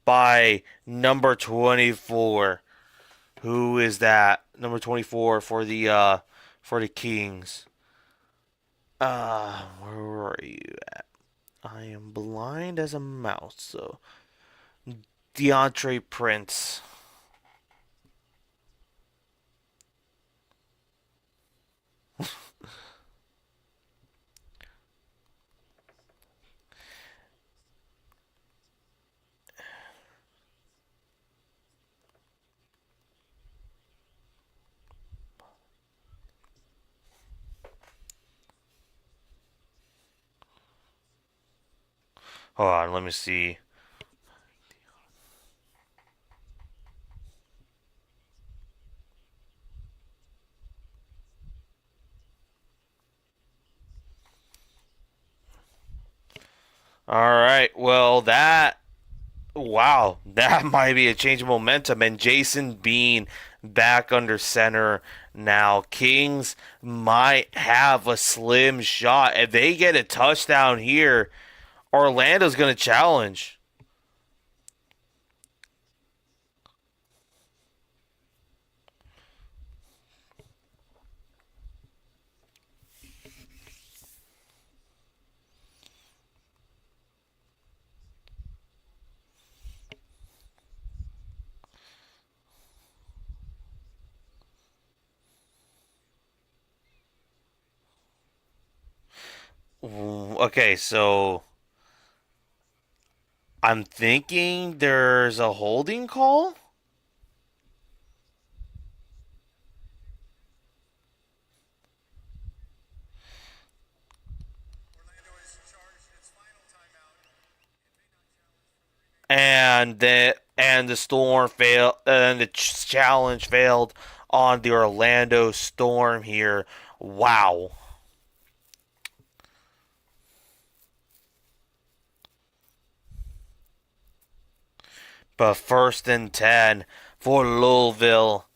by number 24. Who is that? Number 24 for the Kings. Where are you at? I am blind as a mouse. So DeAndre Prince. Hold on, let me see. All right. Well, that wow, that might be a change of momentum. And Jason Bean back under center now. Kings might have a slim shot. If they get a touchdown here, Orlando's going to challenge. Okay, so I'm thinking there's a holding call. And the storm failed, and the challenge failed on the Orlando Storm here. Wow. But 1st and 10 for Louisville.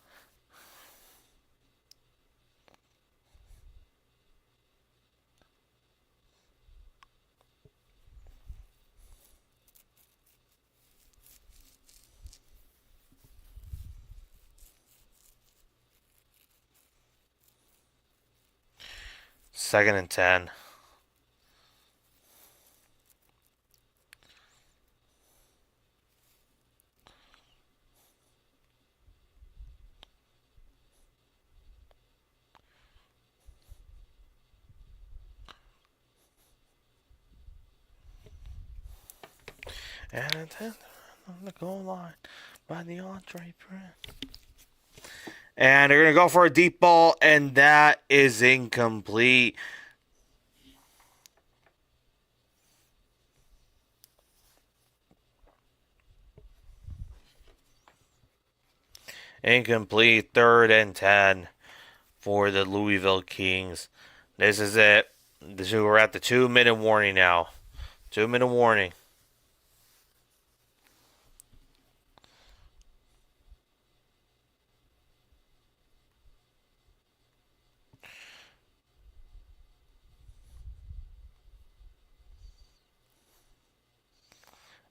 2nd and 10. And a 10 on the goal line by the Andre Prince. And they're going to go for a deep ball, and that is incomplete. Incomplete. 3rd and 10 for the Louisville Kings. This is it. We're at the 2-minute warning now. 2-minute warning.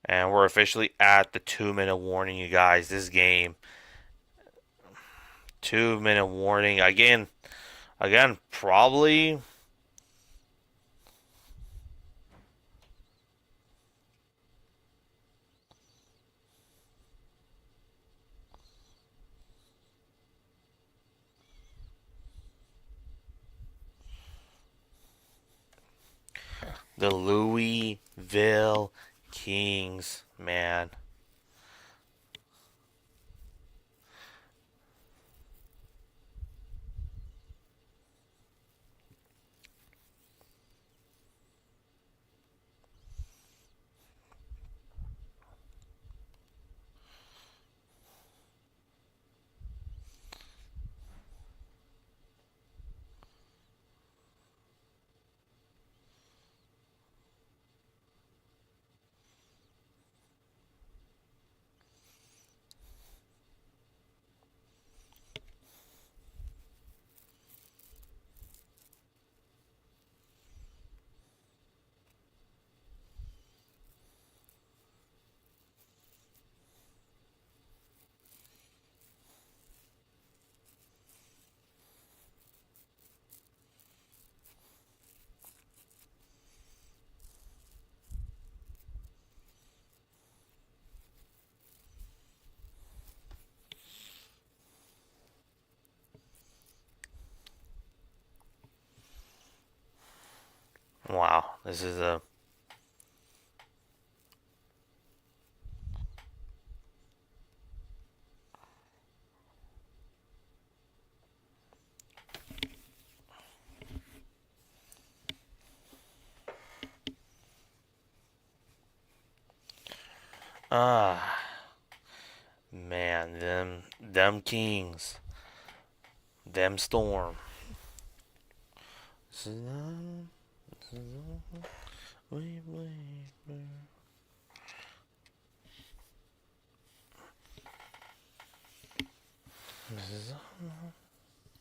And we're officially at the 2-minute warning, you guys. This game, 2-minute warning. Again, probably the Louisville Kings, man. Wow, this is a Ah, man, them Kings, them Storm.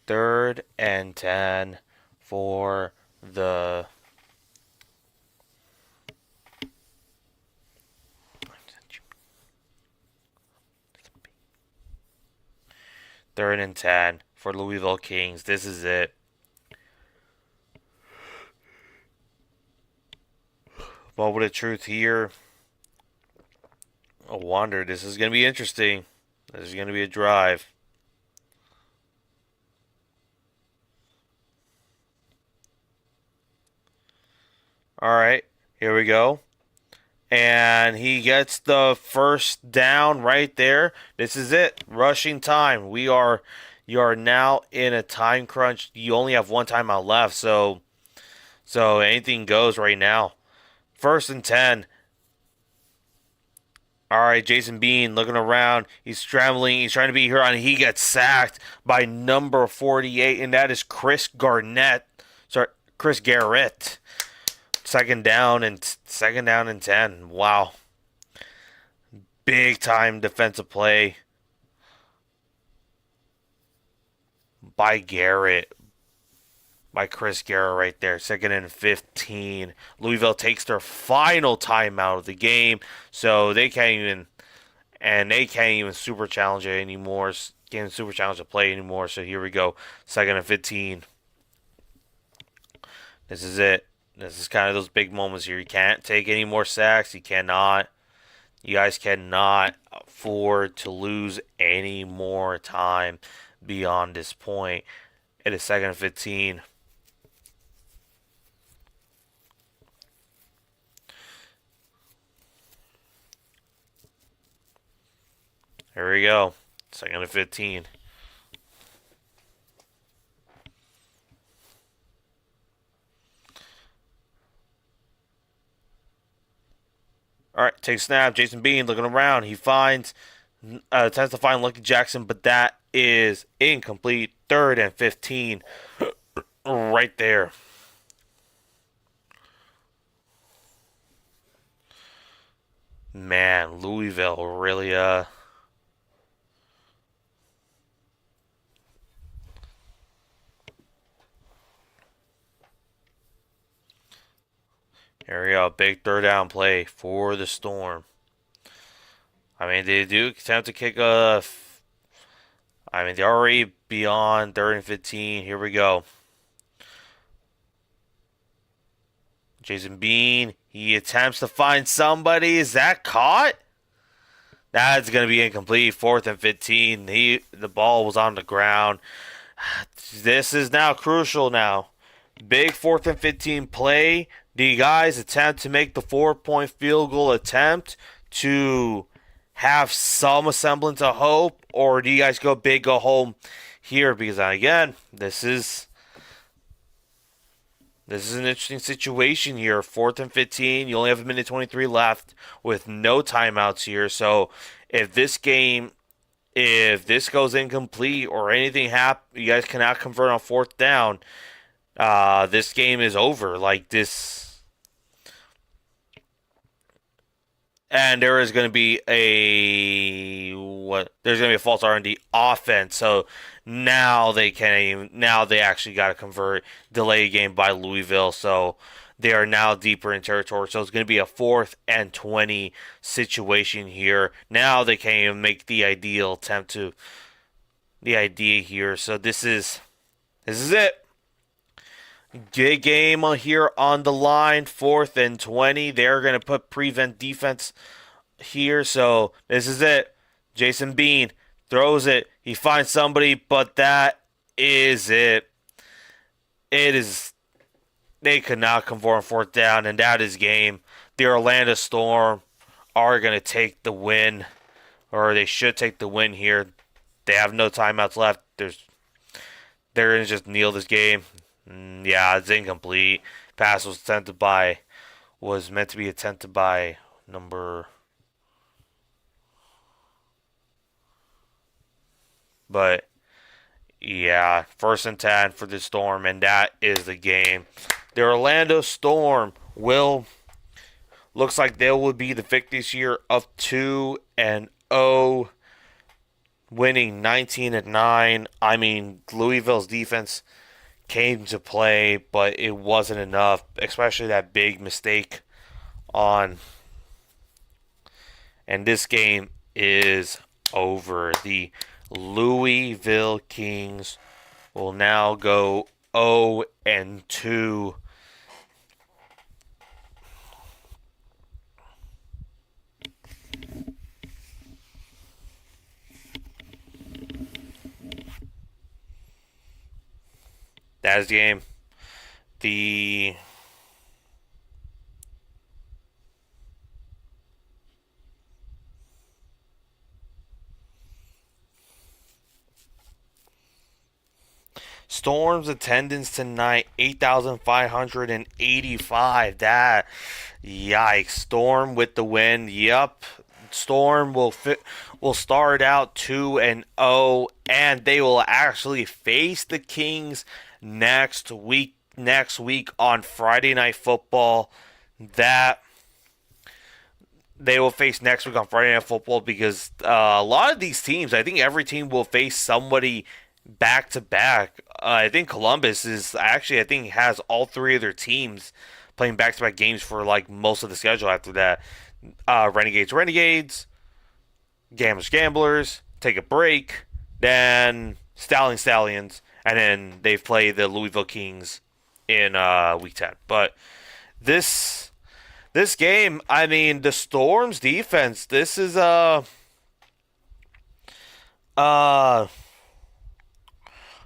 Third and 10 for the. Third and 10 for Louisville Kings. This is it. Moment of truth here. I wonder. This is going to be interesting. This is going to be a drive. All right, here we go. And he gets the first down right there. This is it. Rushing time. You are now in a time crunch. You only have one timeout left, so anything goes right now. First and 10. All right, Jason Bean looking around. He's scrambling. He's trying to be here on. He gets sacked by number 48, and that is Chris Garnett. Sorry, Chris Garrett. Second down and 10. Wow. Big time defensive play by Garrett. By Chris Garrett right there. Second and 15. Louisville takes their final timeout of the game. So they can't even super challenge it anymore. Can't super challenge the play anymore. So here we go. Second and 15. This is it. This is kind of those big moments here. You can't take any more sacks. You cannot. You guys cannot afford to lose any more time beyond this point. It is second and 15. Here we go. Second and 15. All right, take snap. Jason Bean looking around. He attempts to find Lucky Jackson, but that is incomplete. Third and 15. Right there. Man, Louisville really here we go. Big third down play for the Storm. I mean, they do attempt to kick a. I mean, they're already beyond third and 15. Here we go. Jason Bean. He attempts to find somebody. Is that caught? That's going to be incomplete. Fourth and 15. The ball was on the ground. This is now crucial now. Big fourth and 15 play. Do you guys attempt to make the 4-point field goal attempt to have some semblance of hope? Or do you guys go big, go home here? Because again, this is an interesting situation here. Fourth and 15. You only have a minute 23 left with no timeouts here. So if this goes incomplete or anything happens, you guys cannot convert on fourth down. This game is over. Like this. And there is going to be there's going to be a false R&D offense. So now they actually got to convert, delay a game by Louisville. So they are now deeper in territory. So it's going to be a 4th and 20 situation here. Now they can't even make the ideal attempt to the idea here. So this is it. Big game here on the line, 4th and 20. They're going to put prevent defense here. So this is it. Jason Bean throws it. He finds somebody, but that is it. It is. They could not convert on fourth down, and that is game. The Orlando Storm are going to take the win, or they should take the win here. They have no timeouts left. They're going to just kneel this game. Yeah, it's incomplete. Pass was meant to be attempted by number. But yeah, 1st and 10 for the Storm, and that is the game. The Orlando Storm will looks like they will be the victor this year of 2-0, winning 19-9. I mean, Louisville's defense came to play, but it wasn't enough, especially that big mistake on. And this game is over. The Louisville Kings will now go 0-2. That is the game. The Storm's attendance tonight, 8,585. That, yikes. Storm with the win. Yep. Storm will start out 2-0, and they will actually face the Kings next week. Next week on Friday Night Football. That they will face next week on Friday Night Football, because a lot of these teams, I think every team will face somebody back to back. I think Columbus is actually, I think, has all three of their teams playing back to back games for like most of the schedule after that. Renegades, Gamblers, Gamblers, take a break, then Stallions, and then they've played the Louisville Kings in week 10. But this game, I mean, the Storm's defense, this is uh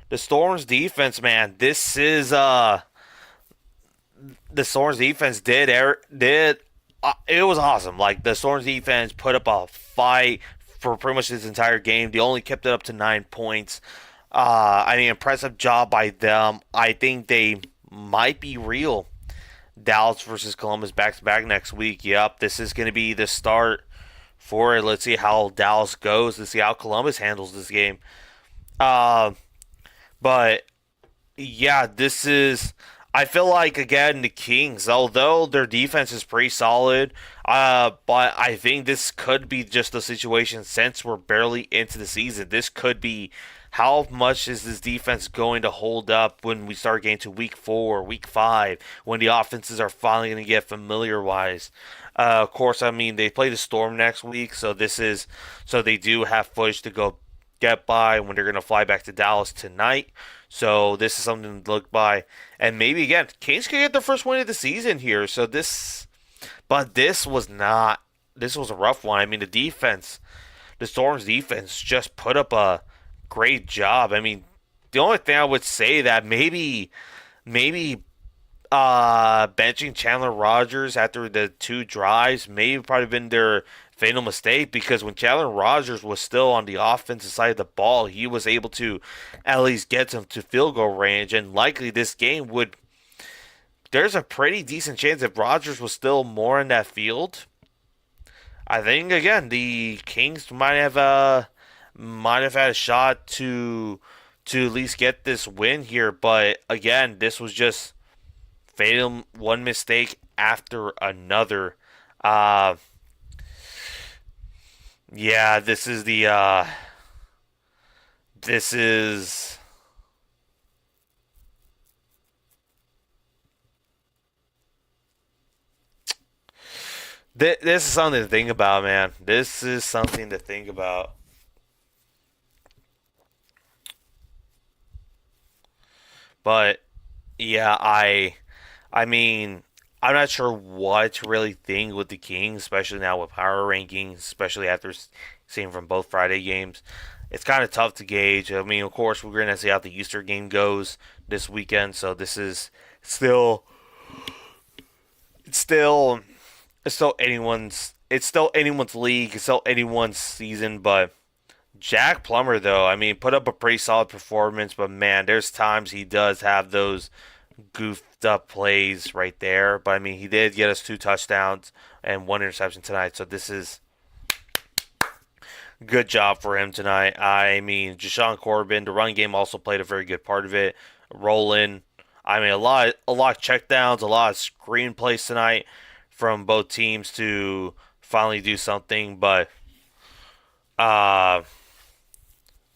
the Storm's defense, man. This is the Storm's defense did it was awesome. Like, the Storm's defense put up a fight for pretty much this entire game. They only kept it up to 9 points. I mean, impressive job by them. I think they might be real. Dallas versus Columbus back to back next week. Yep, this is going to be the start for it. Let's see how Dallas goes. Let's see how Columbus handles this game. Uh, but yeah, this is. I feel like, again, the Kings, although their defense is pretty solid, but I think this could be just a situation, since we're barely into the season. This could be, how much is this defense going to hold up when we start getting to week 4, week 5, when the offenses are finally going to get familiar wise. Of course, I mean, they play the Storm next week, so they do have footage to go get by when they're going to fly back to Dallas tonight. So this is something to look by, and maybe again, Kings could get their first win of the season here. But this was not. This was a rough one. I mean, the Storm's defense just put up a great job. I mean, the only thing I would say that maybe benching Chandler Rogers after the 2 drives may have probably been their fatal mistake, because when Chandler Rogers was still on the offensive side of the ball, he was able to at least get them to field goal range, and likely this game would. There's a pretty decent chance if Rogers was still more in that field. I think, again, the Kings might have had a shot to at least get this win here, but again, this was just fatal, one mistake after another. Uh, yeah, this is this is something to think about, man. This is something to think about. But yeah, I mean, I'm not sure what to really think with the Kings, especially now with power rankings, especially after seeing from both Friday games. It's kind of tough to gauge. I mean, of course, we're going to see how the Easter game goes this weekend, so this is still it's still it's still anyone's league, it's still anyone's season, but Jack Plummer, though, I mean, put up a pretty solid performance, but man, there's times he does have those goofed up plays right there. But I mean, he did get us 2 touchdowns and 1 interception tonight. So good job for him tonight. I mean, Jashawn Corbin, the run game also played a very good part of it. Rolling. I mean, a lot of checkdowns, a lot of screen plays tonight from both teams to finally do something. Uh,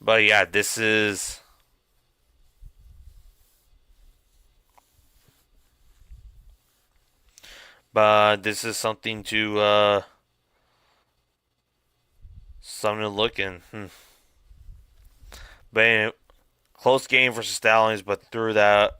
but yeah, this is something to look in. But anyway, close game versus Stallions, but threw that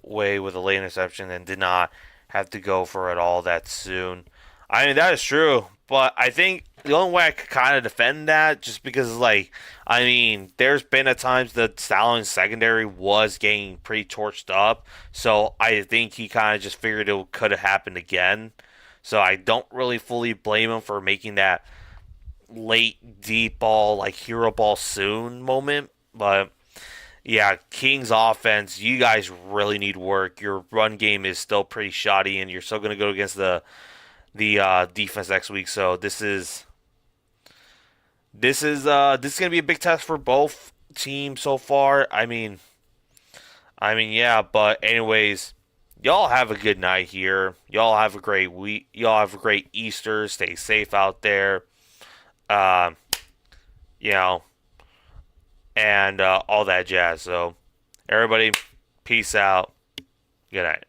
way with a late interception and did not have to go for it all that soon. I mean, that is true, but I think the only way I could kind of defend that, just because, like, I mean, there's been at times the Stallions secondary was getting pretty torched up, so I think he kind of just figured it could have happened again. So I don't really fully blame him for making that late deep ball, like hero ball soon moment, but yeah, Kings offense, you guys really need work. Your run game is still pretty shoddy, and you're still going to go against the defense next week. So this is going to be a big test for both teams so far. I mean, yeah. But anyways, y'all have a good night here. Y'all have a great week. Y'all have a great Easter. Stay safe out there. Uh, you know, and all that jazz. So everybody, peace out. Good night.